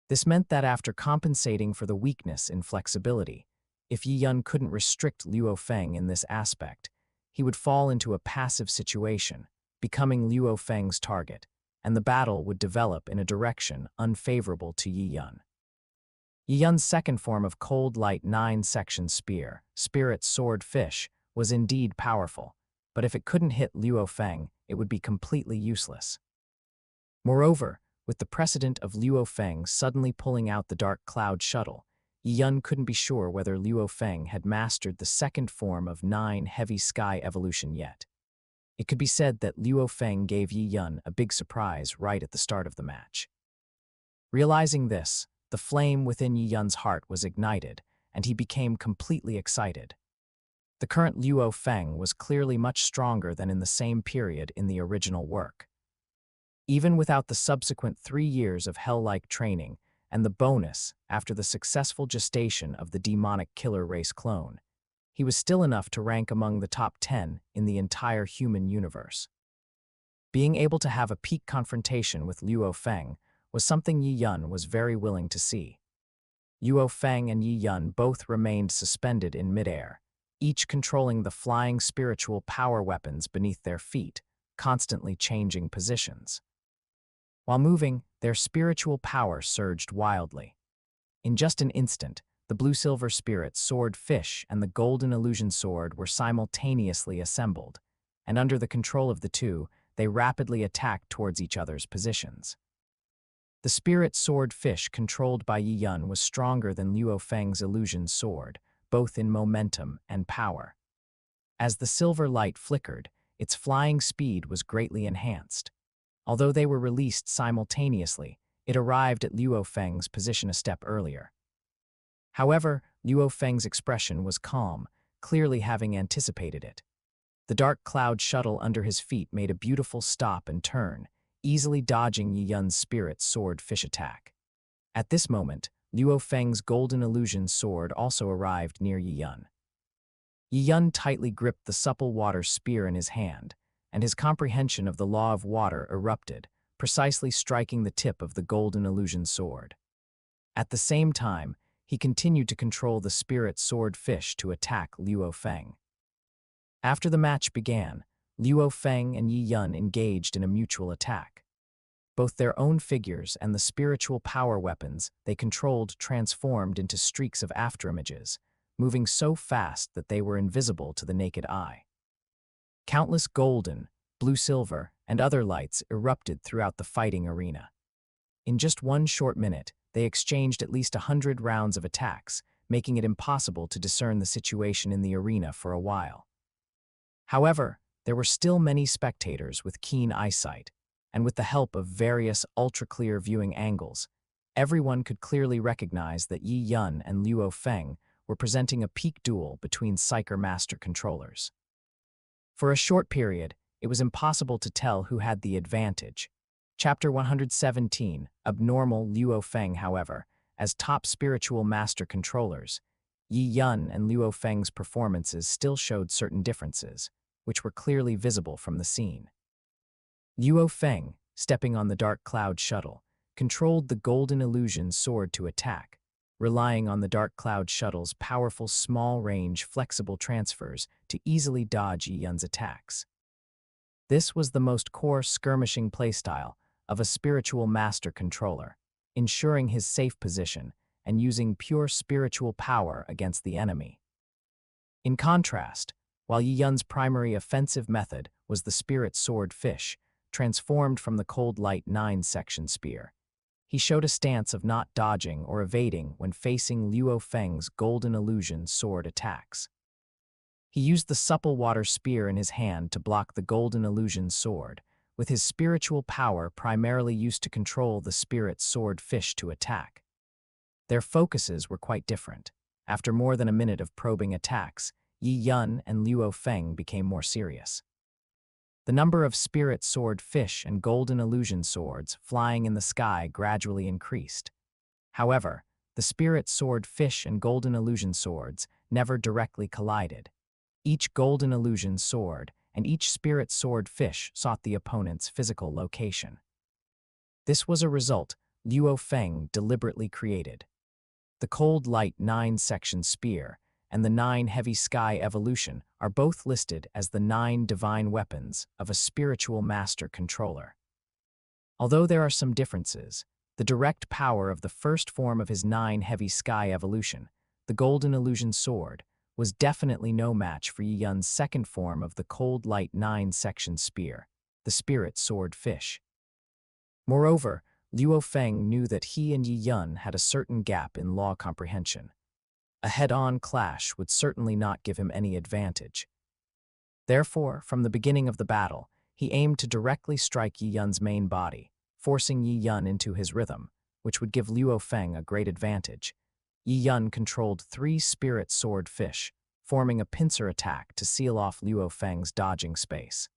This meant that after compensating for the weakness in flexibility, if Yi Yun couldn't restrict Luo Feng in this aspect, he would fall into a passive situation, becoming Luo Feng's target, and the battle would develop in a direction unfavorable to Yi Yun. Yi Yun's second form of Cold Light 9-section spear, Spirit Sword Fish, was indeed powerful, but if it couldn't hit Luo Feng, it would be completely useless. Moreover, with the precedent of Luo Feng suddenly pulling out the Dark Cloud Shuttle, Yi Yun couldn't be sure whether Luo Feng had mastered the second form of 9 Heavy Sky evolution yet. It could be said that Luo Feng gave Yi Yun a big surprise right at the start of the match. Realizing this, the flame within Yi Yun's heart was ignited, and he became completely excited. The current Luo Feng was clearly much stronger than in the same period in the original work. Even without the subsequent 3 years of hell-like training and the bonus after the successful gestation of the demonic killer race clone, he was still enough to rank among the top 10 in the entire human universe. Being able to have a peak confrontation with Luo Feng was something Yi Yun was very willing to see. Luo Feng and Yi Yun both remained suspended in midair, each controlling the flying spiritual power weapons beneath their feet, constantly changing positions. While moving, their spiritual power surged wildly. In just an instant, the blue-silver spirit sword Fish and the golden illusion sword were simultaneously assembled, and under the control of the two, they rapidly attacked towards each other's positions. The spirit sword Fish controlled by Yi Yun was stronger than Luo Feng's illusion sword, both in momentum and power. As the silver light flickered, its flying speed was greatly enhanced. Although they were released simultaneously, it arrived at Luo Feng's position a step earlier. However, Luo Feng's expression was calm, clearly having anticipated it. The Dark Cloud Shuttle under his feet made a beautiful stop and turn, easily dodging Yi Yun's spirit sword Fish attack. At this moment, Luo Feng's golden illusion sword also arrived near Yi Yun. Yi Yun tightly gripped the supple water spear in his hand, and his comprehension of the law of water erupted, precisely striking the tip of the golden illusion sword. At the same time, he continued to control the spirit sword Fish to attack Luo Feng. After the match began, Luo Feng and Yi Yun engaged in a mutual attack. Both their own figures and the spiritual power weapons they controlled transformed into streaks of afterimages, moving so fast that they were invisible to the naked eye. Countless golden, blue-silver, and other lights erupted throughout the fighting arena. In just 1 short minute, they exchanged at least 100 rounds of attacks, making it impossible to discern the situation in the arena for a while. However, there were still many spectators with keen eyesight, and with the help of various ultra-clear viewing angles, everyone could clearly recognize that Yi Yun and Luo Feng were presenting a peak duel between Psyker Master controllers. For a short period, it was impossible to tell who had the advantage, Chapter 117, Abnormal Luo Feng. However, as top spiritual master controllers, Yi Yun and Luo Feng's performances still showed certain differences, which were clearly visible from the scene. Luo Feng, stepping on the dark cloud shuttle, controlled the golden illusion sword to attack, relying on the dark cloud shuttle's powerful small-range flexible transfers to easily dodge Yi Yun's attacks. This was the most core skirmishing playstyle of a spiritual master controller, ensuring his safe position and using pure spiritual power against the enemy. In contrast, while Yi Yun's primary offensive method was the spirit sword fish, transformed from the cold light 9-section spear, he showed a stance of not dodging or evading when facing Luo Feng's golden illusion sword attacks. He used the supple water spear in his hand to block the golden illusion sword, with his spiritual power primarily used to control the spirit sword fish to attack. Their focuses were quite different. After more than a minute of probing attacks, Yi Yun and Luo Feng became more serious. The number of spirit sword fish and golden illusion swords flying in the sky gradually increased. However, the spirit sword fish and golden illusion swords never directly collided. Each golden illusion sword and each spirit sword fish sought the opponent's physical location. This was a result Luo Feng deliberately created. The cold light 9-section spear and the 9 heavy sky evolution are both listed as the 9 divine weapons of a spiritual master controller. Although there are some differences, the direct power of the first form of his 9 heavy sky evolution, the golden illusion sword, was definitely no match for Yi Yun's second form of the cold light 9-section spear, the spirit sword fish. Moreover, Luo Feng knew that he and Yi Yun had a certain gap in law comprehension. A head-on clash would certainly not give him any advantage. Therefore, from the beginning of the battle, he aimed to directly strike Yi Yun's main body, forcing Yi Yun into his rhythm, which would give Luo Feng a great advantage. Yi Yun controlled 3 spirit sword fish, forming a pincer attack to seal off Luo Feng's dodging space.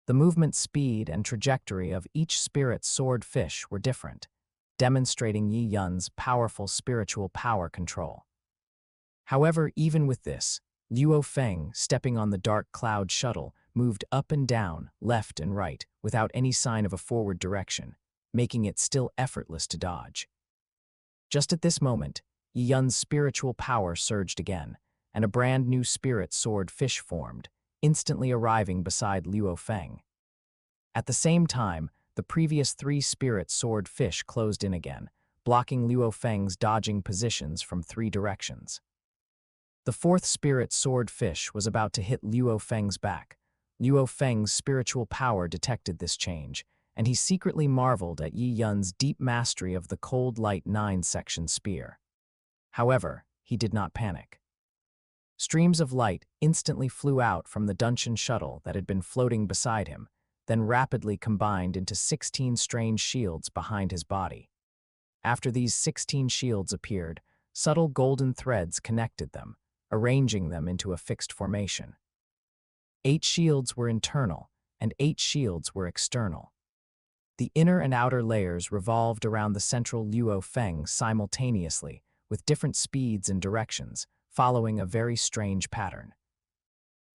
The movement speed and trajectory of each spirit sword fish were different, demonstrating Yi Yun's powerful spiritual power control. However, even with this, Luo Feng, stepping on the dark cloud shuttle, moved up and down, left and right, without any sign of a forward direction, making it still effortless to dodge. Just at this moment, Yi Yun's spiritual power surged again, and a brand new spirit sword fish formed, instantly arriving beside Luo Feng. At the same time, the previous 3 spirit sword fish closed in again, blocking Luo Feng's dodging positions from 3 directions. The 4th spirit sword fish was about to hit Luo Feng's back. Luo Feng's spiritual power detected this change, and he secretly marveled at Yi Yun's deep mastery of the cold light 9-section spear. However, he did not panic. Streams of light instantly flew out from the Dungeon shuttle that had been floating beside him, then rapidly combined into 16 strange shields behind his body. After these 16 shields appeared, subtle golden threads connected them, arranging them into a fixed formation. 8 shields were internal, and 8 shields were external. The inner and outer layers revolved around the central Luo Feng simultaneously, with different speeds and directions, following a very strange pattern.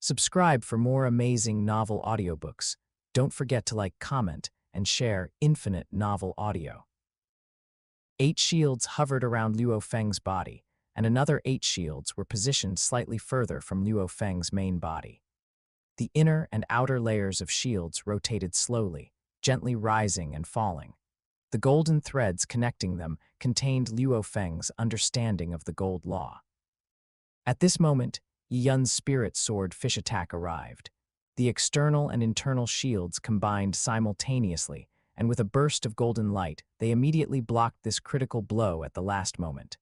Subscribe for more amazing novel audiobooks. Don't forget to like, comment, and share Infinite Novel Audio. 8 shields hovered around Luo Feng's body, and another 8 shields were positioned slightly further from Luo Feng's main body. The inner and outer layers of shields rotated slowly, gently rising and falling. The golden threads connecting them contained Luo Feng's understanding of the gold law. At this moment, Yi Yun's spirit sword fish attack arrived. The external and internal shields combined simultaneously, and with a burst of golden light, they immediately blocked this critical blow at the last moment.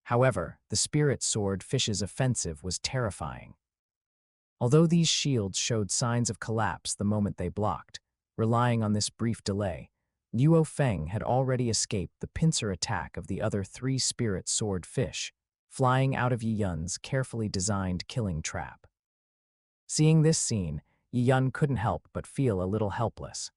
However, the spirit sword fish's offensive was terrifying. Although these shields showed signs of collapse the moment they blocked, relying on this brief delay, Luo Feng had already escaped the pincer attack of the other 3 spirit sword fish, flying out of Yi Yun's carefully designed killing trap. Seeing this scene, Yi Yun couldn't help but feel a little helpless.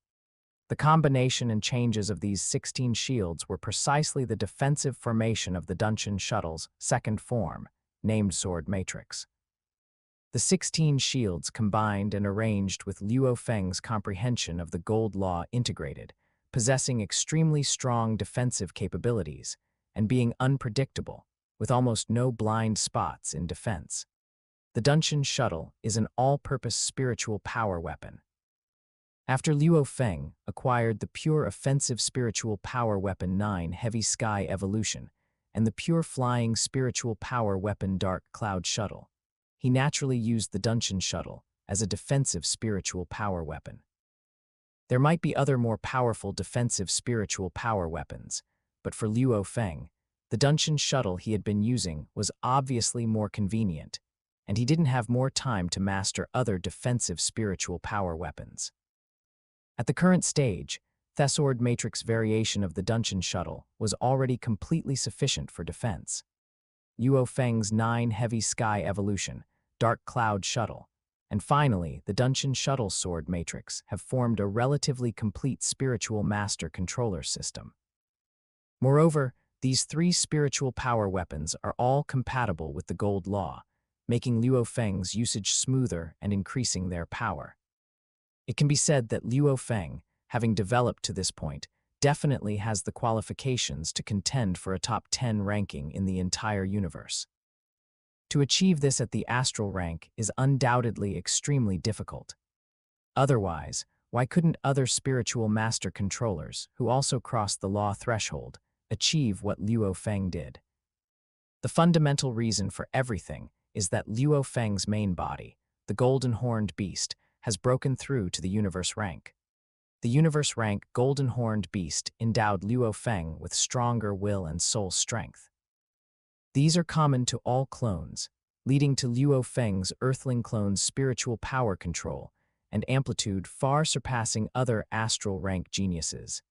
The combination and changes of these 16 shields were precisely the defensive formation of the Dungeon Shuttle's second form, named Sword Matrix. The 16 shields combined and arranged with Luo Feng's comprehension of the Gold Law integrated, possessing extremely strong defensive capabilities, and being unpredictable, with almost no blind spots in defense. The Dungeon Shuttle is an all-purpose spiritual power weapon. After Luo Feng acquired the pure offensive spiritual power weapon 9 Heavy Sky Evolution and the pure flying spiritual power weapon Dark Cloud Shuttle, he naturally used the Dungeon Shuttle as a defensive spiritual power weapon. There might be other more powerful defensive spiritual power weapons, but for Luo Feng, the Dungeon Shuttle he had been using was obviously more convenient, and he didn't have more time to master other defensive spiritual power weapons. At the current stage, the Sword Matrix variation of the Dungeon Shuttle was already completely sufficient for defense. Luo Feng's 9 Heavy Sky Evolution, Dark Cloud Shuttle, and finally the Dungeon Shuttle Sword Matrix have formed a relatively complete spiritual master controller system. Moreover, these 3 spiritual power weapons are all compatible with the Gold Law, making Luo Feng's usage smoother and increasing their power. It can be said that Luo Feng, having developed to this point, definitely has the qualifications to contend for a top 10 ranking in the entire universe. To achieve this at the astral rank is undoubtedly extremely difficult. Otherwise, why couldn't other spiritual master controllers, who also crossed the law threshold, achieve what Luo Feng did? The fundamental reason for everything is that Luo Feng's main body, the Golden Horned Beast, has broken through to the universe rank. The universe rank Golden Horned Beast endowed Luo Feng with stronger will and soul strength. These are common to all clones, leading to Luo Feng's Earthling clone's spiritual power control and amplitude far surpassing other astral rank geniuses.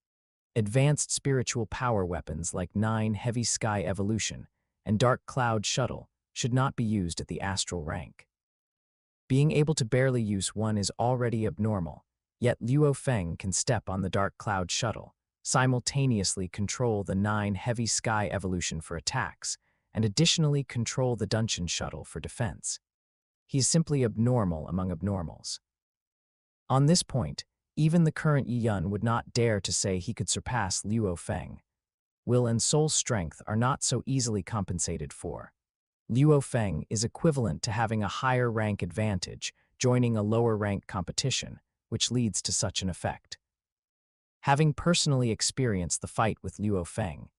Advanced spiritual power weapons like 9 Heavy Sky Evolution and Dark Cloud Shuttle should not be used at the astral rank. Being able to barely use one is already abnormal, yet Luo Feng can step on the Dark Cloud Shuttle, simultaneously control the 9 Heavy Sky Evolution for attacks, and additionally control the Dungeon Shuttle for defense. He is simply abnormal among abnormals. On this point, even the current Yi Yun would not dare to say he could surpass Luo Feng. Will and soul strength are not so easily compensated for. Luo Feng is equivalent to having a higher rank advantage, joining a lower rank competition, which leads to such an effect. Having personally experienced the fight with Luo Feng,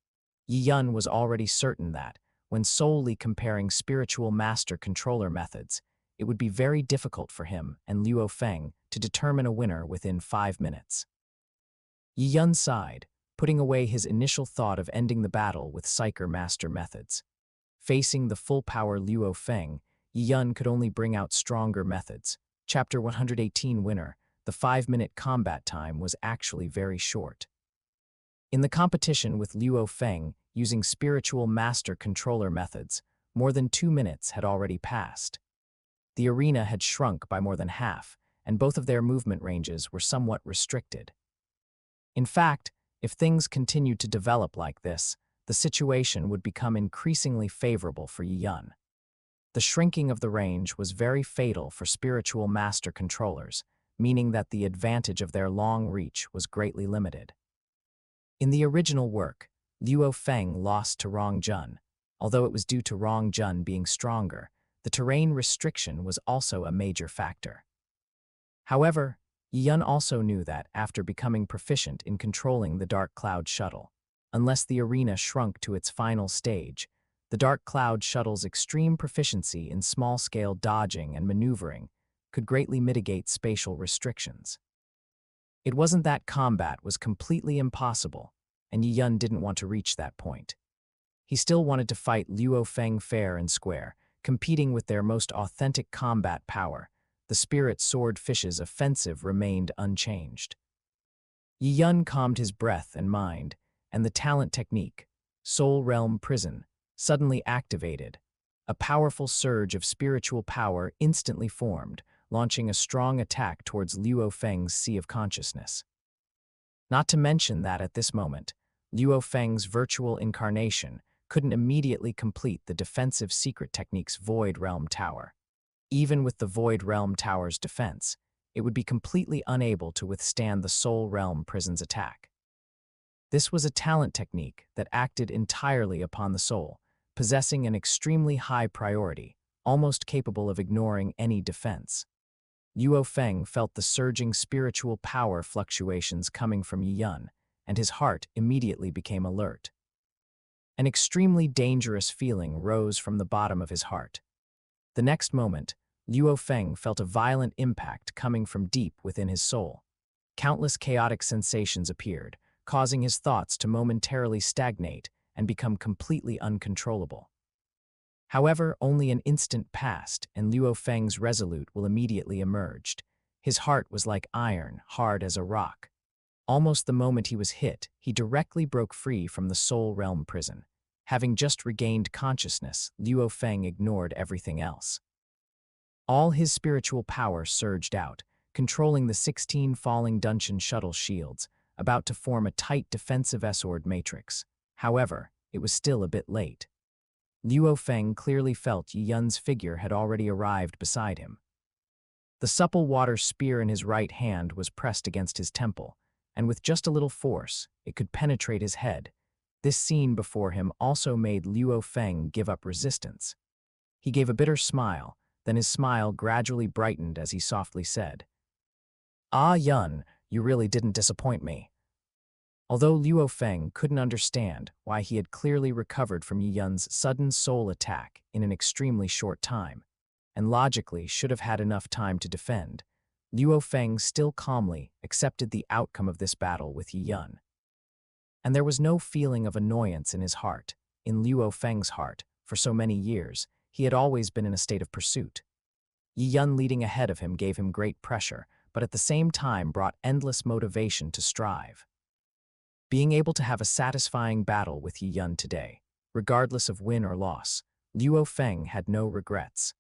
Yi Yun was already certain that, when solely comparing spiritual master controller methods, it would be very difficult for him and Luo Feng to determine a winner within 5 minutes. Yi Yun sighed, putting away his initial thought of ending the battle with Psyker master methods. Facing the full-power Luo Feng, Yi Yun could only bring out stronger methods. Chapter 118 winner, the 5-minute combat time was actually very short. In the competition with Luo Feng using spiritual master controller methods, more than 2 minutes had already passed. The arena had shrunk by more than half, and both of their movement ranges were somewhat restricted. In fact, if things continued to develop like this, the situation would become increasingly favorable for Yi Yun. The shrinking of the range was very fatal for spiritual master controllers, meaning that the advantage of their long reach was greatly limited. In the original work, Luo Feng lost to Rong Jun. Although it was due to Rong Jun being stronger, the terrain restriction was also a major factor. However, Yi Yun also knew that after becoming proficient in controlling the Dark Cloud Shuttle, unless the arena shrunk to its final stage, the Dark Cloud Shuttle's extreme proficiency in small-scale dodging and maneuvering could greatly mitigate spatial restrictions. It wasn't that combat was completely impossible, and Yi Yun didn't want to reach that point. He still wanted to fight Luo Feng fair and square, competing with their most authentic combat power. The Spirit Sword Fish's offensive remained unchanged. Yi Yun calmed his breath and mind, and the talent technique, Soul Realm Prison, suddenly activated. A powerful surge of spiritual power instantly formed, launching a strong attack towards Luo Feng's Sea of Consciousness. Not to mention that at this moment, Luo Feng's virtual incarnation couldn't immediately complete the defensive secret technique's Void Realm Tower. Even with the Void Realm Tower's defense, it would be completely unable to withstand the Soul Realm Prison's attack. This was a talent technique that acted entirely upon the soul, possessing an extremely high priority, almost capable of ignoring any defense. Luo Feng felt the surging spiritual power fluctuations coming from Yi Yun, and his heart immediately became alert. An extremely dangerous feeling rose from the bottom of his heart. The next moment, Luo Feng felt a violent impact coming from deep within his soul. Countless chaotic sensations appeared, causing his thoughts to momentarily stagnate and become completely uncontrollable. However, only an instant passed, and Luo Feng's resolute will immediately emerged. His heart was like iron, hard as a rock. Almost the moment he was hit, he directly broke free from the Soul Realm prison. Having just regained consciousness, Luo Feng ignored everything else. All his spiritual power surged out, controlling the 16 falling Dungeon shuttle shields, about to form a tight defensive S-Ord matrix. However, it was still a bit late. Luo Feng clearly felt Yi Yun's figure had already arrived beside him. The supple water spear in his right hand was pressed against his temple, and with just a little force, it could penetrate his head. This scene before him also made Luo Feng give up resistance. He gave a bitter smile, then his smile gradually brightened as he softly said, "Ah, Yun, you really didn't disappoint me." Although Luo Feng couldn't understand why he had clearly recovered from Yi Yun's sudden soul attack in an extremely short time, and logically should have had enough time to defend, Luo Feng still calmly accepted the outcome of this battle with Yi Yun. And there was no feeling of annoyance in his heart. In Luo Feng's heart, for so many years, he had always been in a state of pursuit. Yi Yun leading ahead of him gave him great pressure, but at the same time brought endless motivation to strive. Being able to have a satisfying battle with Yi Yun today, regardless of win or loss, Luo Feng had no regrets.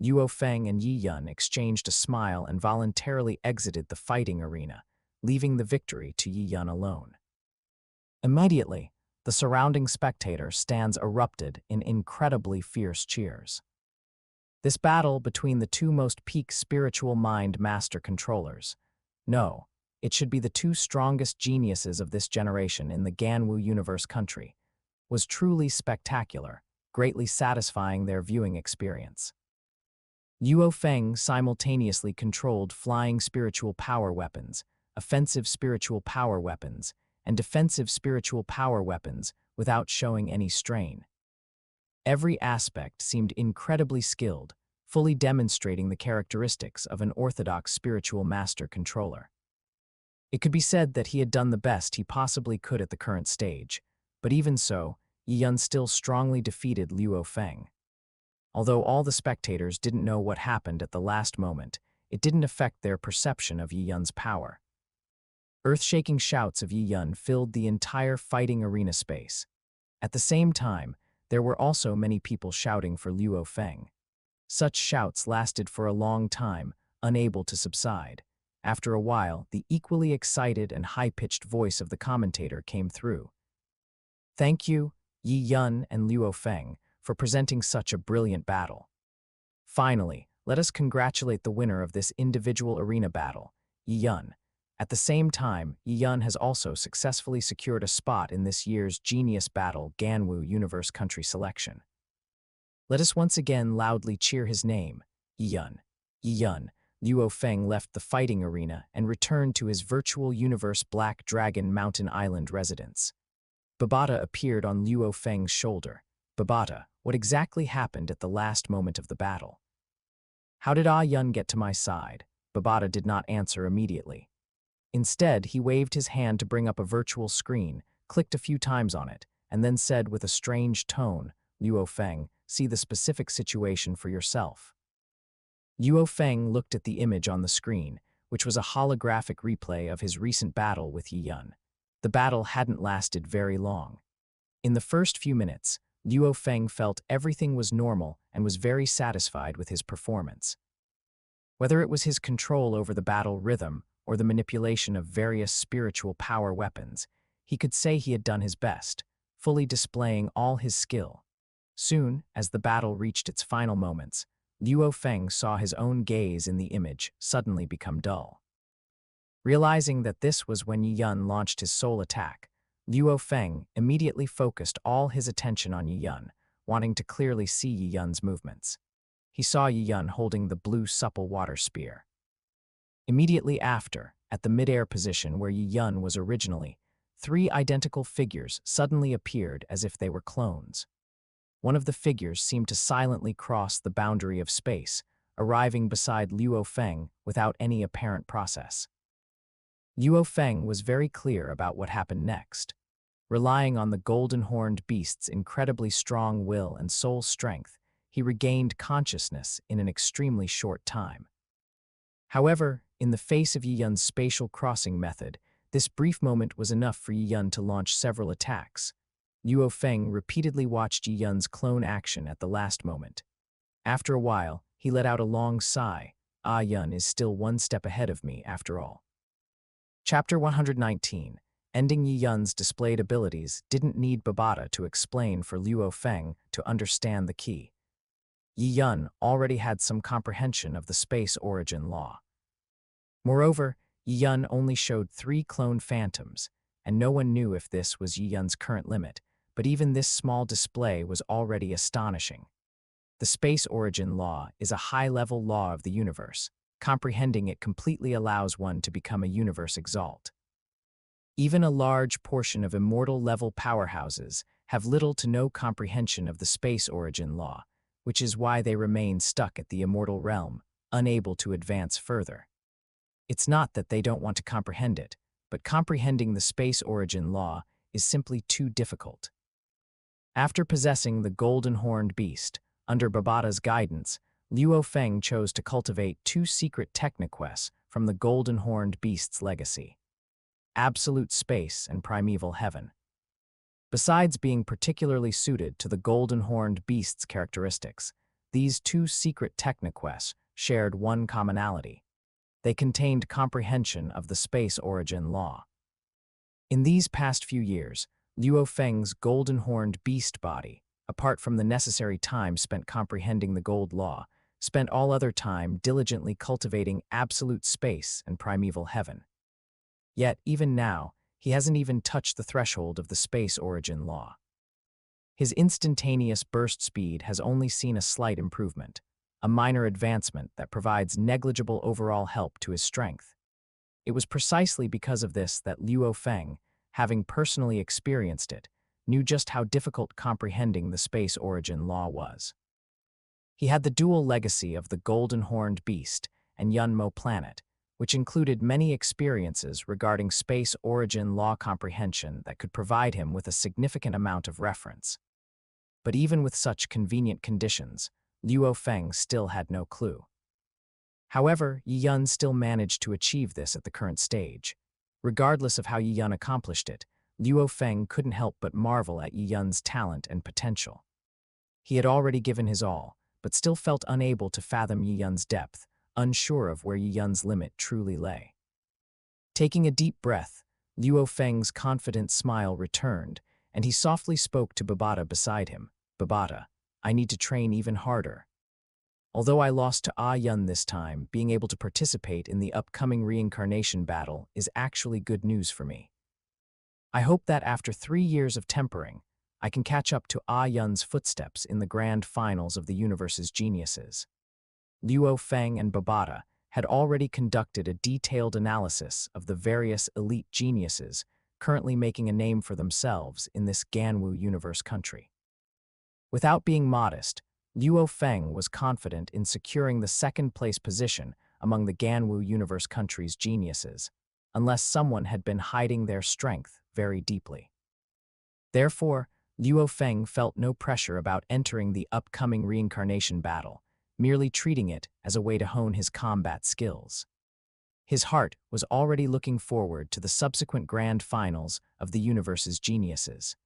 Luo Feng and Yi Yun exchanged a smile and voluntarily exited the fighting arena, leaving the victory to Yi Yun alone. Immediately, the surrounding spectator stands erupted in incredibly fierce cheers. This battle between the two most peak spiritual mind master controllers, no, it should be the two strongest geniuses of this generation in the Ganwu universe country, was truly spectacular, greatly satisfying their viewing experience. Luo Feng simultaneously controlled flying spiritual power weapons, offensive spiritual power weapons, and defensive spiritual power weapons without showing any strain. Every aspect seemed incredibly skilled, fully demonstrating the characteristics of an orthodox spiritual master controller. It could be said that he had done the best he possibly could at the current stage, but even so, Yi Yun still strongly defeated Luo Feng. Although all the spectators didn't know what happened at the last moment, it didn't affect their perception of Yi Yun's power. Earth-shaking shouts of Yi Yun filled the entire fighting arena space. At the same time, there were also many people shouting for Luo Feng. Such shouts lasted for a long time, unable to subside. After a while, the equally excited and high-pitched voice of the commentator came through. "Thank you, Yi Yun and Luo Feng, for presenting such a brilliant battle. Finally, let us congratulate the winner of this individual arena battle, Yi Yun. At the same time, Yi Yun has also successfully secured a spot in this year's Genius Battle Ganwu Universe Country Selection. Let us once again loudly cheer his name, Yi Yun. Yi Yun." Luo Feng left the fighting arena and returned to his virtual universe Black Dragon Mountain Island residence. Babata appeared on Luo Feng's shoulder. "Babata, what exactly happened at the last moment of the battle?" "How did Ah Yun get to my side?" Babata did not answer immediately. Instead, he waved his hand to bring up a virtual screen, clicked a few times on it, and then said with a strange tone, "Luo Feng, see the specific situation for yourself." Luo Feng looked at the image on the screen, which was a holographic replay of his recent battle with Yi Yun. The battle hadn't lasted very long. In the first few minutes, Luo Feng felt everything was normal and was very satisfied with his performance. Whether it was his control over the battle rhythm or the manipulation of various spiritual power weapons, he could say he had done his best, fully displaying all his skill. Soon, as the battle reached its final moments, Luo Feng saw his own gaze in the image suddenly become dull. Realizing that this was when Yi Yun launched his soul attack, Luo Feng immediately focused all his attention on Yi Yun, wanting to clearly see Yi Yun's movements. He saw Yi Yun holding the blue supple water spear. Immediately after, at the mid-air position where Yi Yun was originally, three identical figures suddenly appeared as if they were clones. One of the figures seemed to silently cross the boundary of space, arriving beside Luo Feng without any apparent process. Luo Feng was very clear about what happened next. Relying on the golden-horned beast's incredibly strong will and soul strength, he regained consciousness in an extremely short time. However, in the face of Yi Yun's spatial crossing method, this brief moment was enough for Yi Yun to launch several attacks. Luo Feng repeatedly watched Yi Yun's clone action at the last moment. After a while, he let out a long sigh. Ah, Yun is still one step ahead of me, after all. Chapter 119. Ending Yi Yun's displayed abilities didn't need Babata to explain for Luo Feng to understand the key. Yi Yun already had some comprehension of the space origin law. Moreover, Yi Yun only showed 3 clone phantoms, and no one knew if this was Yi Yun's current limit, but even this small display was already astonishing. The space origin law is a high-level law of the universe. Comprehending it completely allows one to become a universe exalt. Even a large portion of immortal-level powerhouses have little to no comprehension of the space origin law, which is why they remain stuck at the immortal realm, unable to advance further. It's not that they don't want to comprehend it, but comprehending the space origin law is simply too difficult. After possessing the golden-horned beast, under Babata's guidance, Luo Feng chose to cultivate 2 secret techniquests from the golden-horned beast's legacy: Absolute Space and Primeval Heaven. Besides being particularly suited to the golden-horned beast's characteristics, these 2 secret techniquests shared one commonality. They contained comprehension of the space origin law. In these past few years, Luo Feng's golden-horned beast body, apart from the necessary time spent comprehending the gold law, spent all other time diligently cultivating absolute space and primeval heaven. Yet, even now, he hasn't even touched the threshold of the space origin law. His instantaneous burst speed has only seen a slight improvement, a minor advancement that provides negligible overall help to his strength. It was precisely because of this that Luo Feng, having personally experienced it, knew just how difficult comprehending the space origin law was. He had the dual legacy of the golden-horned beast and Yunmo planet, which included many experiences regarding space origin law comprehension that could provide him with a significant amount of reference. But even with such convenient conditions, Luo Feng still had no clue. However, Yi Yun still managed to achieve this at the current stage. Regardless of how Yi Yun accomplished it, Luo Feng couldn't help but marvel at Yi Yun's talent and potential. He had already given his all, but still felt unable to fathom Yi Yun's depth, unsure of where Yi Yun's limit truly lay. Taking a deep breath, Luo Feng's confident smile returned, and he softly spoke to Babata beside him. Babata, I need to train even harder. Although I lost to Ah Yun this time, being able to participate in the upcoming reincarnation battle is actually good news for me. I hope that after 3 years of tempering, I can catch up to Ah Yun's footsteps in the grand finals of the universe's geniuses. Luo Feng and Babata had already conducted a detailed analysis of the various elite geniuses currently making a name for themselves in this Ganwu universe country. Without being modest, Luo Feng was confident in securing the second-place position among the Ganwu universe country's geniuses, unless someone had been hiding their strength very deeply. Therefore, Luo Feng felt no pressure about entering the upcoming reincarnation battle, merely treating it as a way to hone his combat skills. His heart was already looking forward to the subsequent grand finals of the universe's geniuses.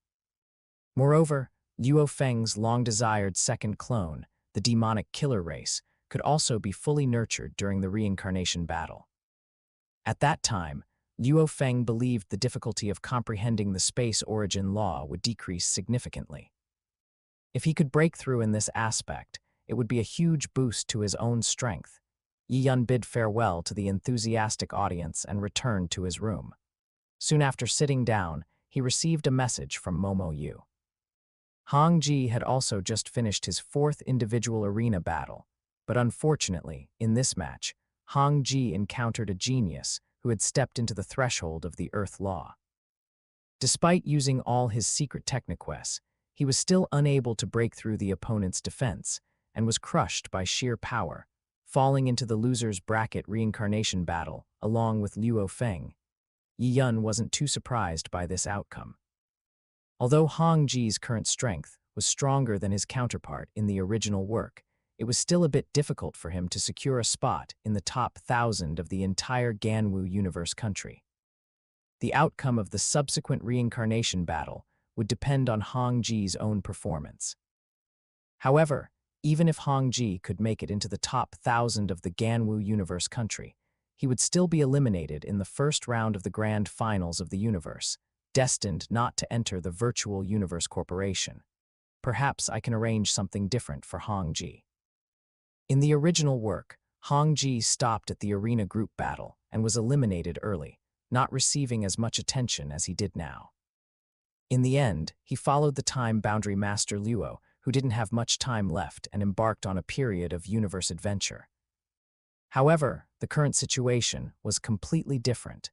Moreover, Luo Feng's long-desired second clone, the demonic killer race, could also be fully nurtured during the reincarnation battle. At that time, Luo Feng believed the difficulty of comprehending the space origin law would decrease significantly. If he could break through in this aspect, it would be a huge boost to his own strength. Yi Yun bid farewell to the enthusiastic audience and returned to his room. Soon after sitting down, he received a message from Momo Yu. Hong Ji had also just finished his 4th individual arena battle, but unfortunately, in this match, Hong Ji encountered a genius who had stepped into the threshold of the Earth Law. Despite using all his secret techniques, he was still unable to break through the opponent's defense and was crushed by sheer power, falling into the loser's bracket reincarnation battle along with Luo Feng. Yi Yun wasn't too surprised by this outcome. Although Hong Ji's current strength was stronger than his counterpart in the original work, it was still a bit difficult for him to secure a spot in the top 1,000 of the entire Ganwu universe country. The outcome of the subsequent reincarnation battle would depend on Hong Ji's own performance. However, even if Hong Ji could make it into the top 1,000 of the Ganwu universe country, he would still be eliminated in the first round of the grand finals of the universe, destined not to enter the Virtual Universe Corporation. Perhaps I can arrange something different for Hong Ji. In the original work, Hong Ji stopped at the arena group battle and was eliminated early, not receiving as much attention as he did now. In the end, he followed the time boundary master Luo, who didn't have much time left and embarked on a period of universe adventure. However, the current situation was completely different.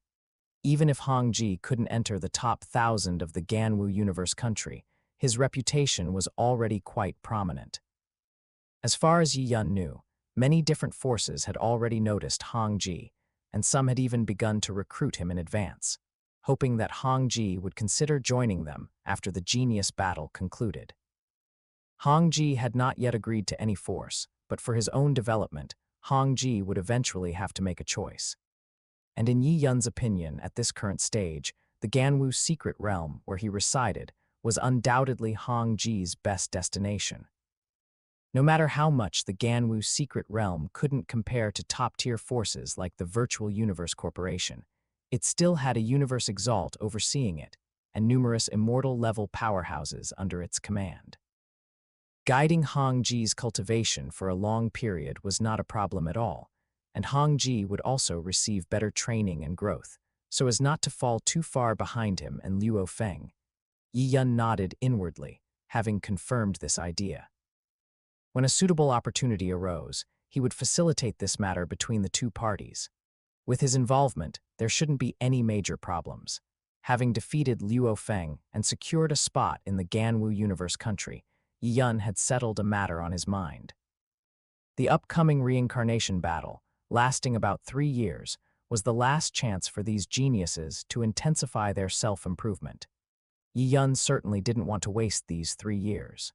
Even if Hong Ji couldn't enter the top 1,000 of the Ganwu universe country, his reputation was already quite prominent. As far as Yi Yun knew, many different forces had already noticed Hong Ji, and some had even begun to recruit him in advance, hoping that Hong Ji would consider joining them after the genius battle concluded. Hong Ji had not yet agreed to any force, but for his own development, Hong Ji would eventually have to make a choice. And in Yi Yun's opinion, at this current stage, the Ganwu secret realm where he resided was undoubtedly Hong Ji's best destination. No matter how much the Ganwu secret realm couldn't compare to top-tier forces like the Virtual Universe Corporation, it still had a Universe Exalt overseeing it, and numerous immortal-level powerhouses under its command. Guiding Hong Ji's cultivation for a long period was not a problem at all, and Hong Ji would also receive better training and growth, so as not to fall too far behind him and Luo Feng. Yi Yun nodded inwardly, having confirmed this idea. When a suitable opportunity arose, he would facilitate this matter between the two parties. With his involvement, there shouldn't be any major problems. Having defeated Luo Feng and secured a spot in the Ganwu universe country, Yi Yun had settled a matter on his mind. The upcoming reincarnation battle, lasting about 3 years, was the last chance for these geniuses to intensify their self-improvement. Yi Yun certainly didn't want to waste these 3 years.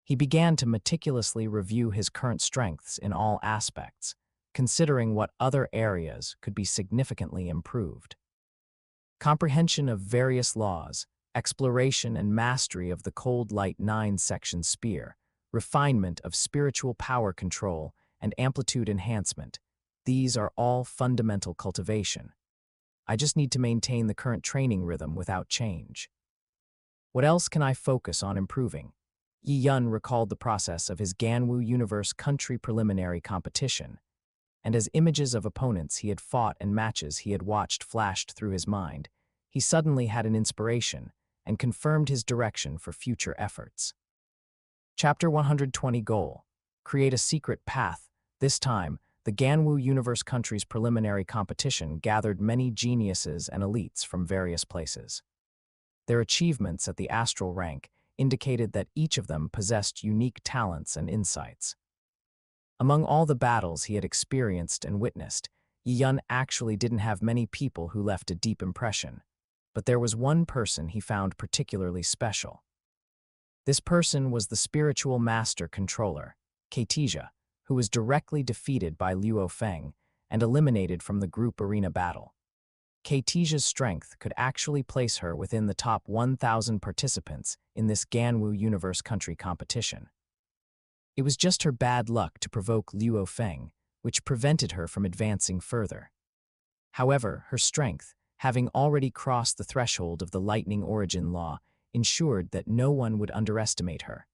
He began to meticulously review his current strengths in all aspects, considering what other areas could be significantly improved. Comprehension of various laws, exploration and mastery of the Cold Light 9-section spear, refinement of spiritual power control, and amplitude enhancement. These are all fundamental cultivation. I just need to maintain the current training rhythm without change. What else can I focus on improving? Yi Yun recalled the process of his Ganwu Universe country preliminary competition, and as images of opponents he had fought and matches he had watched flashed through his mind, he suddenly had an inspiration and confirmed his direction for future efforts. Chapter 120 Goal: Create a secret path. This time, the Ganwu Universe country's preliminary competition gathered many geniuses and elites from various places. Their achievements at the astral rank indicated that each of them possessed unique talents and insights. Among all the battles he had experienced and witnessed, Yi Yun actually didn't have many people who left a deep impression, but there was one person he found particularly special. This person was the spiritual master controller, Cultivation, who was directly defeated by Luo Feng and eliminated from the group arena battle. Cultivation's strength could actually place her within the top 1,000 participants in this Ganwu Universe country competition. It was just her bad luck to provoke Luo Feng, which prevented her from advancing further. However, her strength, having already crossed the threshold of the lightning origin law, ensured that no one would underestimate her.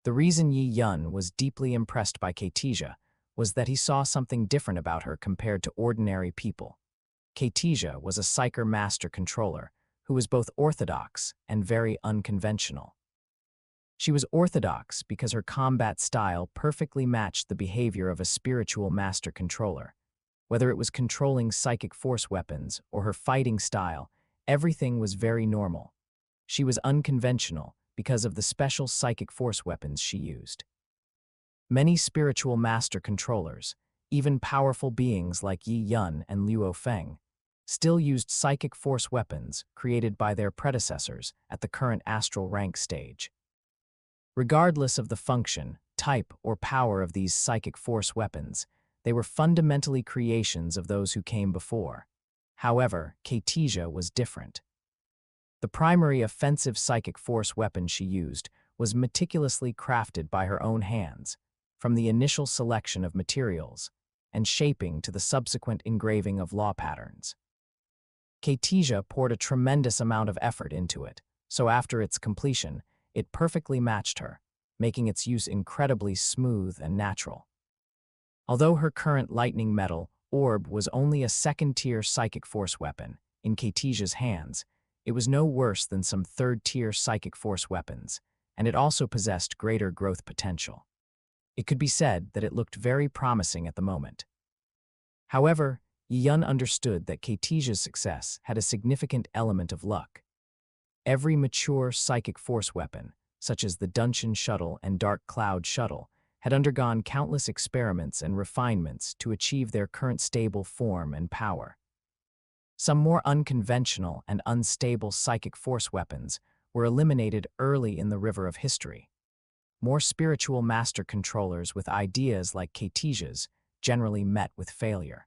The reason Yi Yun was deeply impressed by Kaitija was that he saw something different about her compared to ordinary people. Kaitija was a Psyker Master Controller who was both orthodox and very unconventional. She was orthodox because her combat style perfectly matched the behavior of a spiritual Master Controller. Whether it was controlling psychic force weapons or her fighting style, everything was very normal. She was unconventional because of the special psychic force weapons she used. Many spiritual Master Controllers, even powerful beings like Yi Yun and Luo Feng, still used psychic force weapons created by their predecessors at the current astral rank stage. Regardless of the function, type, or power of these psychic force weapons, they were fundamentally creations of those who came before. However, Kaitija was different. The primary offensive psychic force weapon she used was meticulously crafted by her own hands, from the initial selection of materials and shaping to the subsequent engraving of law patterns. Kaitija poured a tremendous amount of effort into it, so after its completion, it perfectly matched her, making its use incredibly smooth and natural. Although her current lightning metal orb was only a second-tier psychic force weapon in Kaitija's hands, it was no worse than some third-tier psychic force weapons, and it also possessed greater growth potential. It could be said that it looked very promising at the moment. However, Yi Yun understood that Kaitija's success had a significant element of luck. Every mature psychic force weapon, such as the Dungeon Shuttle and Dark Cloud Shuttle, had undergone countless experiments and refinements to achieve their current stable form and power. Some more unconventional and unstable psychic force weapons were eliminated early in the river of history. More spiritual Master Controllers with ideas like Kaitija's generally met with failure.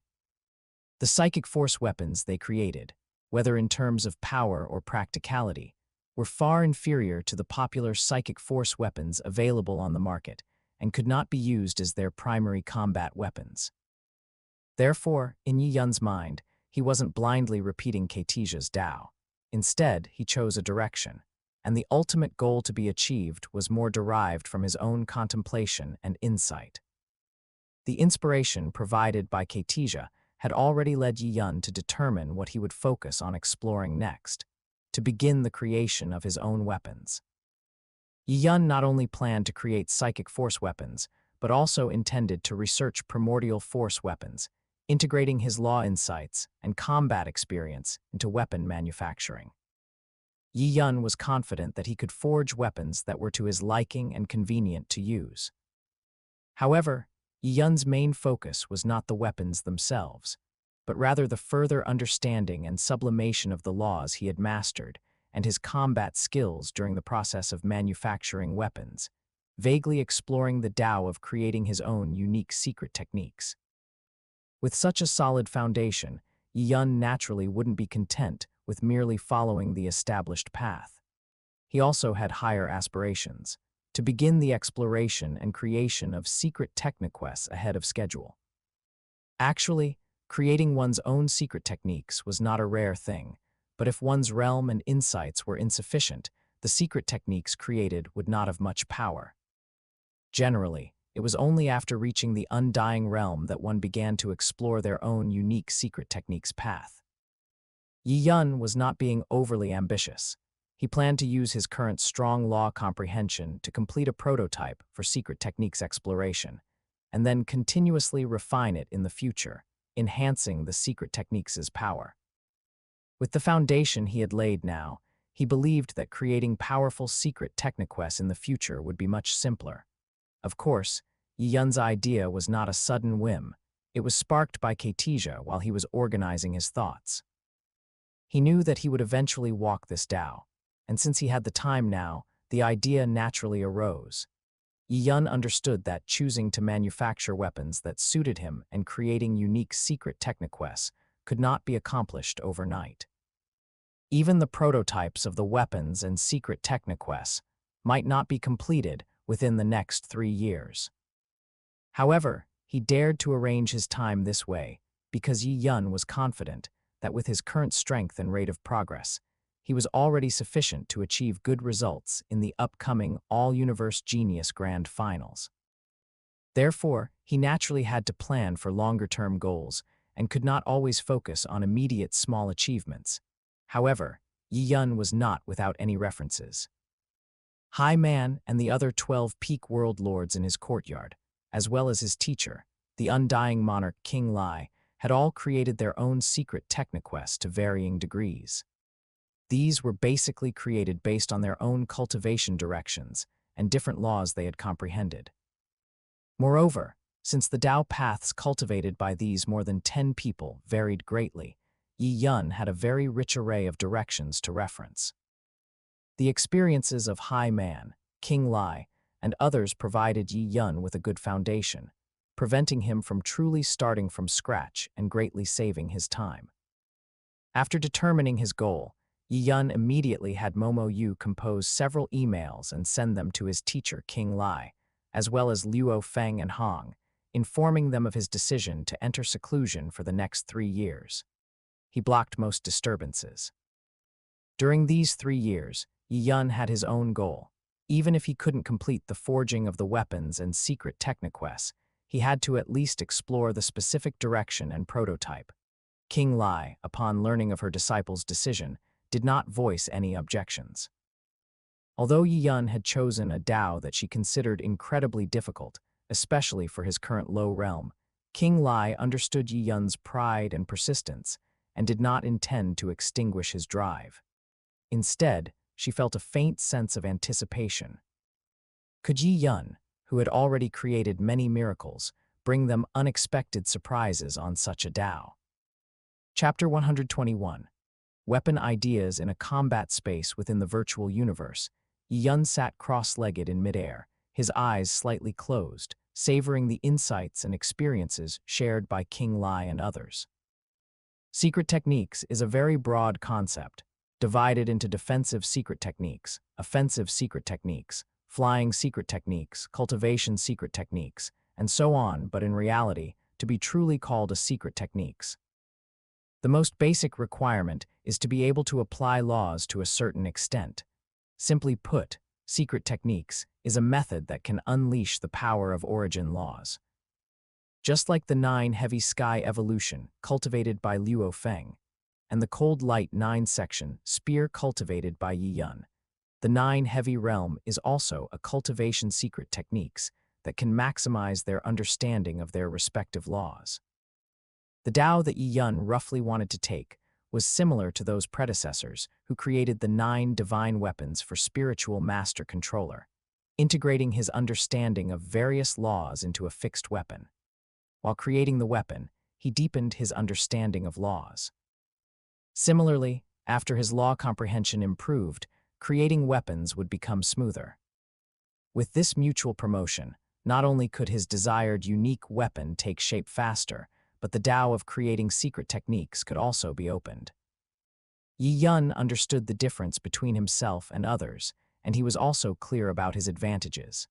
The psychic force weapons they created, whether in terms of power or practicality, were far inferior to the popular psychic force weapons available on the market and could not be used as their primary combat weapons. Therefore, in Yi Yun's mind, he wasn't blindly repeating Kaitija's Tao. Instead, he chose a direction, and the ultimate goal to be achieved was more derived from his own contemplation and insight. The inspiration provided by Kaitija had already led Yi Yun to determine what he would focus on exploring next, to begin the creation of his own weapons. Yi Yun not only planned to create psychic force weapons, but also intended to research primordial force weapons, integrating his law insights and combat experience into weapon manufacturing. Yi Yun was confident that he could forge weapons that were to his liking and convenient to use. However, Yi Yun's main focus was not the weapons themselves, but rather the further understanding and sublimation of the laws he had mastered and his combat skills during the process of manufacturing weapons, vaguely exploring the Tao of creating his own unique secret techniques. With such a solid foundation, Yi Yun naturally wouldn't be content with merely following the established path. He also had higher aspirations, to begin the exploration and creation of secret techniques ahead of schedule. Actually, creating one's own secret techniques was not a rare thing, but if one's realm and insights were insufficient, the secret techniques created would not have much power. Generally, it was only after reaching the undying realm that one began to explore their own unique secret techniques path. Yi Yun was not being overly ambitious. He planned to use his current strong law comprehension to complete a prototype for secret techniques exploration, and then continuously refine it in the future, enhancing the secret techniques' power. With the foundation he had laid now, he believed that creating powerful secret techniques in the future would be much simpler. Of course, Yi Yun's idea was not a sudden whim. It was sparked by Kaitija while he was organizing his thoughts. He knew that he would eventually walk this Tao, and since he had the time now, the idea naturally arose. Yi Yun understood that choosing to manufacture weapons that suited him and creating unique secret techniques could not be accomplished overnight. Even the prototypes of the weapons and secret techniques might not be completed within the next 3 years. However, he dared to arrange his time this way, because Yi Yun was confident that with his current strength and rate of progress, he was already sufficient to achieve good results in the upcoming All-Universe Genius Grand Finals. Therefore, he naturally had to plan for longer-term goals and could not always focus on immediate small achievements. However, Yi Yun was not without any references. High Man and the other 12 peak world lords in his courtyard, as well as his teacher, the undying monarch King Lai, had all created their own secret technoquests to varying degrees. These were basically created based on their own cultivation directions and different laws they had comprehended. Moreover, since the Tao paths cultivated by these more than 10 people varied greatly, Yi Yun had a very rich array of directions to reference. The experiences of High Man, King Lai, and others provided Yi Yun with a good foundation, preventing him from truly starting from scratch and greatly saving his time. After determining his goal, Yi Yun immediately had Momo Yu compose several emails and send them to his teacher King Lai, as well as Luo Feng and Hong, informing them of his decision to enter seclusion for the next 3 years. He blocked most disturbances. During these 3 years, Yi Yun had his own goal. Even if he couldn't complete the forging of the weapons and secret technoquests, he had to at least explore the specific direction and prototype. King Lai, upon learning of her disciple's decision, did not voice any objections. Although Yi Yun had chosen a Tao that she considered incredibly difficult, especially for his current low realm, King Lai understood Yi Yun's pride and persistence and did not intend to extinguish his drive. Instead, she felt a faint sense of anticipation. Could Yi Yun, who had already created many miracles, bring them unexpected surprises on such a Tao? Chapter 121. Weapon Ideas in a Combat Space Within the Virtual Universe. Yi Yun sat cross-legged in midair, his eyes slightly closed, savoring the insights and experiences shared by King Lai and others. Secret techniques is a very broad concept, divided into defensive secret techniques, offensive secret techniques, flying secret techniques, cultivation secret techniques, and so on, but in reality, to be truly called a secret techniques. The most basic requirement is to be able to apply laws to a certain extent. Simply put, secret techniques is a method that can unleash the power of origin laws. Just like the 9 heavy sky evolution cultivated by Luo Feng, and the cold light 9 section spear cultivated by Yi Yun, the 9 heavy realm is also a cultivation secret techniques that can maximize their understanding of their respective laws. The Tao that Yi Yun roughly wanted to take was similar to those predecessors who created the 9 divine weapons for spiritual master controller, integrating his understanding of various laws into a fixed weapon. While creating the weapon, he deepened his understanding of laws. Similarly, after his law comprehension improved, creating weapons would become smoother. With this mutual promotion, not only could his desired unique weapon take shape faster, but the Tao of creating secret techniques could also be opened. Yi Yun understood the difference between himself and others, and he was also clear about his advantages.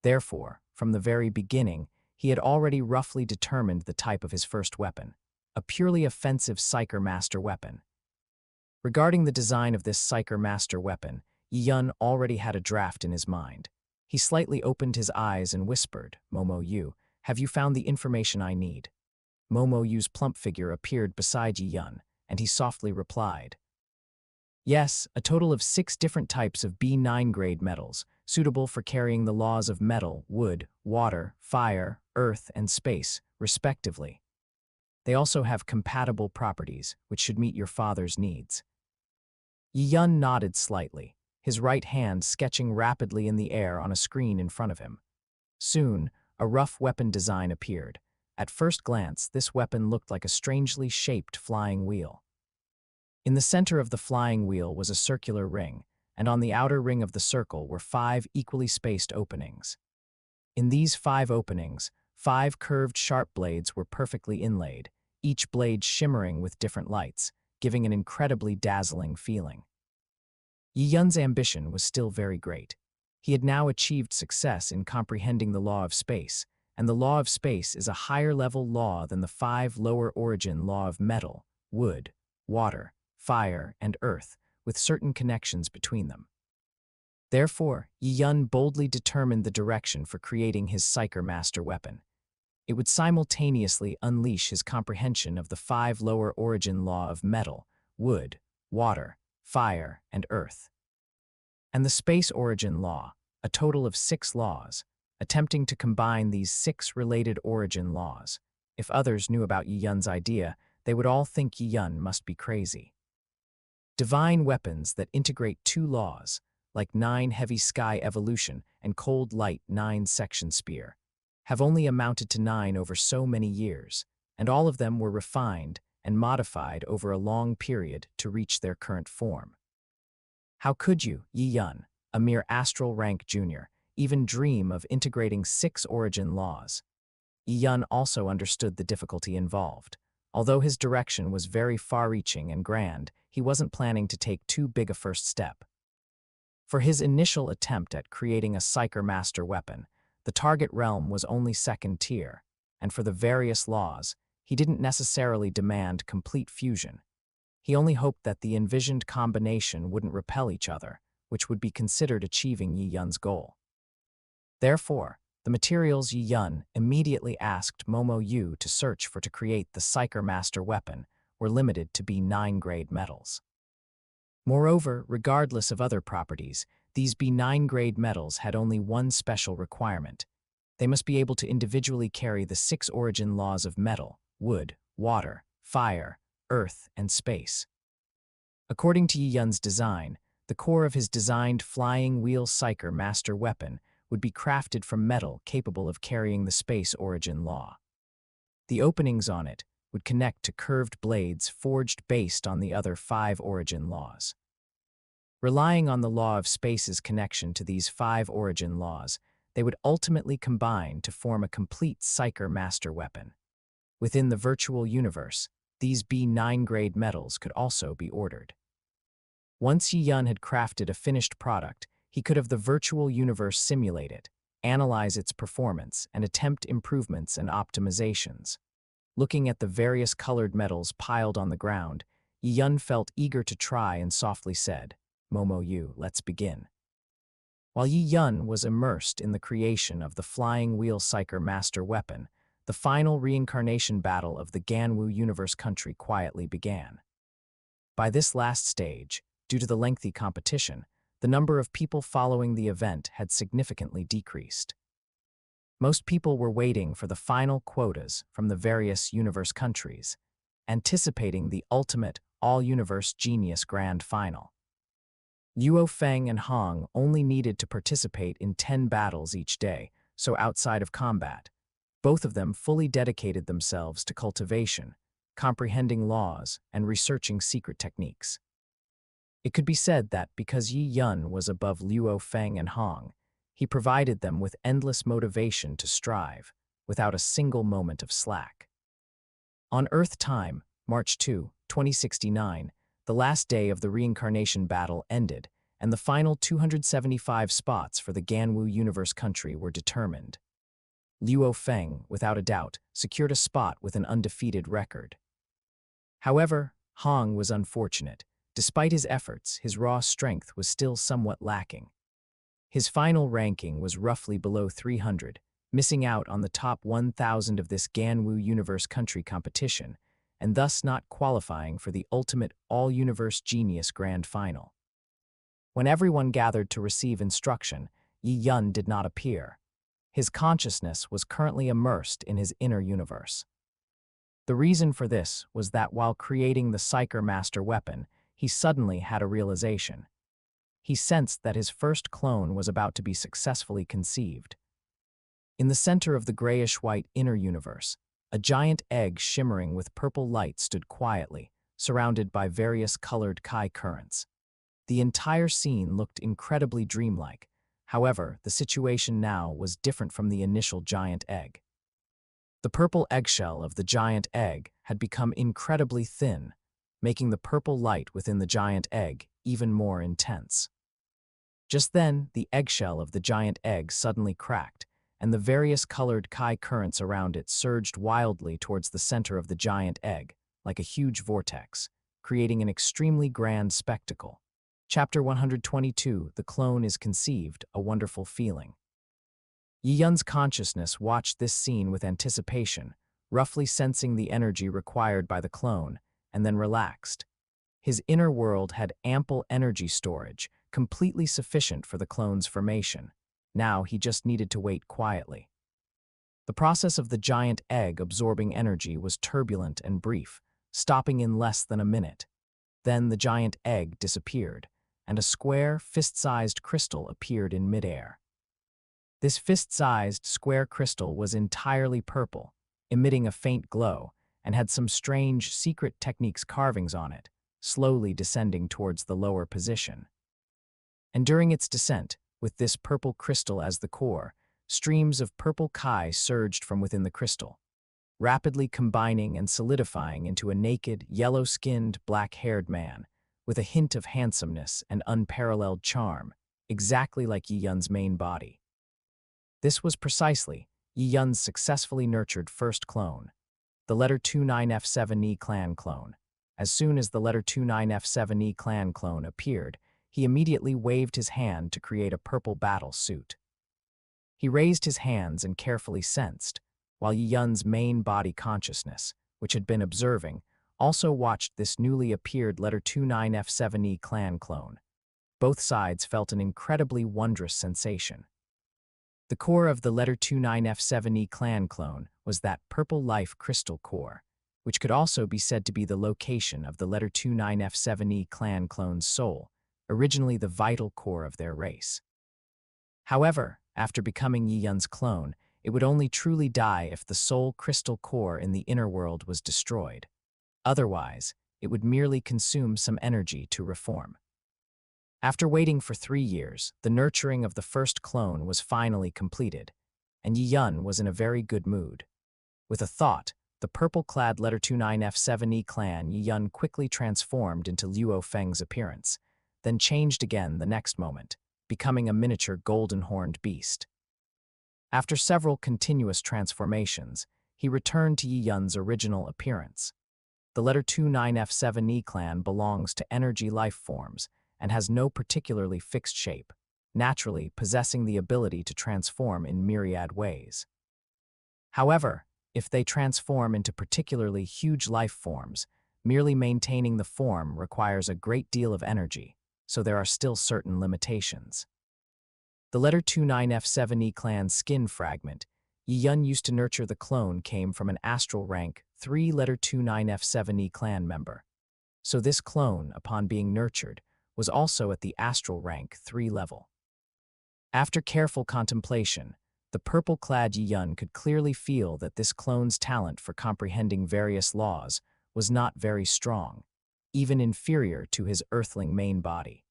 Therefore, from the very beginning, he had already roughly determined the type of his first weapon, a purely offensive Psyker Master weapon. Regarding the design of this Psyker Master weapon, Yi Yun already had a draft in his mind. He slightly opened his eyes and whispered, "Momo Yu, have you found the information I need?" Momo Yu's plump figure appeared beside Yi Yun, and he softly replied, "Yes, a total of 6 different types of B9 grade metals, suitable for carrying the laws of metal, wood, water, fire, earth, and space, respectively. They also have compatible properties, which should meet your father's needs." Yi Yun nodded slightly, his right hand sketching rapidly in the air on a screen in front of him. Soon, a rough weapon design appeared. At first glance, this weapon looked like a strangely shaped flying wheel. In the center of the flying wheel was a circular ring, and on the outer ring of the circle were 5 equally spaced openings. In these 5 openings, 5 curved sharp blades were perfectly inlaid, each blade shimmering with different lights, giving an incredibly dazzling feeling. Yi Yun's ambition was still very great. He had now achieved success in comprehending the law of space, and the law of space is a higher-level law than the 5 lower-origin law of metal, wood, water, fire, and earth, with certain connections between them. Therefore, Yi Yun boldly determined the direction for creating his Psyker Master weapon. It would simultaneously unleash his comprehension of the 5 lower-origin law of metal, wood, water, fire, and earth, and the space origin law, a total of 6 laws, attempting to combine these 6 related origin laws. If others knew about Yi Yun's idea, they would all think Yi Yun must be crazy. Divine weapons that integrate 2 laws, like 9 heavy sky evolution and cold light 9 section spear, have only amounted to 9 over so many years, and all of them were refined and modified over a long period to reach their current form. How could you, Yi Yun, a mere astral rank junior, even dream of integrating 6 origin laws? Yi Yun also understood the difficulty involved. Although his direction was very far-reaching and grand, he wasn't planning to take too big a first step. For his initial attempt at creating a Psyker Master weapon, the target realm was only 2nd tier, and for the various laws, he didn't necessarily demand complete fusion. He only hoped that the envisioned combination wouldn't repel each other, which would be considered achieving Yi Yun's goal. Therefore, the materials Yi Yun immediately asked Momo Yu to search for to create the Psyker Master weapon were limited to B9 grade metals. Moreover, regardless of other properties, these B9 grade metals had only one special requirement. They must be able to individually carry the 6 origin laws of metal, wood, water, fire, earth, and space. According to Yi Yun's design, the core of his designed flying wheel Psyker Master weapon would be crafted from metal capable of carrying the space origin law. The openings on it would connect to curved blades forged based on the other 5 origin laws. Relying on the law of space's connection to these 5 origin laws, they would ultimately combine to form a complete Psyker Master weapon. Within the virtual universe, these B9 grade metals could also be ordered. Once Yi Yun had crafted a finished product, he could have the virtual universe simulate it, analyze its performance, and attempt improvements and optimizations. Looking at the various colored metals piled on the ground, Yi Yun felt eager to try and softly said, "Momo Yu, let's begin." While Yi Yun was immersed in the creation of the flying wheel Psyker Master weapon, the final reincarnation battle of the Ganwu Universe country quietly began. By this last stage, due to the lengthy competition, the number of people following the event had significantly decreased. Most people were waiting for the final quotas from the various universe countries, anticipating the ultimate all-universe genius grand final. Luo Feng and Hong only needed to participate in 10 battles each day, so outside of combat, both of them fully dedicated themselves to cultivation, comprehending laws, and researching secret techniques. It could be said that because Yi Yun was above Luo Feng and Hong, he provided them with endless motivation to strive, without a single moment of slack. On Earth time, March 2, 2069, the last day of the reincarnation battle ended, and the final 275 spots for the Ganwu Universe country were determined. Luo Feng, without a doubt, secured a spot with an undefeated record. However, Hong was unfortunate. Despite his efforts, his raw strength was still somewhat lacking. His final ranking was roughly below 300, missing out on the top 1,000 of this Ganwu Universe country competition, and thus not qualifying for the ultimate all-universe genius grand final. When everyone gathered to receive instruction, Yi Yun did not appear. His consciousness was currently immersed in his inner universe. The reason for this was that while creating the Psyker Master weapon, he suddenly had a realization. He sensed that his first clone was about to be successfully conceived. In the center of the grayish-white inner universe, a giant egg shimmering with purple light stood quietly, surrounded by various colored Chi currents. The entire scene looked incredibly dreamlike. However, the situation now was different from the initial giant egg. The purple eggshell of the giant egg had become incredibly thin, making the purple light within the giant egg even more intense. Just then, the eggshell of the giant egg suddenly cracked, and the various colored chi currents around it surged wildly towards the center of the giant egg, like a huge vortex, creating an extremely grand spectacle. Chapter 122, The Clone is Conceived, a Wonderful Feeling. Yi Yun's consciousness watched this scene with anticipation, roughly sensing the energy required by the clone, and then relaxed. His inner world had ample energy storage, completely sufficient for the clone's formation. Now he just needed to wait quietly. The process of the giant egg absorbing energy was turbulent and brief, stopping in less than a minute. Then the giant egg disappeared, and a square, fist-sized crystal appeared in midair. This fist-sized, square crystal was entirely purple, emitting a faint glow, and had some strange, secret techniques carvings on it, slowly descending towards the lower position. And during its descent, with this purple crystal as the core, streams of purple chi surged from within the crystal, rapidly combining and solidifying into a naked, yellow-skinned, black-haired man, with a hint of handsomeness and unparalleled charm, exactly like Yi Yun's main body. This was precisely Yi Yun's successfully nurtured first clone, the letter 29F7E clan clone. As soon as the letter 29F7E clan clone appeared, he immediately waved his hand to create a purple battle suit. He raised his hands and carefully sensed, while Yi Yun's main body consciousness, which had been observing, also watched this newly appeared letter 29F7E clan clone. Both sides felt an incredibly wondrous sensation. The core of the letter 29F7E clan clone was that purple life crystal core, which could also be said to be the location of the letter 29F7E clan clone's soul, originally the vital core of their race. However, after becoming Yi Yun's clone, it would only truly die if the soul crystal core in the inner world was destroyed. Otherwise, it would merely consume some energy to reform. After waiting for 3 years, the nurturing of the first clone was finally completed, and Yi Yun was in a very good mood. With a thought, the purple-clad letter 29F7E clan Yi Yun quickly transformed into Luo Feng's appearance, then changed again the next moment, becoming a miniature golden-horned beast. After several continuous transformations, he returned to Yi Yun's original appearance. The letter 29F7E clan belongs to energy life forms and has no particularly fixed shape, naturally possessing the ability to transform in myriad ways. However, if they transform into particularly huge life forms, merely maintaining the form requires a great deal of energy, so there are still certain limitations. The letter 29F7E clan skin fragment Yi Yun used to nurture the clone came from an astral rank 3 letter 29F7E clan member. So this clone, upon being nurtured, was also at the astral rank 3 level. After careful contemplation, the purple-clad Yi Yun could clearly feel that this clone's talent for comprehending various laws was not very strong, even inferior to his earthling main body.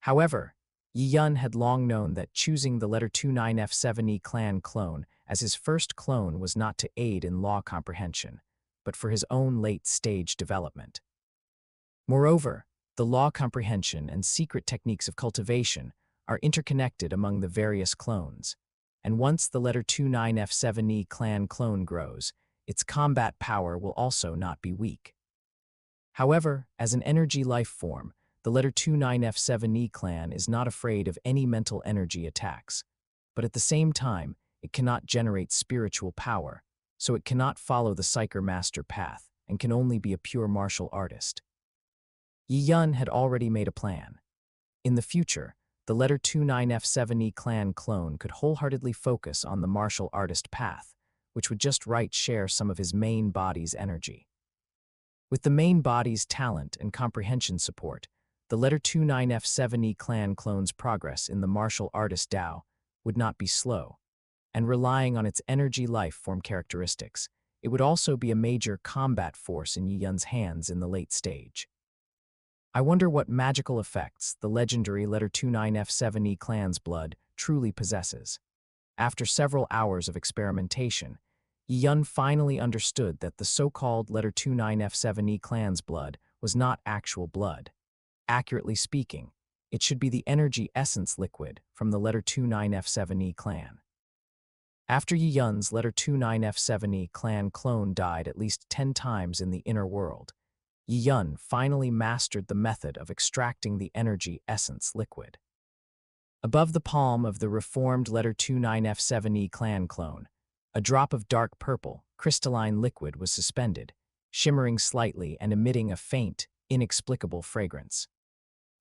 However, Yi Yun had long known that choosing the letter 29F7E clan clone as his first clone was not to aid in law comprehension, but for his own late-stage development. Moreover, the law comprehension and secret techniques of cultivation are interconnected among the various clones, and once the letter 29F7E clan clone grows, its combat power will also not be weak. However, as an energy life form, the letter 29F7E clan is not afraid of any mental energy attacks, but at the same time, it cannot generate spiritual power, so it cannot follow the Psyker Master path and can only be a pure martial artist. Yi Yun had already made a plan. In the future, the letter 29F7E clan clone could wholeheartedly focus on the martial artist path, which would just right share some of his main body's energy. With the main body's talent and comprehension support, the letter 29F7E clan clone's progress in the martial artist Dao would not be slow, and relying on its energy life form characteristics, it would also be a major combat force in Yi Yun's hands in the late stage. I wonder what magical effects the legendary letter 29F7E clan's blood truly possesses. After several hours of experimentation, Yi Yun finally understood that the so-called letter 29F7E clan's blood was not actual blood. Accurately speaking, it should be the energy essence liquid from the letter 29F7E clan. After Yi Yun's letter 29F7E clan clone died at least 10 times in the inner world, Yi Yun finally mastered the method of extracting the energy essence liquid. Above the palm of the reformed letter 29F7E clan clone, a drop of dark purple, crystalline liquid was suspended, shimmering slightly and emitting a faint, inexplicable fragrance.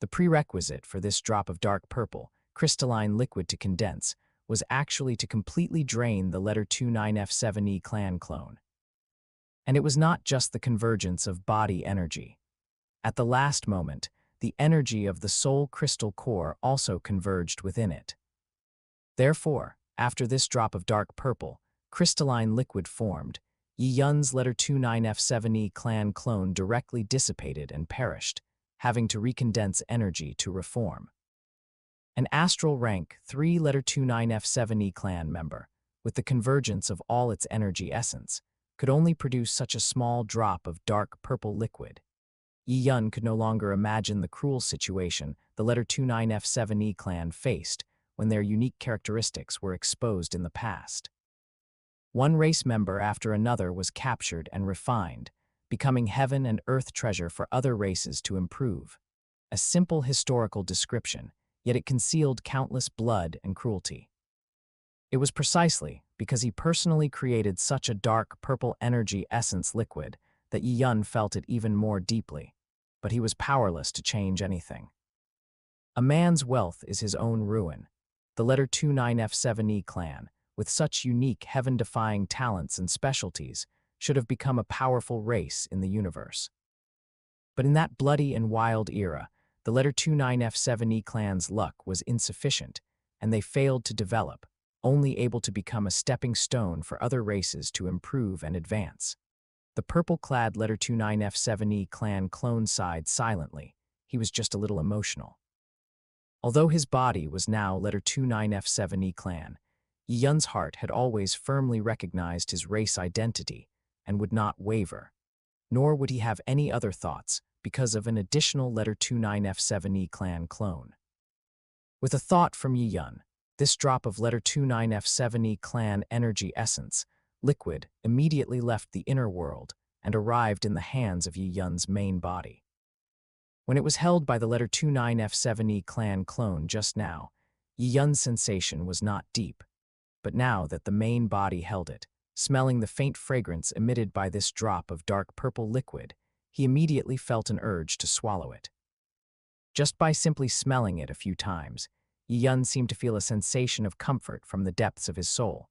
The prerequisite for this drop of dark purple, crystalline liquid to condense was actually to completely drain the letter 29F7E clan clone. And it was not just the convergence of body energy. At the last moment, the energy of the soul crystal core also converged within it. Therefore, after this drop of dark purple, crystalline liquid formed, Yi Yun's letter 29F7E clan clone directly dissipated and perished, having to recondense energy to reform. An astral rank 3 letter 29F7E clan member, with the convergence of all its energy essence, could only produce such a small drop of dark purple liquid. Yi Yun could no longer imagine the cruel situation the letter 29F7E clan faced when their unique characteristics were exposed in the past. One race member after another was captured and refined, becoming heaven and earth treasure for other races to improve. A simple historical description, yet it concealed countless blood and cruelty. It was precisely because he personally created such a dark purple energy essence liquid that Yi Yun felt it even more deeply, but he was powerless to change anything. A man's wealth is his own ruin. The letter 29F7E clan, with such unique heaven-defying talents and specialties, should have become a powerful race in the universe. But in that bloody and wild era, the letter 29F7E clan's luck was insufficient, and they failed to develop, only able to become a stepping stone for other races to improve and advance. The purple-clad letter 29F7E clan clone sighed silently. He was just a little emotional. Although his body was now letter 29F7E clan, Yi Yun's heart had always firmly recognized his race identity and would not waver, nor would he have any other thoughts because of an additional letter 29F7E clan clone. With a thought from Yi Yun, this drop of letter 29F7E clan energy essence, liquid, immediately left the inner world and arrived in the hands of Yi Yun's main body. When it was held by the letter 29F7E clan clone just now, Yi Yun's sensation was not deep, but now that the main body held it, smelling the faint fragrance emitted by this drop of dark purple liquid, he immediately felt an urge to swallow it. Just by simply smelling it a few times, Yi Yun seemed to feel a sensation of comfort from the depths of his soul,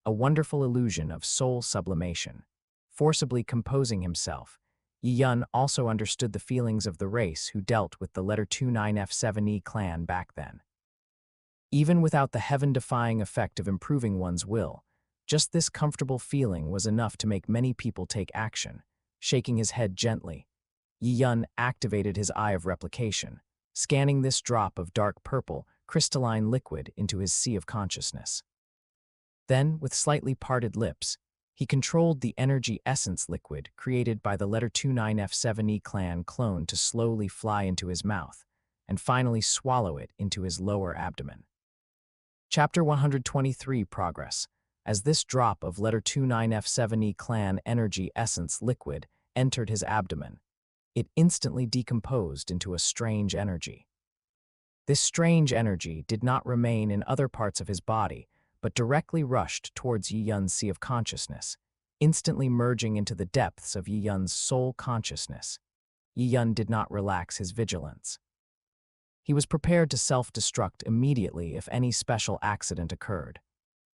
a wonderful illusion of soul sublimation. Forcibly composing himself, Yi Yun also understood the feelings of the race who dealt with the letter 29F7E clan back then. Even without the heaven-defying effect of improving one's will, just this comfortable feeling was enough to make many people take action. Shaking his head gently, Yi Yun activated his eye of replication, scanning this drop of dark purple, crystalline liquid into his sea of consciousness. Then, with slightly parted lips, he controlled the energy essence liquid created by the letter 29F7E clan clone to slowly fly into his mouth, and finally swallow it into his lower abdomen. Chapter 123 Progress. As this drop of letter 29F7E clan energy essence liquid entered his abdomen, it instantly decomposed into a strange energy. This strange energy did not remain in other parts of his body, but directly rushed towards Yi Yun's sea of consciousness, instantly merging into the depths of Yi Yun's soul consciousness. Yi Yun did not relax his vigilance. He was prepared to self-destruct immediately if any special accident occurred.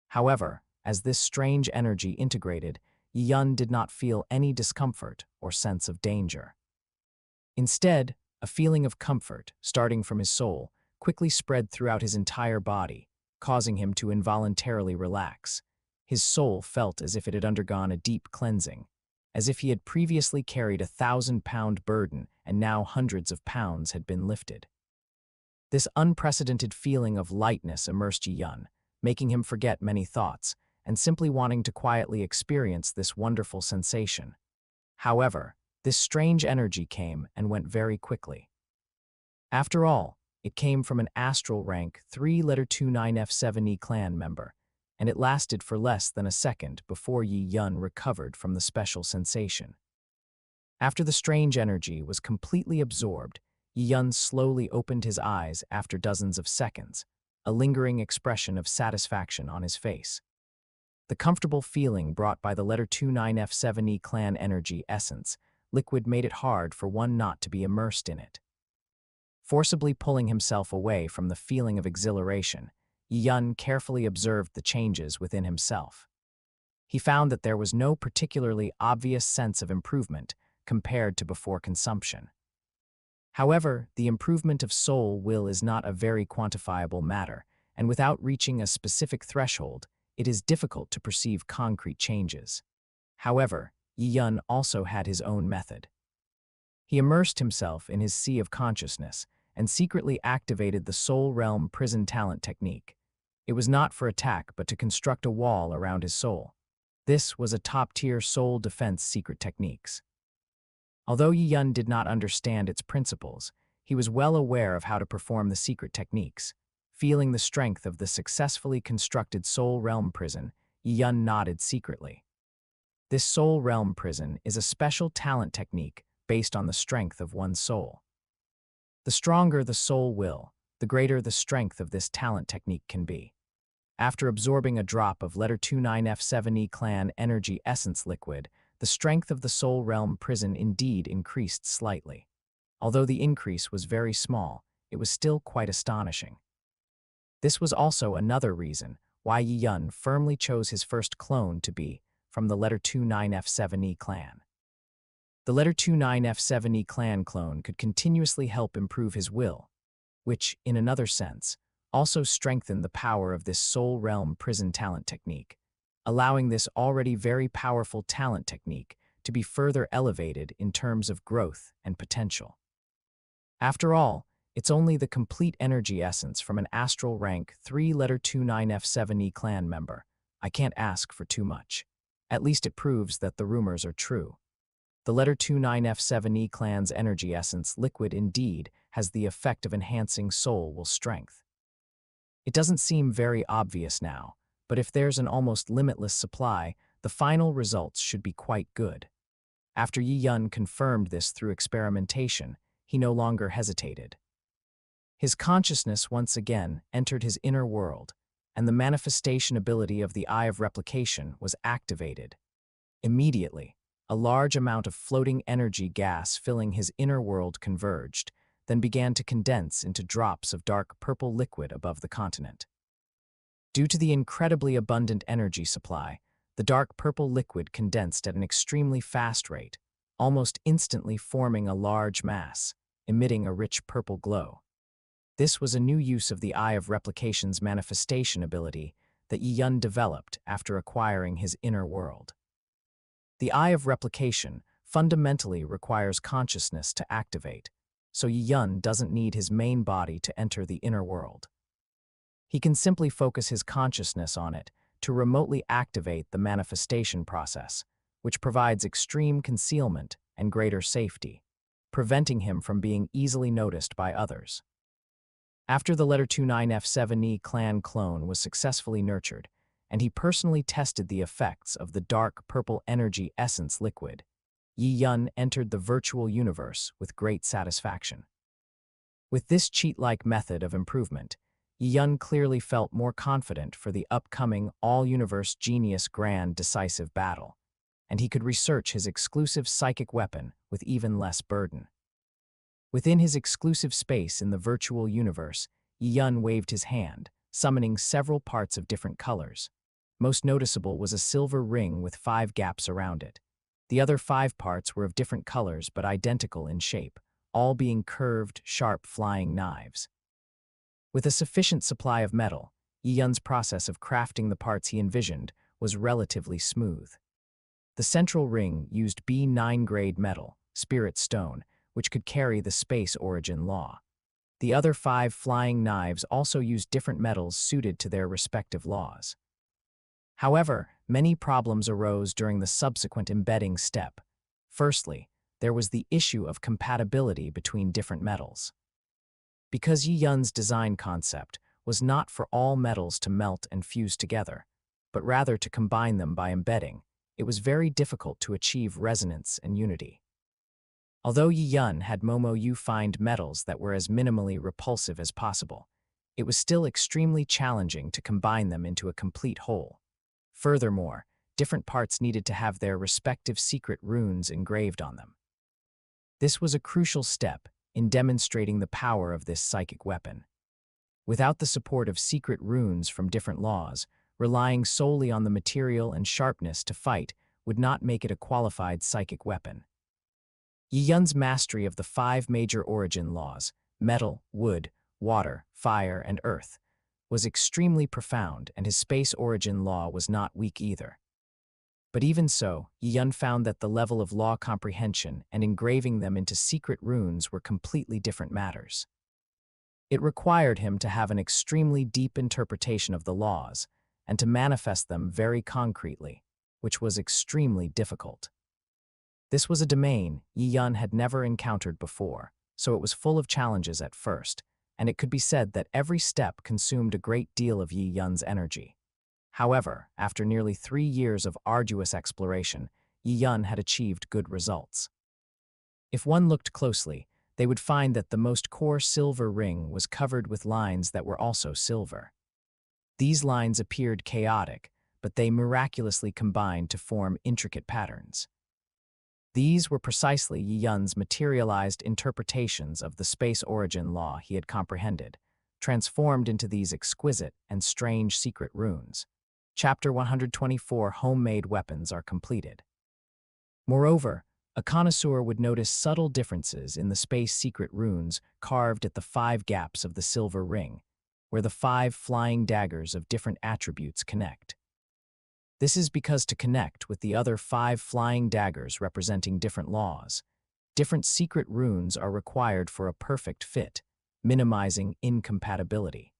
However, as this strange energy integrated, Yi Yun did not feel any discomfort or sense of danger. Instead, a feeling of comfort, starting from his soul, quickly spread throughout his entire body, causing him to involuntarily relax. His soul felt as if it had undergone a deep cleansing, as if he had previously carried 1,000-pound burden and now hundreds of pounds had been lifted. This unprecedented feeling of lightness immersed Yi Yun, making him forget many thoughts, and simply wanting to quietly experience this wonderful sensation. However, this strange energy came and went very quickly. After all, it came from an astral rank 3 letter 29F7E clan member, and it lasted for less than a second before Yi Yun recovered from the special sensation. After the strange energy was completely absorbed, Yi Yun slowly opened his eyes after dozens of seconds, a lingering expression of satisfaction on his face. The comfortable feeling brought by the letter 29F7E clan energy essence liquid made it hard for one not to be immersed in it. Forcibly pulling himself away from the feeling of exhilaration, Yi Yun carefully observed the changes within himself. He found that there was no particularly obvious sense of improvement compared to before consumption. However, the improvement of soul will is not a very quantifiable matter, and without reaching a specific threshold, it is difficult to perceive concrete changes. However, Yi Yun also had his own method. He immersed himself in his sea of consciousness and secretly activated the Soul Realm Prison Talent technique. It was not for attack but to construct a wall around his soul. This was a top-tier soul defense secret techniques. Although Yi Yun did not understand its principles, he was well aware of how to perform the secret techniques. Feeling the strength of the successfully constructed Soul Realm Prison, Yi Yun nodded secretly. This Soul Realm Prison is a special talent technique based on the strength of one's soul. The stronger the soul will, the greater the strength of this talent technique can be. After absorbing a drop of letter 29F7E clan energy essence liquid, the strength of the Soul Realm Prison indeed increased slightly. Although the increase was very small, it was still quite astonishing. This was also another reason why Yi Yun firmly chose his first clone to be from the letter 29F7E clan. The letter 29F7E clan clone could continuously help improve his will, which, in another sense, also strengthened the power of this Soul Realm Prison talent technique, allowing this already very powerful talent technique to be further elevated in terms of growth and potential. After all, it's only the complete energy essence from an astral rank 3-letter 29F7E clan member. I can't ask for too much. At least it proves that the rumors are true. The letter 29F7E clan's energy essence liquid indeed has the effect of enhancing soul will strength. It doesn't seem very obvious now, but if there's an almost limitless supply, the final results should be quite good. After Yi Yun confirmed this through experimentation, he no longer hesitated. His consciousness once again entered his inner world, and the manifestation ability of the Eye of Replication was activated. Immediately, a large amount of floating energy gas filling his inner world converged, then began to condense into drops of dark purple liquid above the continent. Due to the incredibly abundant energy supply, the dark purple liquid condensed at an extremely fast rate, almost instantly forming a large mass, emitting a rich purple glow. This was a new use of the Eye of Replication's manifestation ability that Yi Yun developed after acquiring his inner world. The Eye of Replication fundamentally requires consciousness to activate, so Yi Yun doesn't need his main body to enter the inner world. He can simply focus his consciousness on it to remotely activate the manifestation process, which provides extreme concealment and greater safety, preventing him from being easily noticed by others. After the letter 29F7E clan clone was successfully nurtured, and he personally tested the effects of the dark purple energy essence liquid, Yi Yun entered the virtual universe with great satisfaction. With this cheat-like method of improvement, Yi Yun clearly felt more confident for the upcoming all-universe genius grand decisive battle, and he could research his exclusive psychic weapon with even less burden. Within his exclusive space in the virtual universe, Yi Yun waved his hand, summoning several parts of different colors. Most noticeable was a silver ring with 5 gaps around it. The other 5 parts were of different colors but identical in shape, all being curved, sharp flying knives. With a sufficient supply of metal, Yi Yun's process of crafting the parts he envisioned was relatively smooth. The central ring used B9 grade metal, spirit stone, which could carry the space origin law. The other 5 flying knives also used different metals suited to their respective laws. However, many problems arose during the subsequent embedding step. Firstly, there was the issue of compatibility between different metals. Because Yi Yun's design concept was not for all metals to melt and fuse together, but rather to combine them by embedding, it was very difficult to achieve resonance and unity. Although Yi Yun had Momo Yu find metals that were as minimally repulsive as possible, it was still extremely challenging to combine them into a complete whole. Furthermore, different parts needed to have their respective secret runes engraved on them. This was a crucial step in demonstrating the power of this psychic weapon. Without the support of secret runes from different laws, relying solely on the material and sharpness to fight would not make it a qualified psychic weapon. Yi Yun's mastery of the 5 major origin laws, metal, wood, water, fire, and earth, was extremely profound, and his space origin law was not weak either. But even so, Yi Yun found that the level of law comprehension and engraving them into secret runes were completely different matters. It required him to have an extremely deep interpretation of the laws and to manifest them very concretely, which was extremely difficult. This was a domain Yi Yun had never encountered before, so it was full of challenges at first, and it could be said that every step consumed a great deal of Yi Yun's energy. However, after nearly 3 years of arduous exploration, Yi Yun had achieved good results. If one looked closely, they would find that the most core silver ring was covered with lines that were also silver. These lines appeared chaotic, but they miraculously combined to form intricate patterns. These were precisely Yi Yun's materialized interpretations of the space origin law he had comprehended, transformed into these exquisite and strange secret runes. Chapter 124 Homemade Weapons are completed. Moreover, a connoisseur would notice subtle differences in the space secret runes carved at the 5 gaps of the silver ring, where the 5 flying daggers of different attributes connect. This is because to connect with the other 5 flying daggers representing different laws, different secret runes are required for a perfect fit, minimizing incompatibility.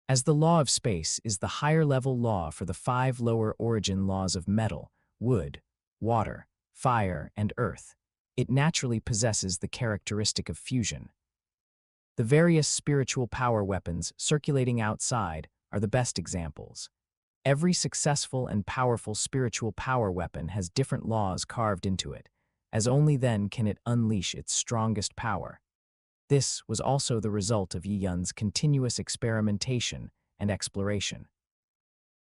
As the law of space is the higher-level law for the 5 lower origin laws of metal, wood, water, fire, and earth, it naturally possesses the characteristic of fusion. The various spiritual power weapons circulating outside are the best examples. Every successful and powerful spiritual power weapon has different laws carved into it, as only then can it unleash its strongest power. This was also the result of Yi Yun's continuous experimentation and exploration.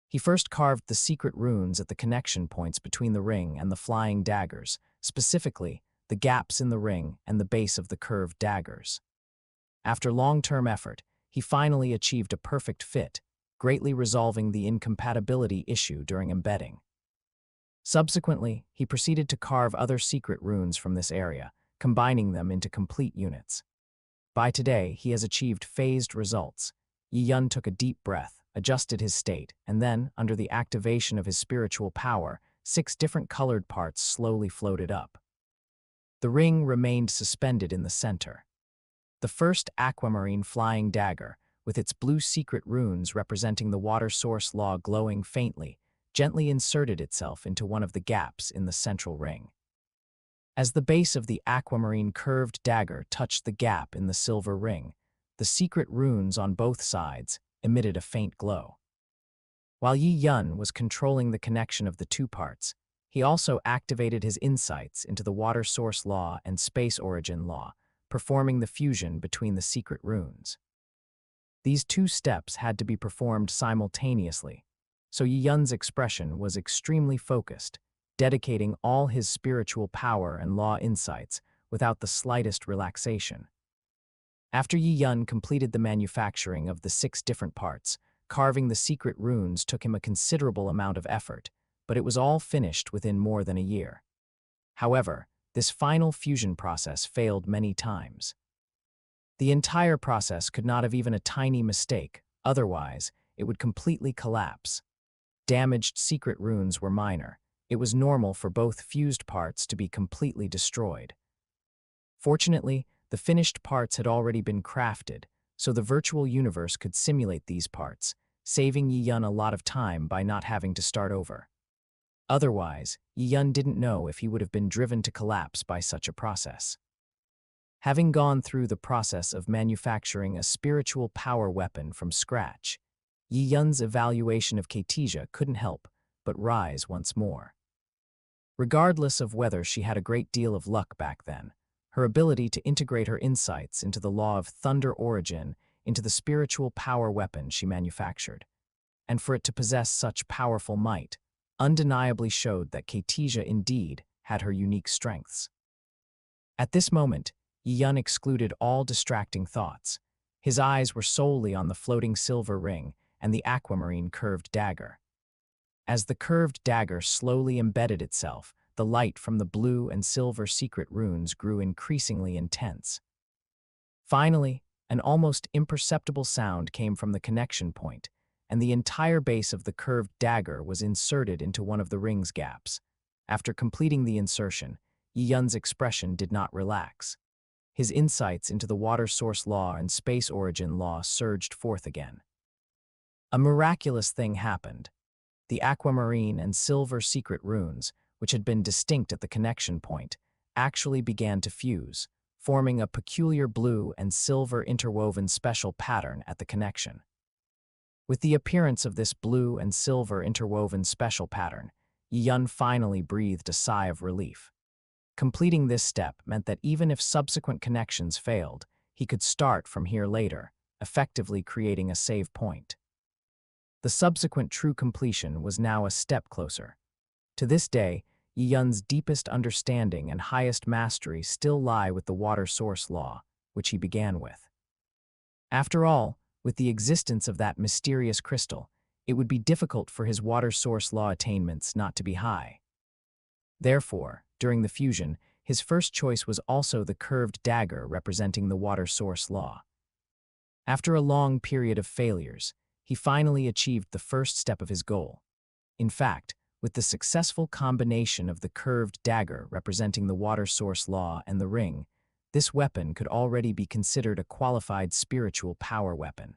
He first carved the secret runes at the connection points between the ring and the flying daggers, specifically the gaps in the ring and the base of the curved daggers. After long-term effort, he finally achieved a perfect fit, greatly resolving the incompatibility issue during embedding. Subsequently, he proceeded to carve other secret runes from this area, combining them into complete units. By today, he has achieved phased results. Yi Yun took a deep breath, adjusted his state, and then, under the activation of his spiritual power, 6 different colored parts slowly floated up. The ring remained suspended in the center. The first aquamarine flying dagger, with its blue secret runes representing the water source law glowing faintly, gently inserted itself into one of the gaps in the central ring. As the base of the aquamarine curved dagger touched the gap in the silver ring, the secret runes on both sides emitted a faint glow. While Yi Yun was controlling the connection of the 2 parts, he also activated his insights into the water source law and space origin law, performing the fusion between the secret runes. These 2 steps had to be performed simultaneously, so Yi Yun's expression was extremely focused, dedicating all his spiritual power and law insights without the slightest relaxation. After Yi Yun completed the manufacturing of the 6 different parts, carving the secret runes took him a considerable amount of effort, but it was all finished within more than a year. However, this final fusion process failed many times. The entire process could not have even a tiny mistake, otherwise it would completely collapse. Damaged secret runes were minor. It was normal for both fused parts to be completely destroyed. Fortunately, the finished parts had already been crafted, so the virtual universe could simulate these parts, saving Yi Yun a lot of time by not having to start over. Otherwise, Yi Yun didn't know if he would have been driven to collapse by such a process. Having gone through the process of manufacturing a spiritual power weapon from scratch, Yi Yun's evaluation of Kaitija couldn't help but rise once more. Regardless of whether she had a great deal of luck back then, her ability to integrate her insights into the law of thunder origin into the spiritual power weapon she manufactured, and for it to possess such powerful might, undeniably showed that Kaitija indeed had her unique strengths. At this moment, Yi Yun excluded all distracting thoughts. His eyes were solely on the floating silver ring and the aquamarine curved dagger. As the curved dagger slowly embedded itself, the light from the blue and silver secret runes grew increasingly intense. Finally, an almost imperceptible sound came from the connection point, and the entire base of the curved dagger was inserted into one of the ring's gaps. After completing the insertion, Yi Yun's expression did not relax. His insights into the water source law and space origin law surged forth again. A miraculous thing happened. The aquamarine and silver secret runes, which had been distinct at the connection point, actually began to fuse, forming a peculiar blue and silver interwoven special pattern at the connection. With the appearance of this blue and silver interwoven special pattern, Yi Yun finally breathed a sigh of relief. Completing this step meant that even if subsequent connections failed, he could start from here later, effectively creating a save point. The subsequent true completion was now a step closer. To this day, Yi Yun's deepest understanding and highest mastery still lie with the water source law, which he began with. After all, with the existence of that mysterious crystal, it would be difficult for his water source law attainments not to be high. Therefore, during the fusion, his first choice was also the curved dagger representing the water source law. After a long period of failures, he finally achieved the first step of his goal. In fact, with the successful combination of the curved dagger representing the water source law and the ring, this weapon could already be considered a qualified spiritual power weapon.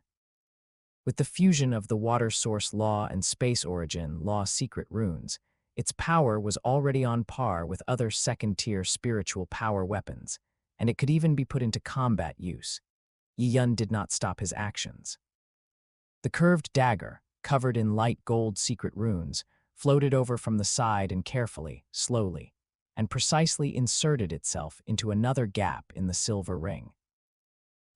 With the fusion of the water source law and space origin law secret runes, its power was already on par with other second-tier spiritual power weapons, and it could even be put into combat use. Yi Yun did not stop his actions. The curved dagger, covered in light gold secret runes, floated over from the side and carefully, slowly, and precisely inserted itself into another gap in the silver ring.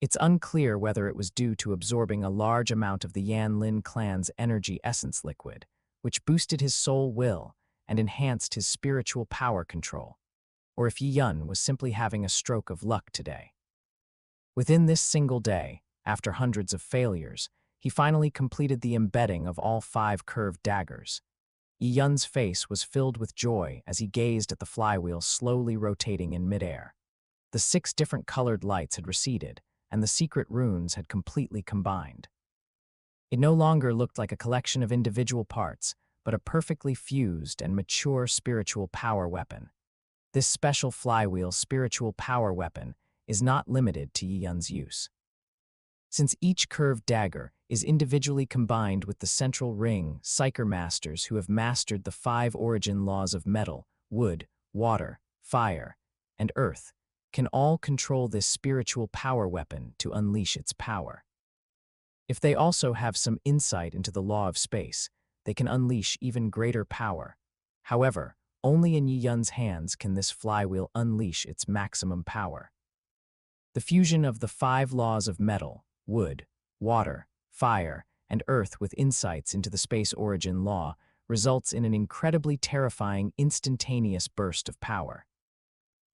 It's unclear whether it was due to absorbing a large amount of the Yan Lin clan's energy essence liquid, which boosted his soul will and enhanced his spiritual power control, or if Yi Yun was simply having a stroke of luck today. Within this single day, after hundreds of failures, he finally completed the embedding of all 5 curved daggers. Yi Yun's face was filled with joy as he gazed at the flywheel slowly rotating in midair. The 6 different colored lights had receded, and the secret runes had completely combined. It no longer looked like a collection of individual parts, but a perfectly fused and mature spiritual power weapon. This special flywheel spiritual power weapon is not limited to Yi Yun's use. Since each curved dagger is individually combined with the central ring, Psyker Masters who have mastered the 5 origin laws of metal, wood, water, fire, and earth can all control this spiritual power weapon to unleash its power. If they also have some insight into the law of space, they can unleash even greater power. However, only in Yi Yun's hands can this flywheel unleash its maximum power. The fusion of the 5 laws of metal, wood, water, fire, and earth with insights into the space origin law results in an incredibly terrifying instantaneous burst of power.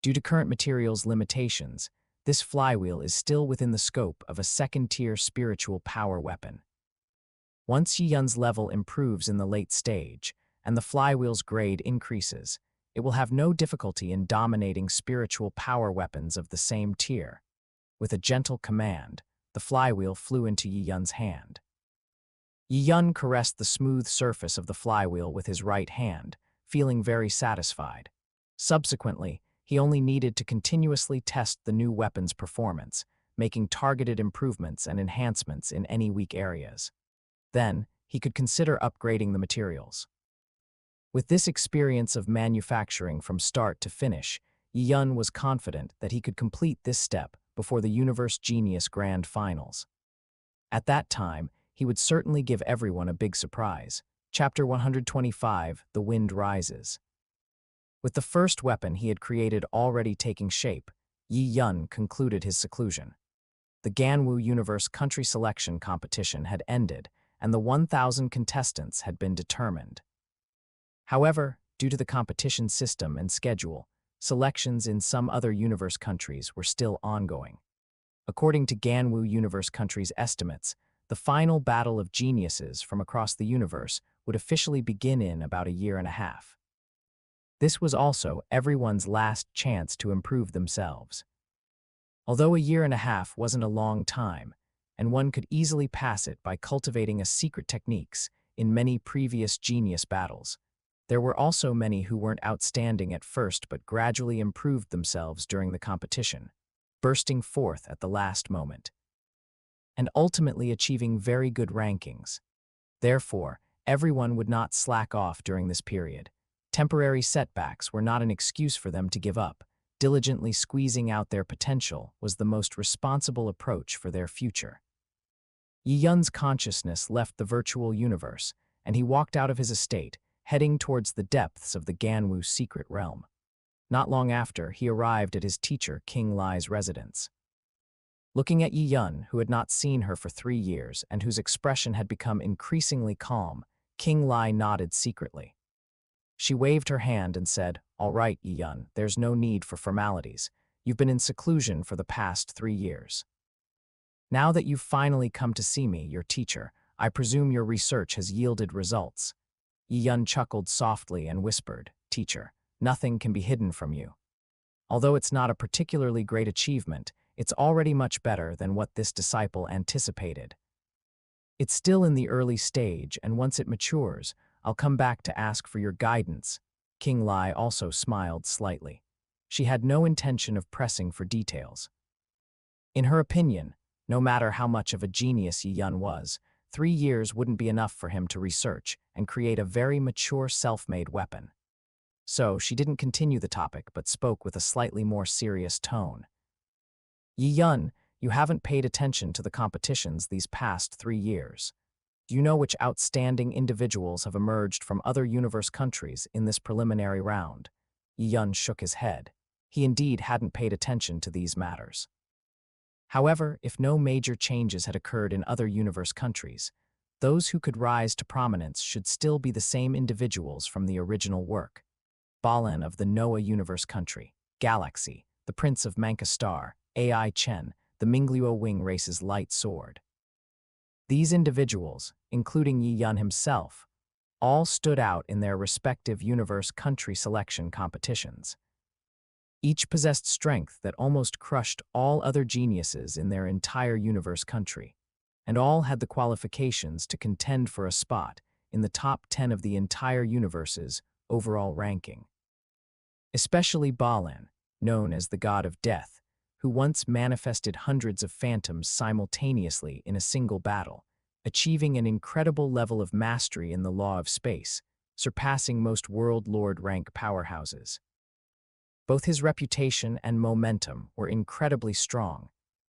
Due to current materials limitations, this flywheel is still within the scope of a second-tier spiritual power weapon. Once Yi Yun's level improves in the late stage, and the flywheel's grade increases, it will have no difficulty in dominating spiritual power weapons of the same tier. With a gentle command, the flywheel flew into Yi Yun's hand. Yi Yun caressed the smooth surface of the flywheel with his right hand, feeling very satisfied. Subsequently, he only needed to continuously test the new weapon's performance, making targeted improvements and enhancements in any weak areas. Then, he could consider upgrading the materials. With this experience of manufacturing from start to finish, Yi Yun was confident that he could complete this step before the Universe Genius Grand Finals. At that time, he would certainly give everyone a big surprise. Chapter 125, The Wind Rises. With the first weapon he had created already taking shape, Yi Yun concluded his seclusion. The Ganwu Universe Country Selection Competition had ended, and the 1,000 contestants had been determined. However, due to the competition system and schedule, selections in some other universe countries were still ongoing. According to Ganwu Universe Country's estimates, the final battle of geniuses from across the universe would officially begin in about a year and a half. This was also everyone's last chance to improve themselves. Although a year and a half wasn't a long time, and one could easily pass it by cultivating a secret techniques in many previous genius battles, there were also many who weren't outstanding at first but gradually improved themselves during the competition, bursting forth at the last moment, and ultimately achieving very good rankings. Therefore, everyone would not slack off during this period. Temporary setbacks were not an excuse for them to give up. Diligently squeezing out their potential was the most responsible approach for their future. Yi Yun's consciousness left the virtual universe, and he walked out of his estate, heading towards the depths of the Ganwu secret realm. Not long after, he arrived at his teacher King Lai's residence. Looking at Yi Yun, who had not seen her for 3 years and whose expression had become increasingly calm, King Lai nodded secretly. She waved her hand and said, "All right, Yi Yun, there's no need for formalities. You've been in seclusion for the past 3 years. Now that you've finally come to see me, your teacher, I presume your research has yielded results." Yi Yun chuckled softly and whispered, "Teacher, nothing can be hidden from you. Although it's not a particularly great achievement, it's already much better than what this disciple anticipated. It's still in the early stage, and once it matures, I'll come back to ask for your guidance." King Lai also smiled slightly. She had no intention of pressing for details. In her opinion, no matter how much of a genius Yi Yun was, 3 years wouldn't be enough for him to research and create a very mature self-made weapon. So she didn't continue the topic but spoke with a slightly more serious tone. "Yi Yun, you haven't paid attention to the competitions these past 3 years. Do you know which outstanding individuals have emerged from other universe countries in this preliminary round?" Yi Yun shook his head. He indeed hadn't paid attention to these matters. However, if no major changes had occurred in other universe countries, those who could rise to prominence should still be the same individuals from the original work. Balan of the Noah Universe Country, Galaxy, the Prince of Manka Star, Ai Chen, the Mingluo Wing Race's Light Sword. These individuals, including Yi Yun himself, all stood out in their respective universe country selection competitions. Each possessed strength that almost crushed all other geniuses in their entire universe country, and all had the qualifications to contend for a spot in the top 10 of the entire universe's overall ranking. Especially Balan, known as the God of Death, who once manifested hundreds of phantoms simultaneously in a single battle, achieving an incredible level of mastery in the law of space, surpassing most World Lord rank powerhouses. Both his reputation and momentum were incredibly strong,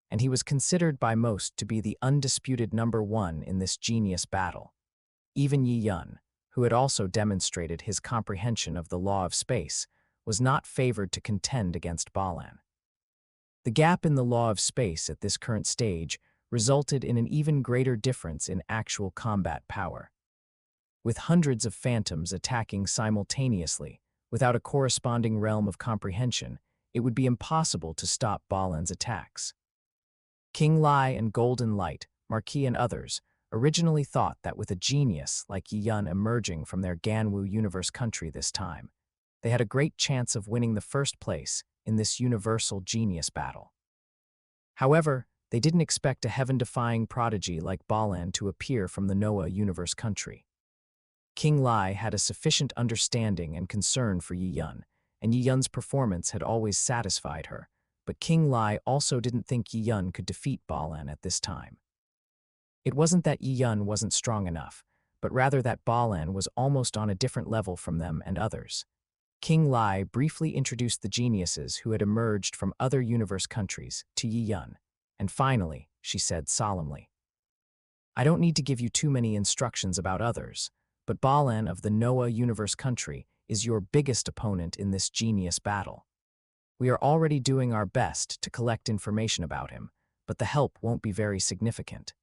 and he was considered by most to be the undisputed #1 in this genius battle. Even Yi Yun, who had also demonstrated his comprehension of the law of space, was not favored to contend against Balan. The gap in the law of space at this current stage resulted in an even greater difference in actual combat power. With hundreds of phantoms attacking simultaneously, without a corresponding realm of comprehension, it would be impossible to stop Balan's attacks. King Lai and Golden Light, Marquis and others, originally thought that with a genius like Yi Yun emerging from their Ganwu Universe country this time, they had a great chance of winning the first place in this universal genius battle. However, they didn't expect a heaven-defying prodigy like Balan to appear from the Noah Universe country. King Lai had a sufficient understanding and concern for Yi Yun, and Yi Yun's performance had always satisfied her, but King Lai also didn't think Yi Yun could defeat Balan at this time. It wasn't that Yi Yun wasn't strong enough, but rather that Balan was almost on a different level from them and others. King Lai briefly introduced the geniuses who had emerged from other universe countries to Yi Yun, and finally, she said solemnly, I don't need to give you too many instructions about others, but Balan of the Noah Universe country is your biggest opponent in this genius battle. We are already doing our best to collect information about him, but the help won't be very significant.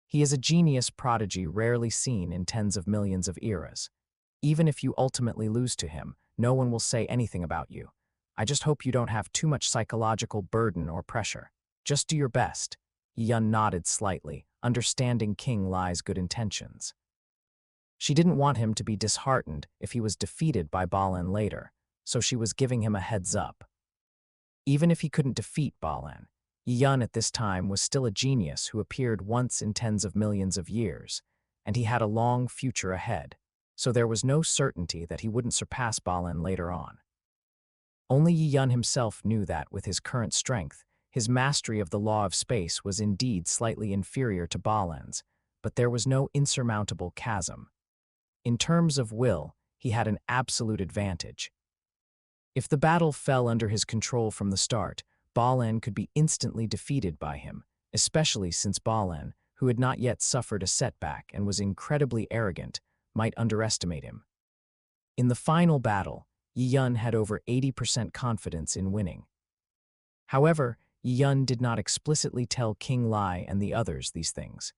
He is a genius prodigy rarely seen in tens of millions of eras. Even if you ultimately lose to him, no one will say anything about you. I just hope you don't have too much psychological burden or pressure. Just do your best. Yun nodded slightly, understanding King Lai's good intentions. She didn't want him to be disheartened if he was defeated by Balan later, so she was giving him a heads up. Even if he couldn't defeat Balan, Yun at this time was still a genius who appeared once in tens of millions of years, and he had a long future ahead, so there was no certainty that he wouldn't surpass Balan later on. Only Yun himself knew that, with his current strength, his mastery of the law of space was indeed slightly inferior to Balan's, but there was no insurmountable chasm. In terms of will, he had an absolute advantage. If the battle fell under his control from the start, Balan could be instantly defeated by him, especially since Balan, who had not yet suffered a setback and was incredibly arrogant, might underestimate him. In the final battle, Yun had over 80% confidence in winning. However, Yun did not explicitly tell King Lai and the others these things.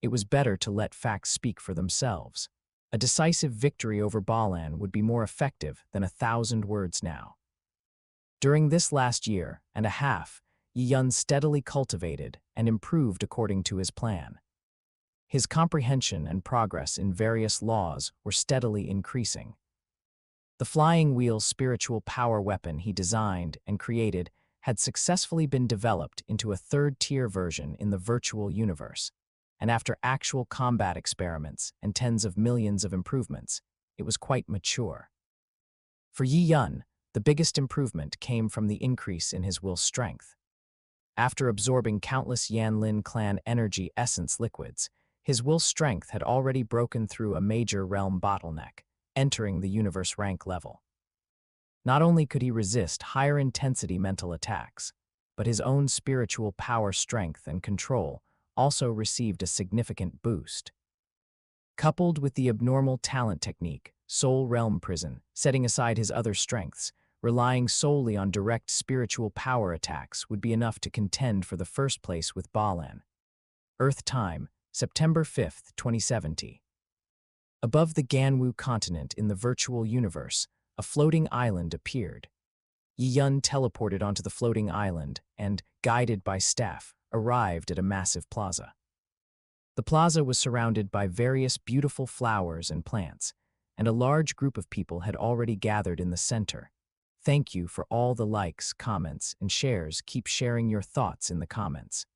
It was better to let facts speak for themselves. A decisive victory over Balan would be more effective than 1,000 words now. During this last year and a half, Yun steadily cultivated and improved according to his plan. His comprehension and progress in various laws were steadily increasing. The flying wheel spiritual power weapon he designed and created had successfully been developed into a third-tier version in the virtual universe, and after actual combat experiments and tens of millions of improvements, it was quite mature. For Yi Yun, the biggest improvement came from the increase in his will strength. After absorbing countless Yanlin clan energy essence liquids, his will strength had already broken through a major realm bottleneck, entering the universe rank level. Not only could he resist higher intensity mental attacks, but his own spiritual power strength and control also received a significant boost. Coupled with the abnormal talent technique, Soul Realm Prison, setting aside his other strengths, relying solely on direct spiritual power attacks would be enough to contend for the first place with Balan. Earth Time, September 5, 2070. Above the Ganwu continent in the virtual universe, a floating island appeared. Yi Yun teleported onto the floating island and, guided by staff, arrived at a massive plaza. The plaza was surrounded by various beautiful flowers and plants, and a large group of people had already gathered in the center. Thank you for all the likes, comments, and shares. Keep sharing your thoughts in the comments.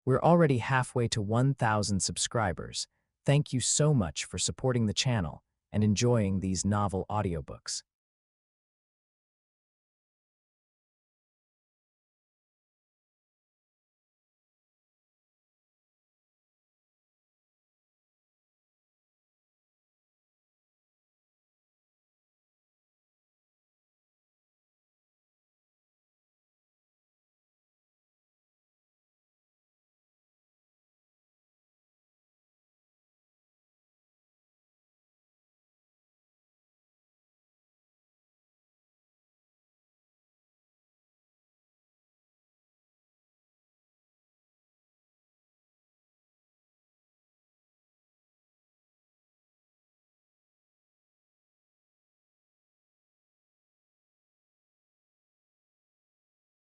We're already halfway to 1,000 subscribers. Thank you so much for supporting the channel and enjoying these novel audiobooks.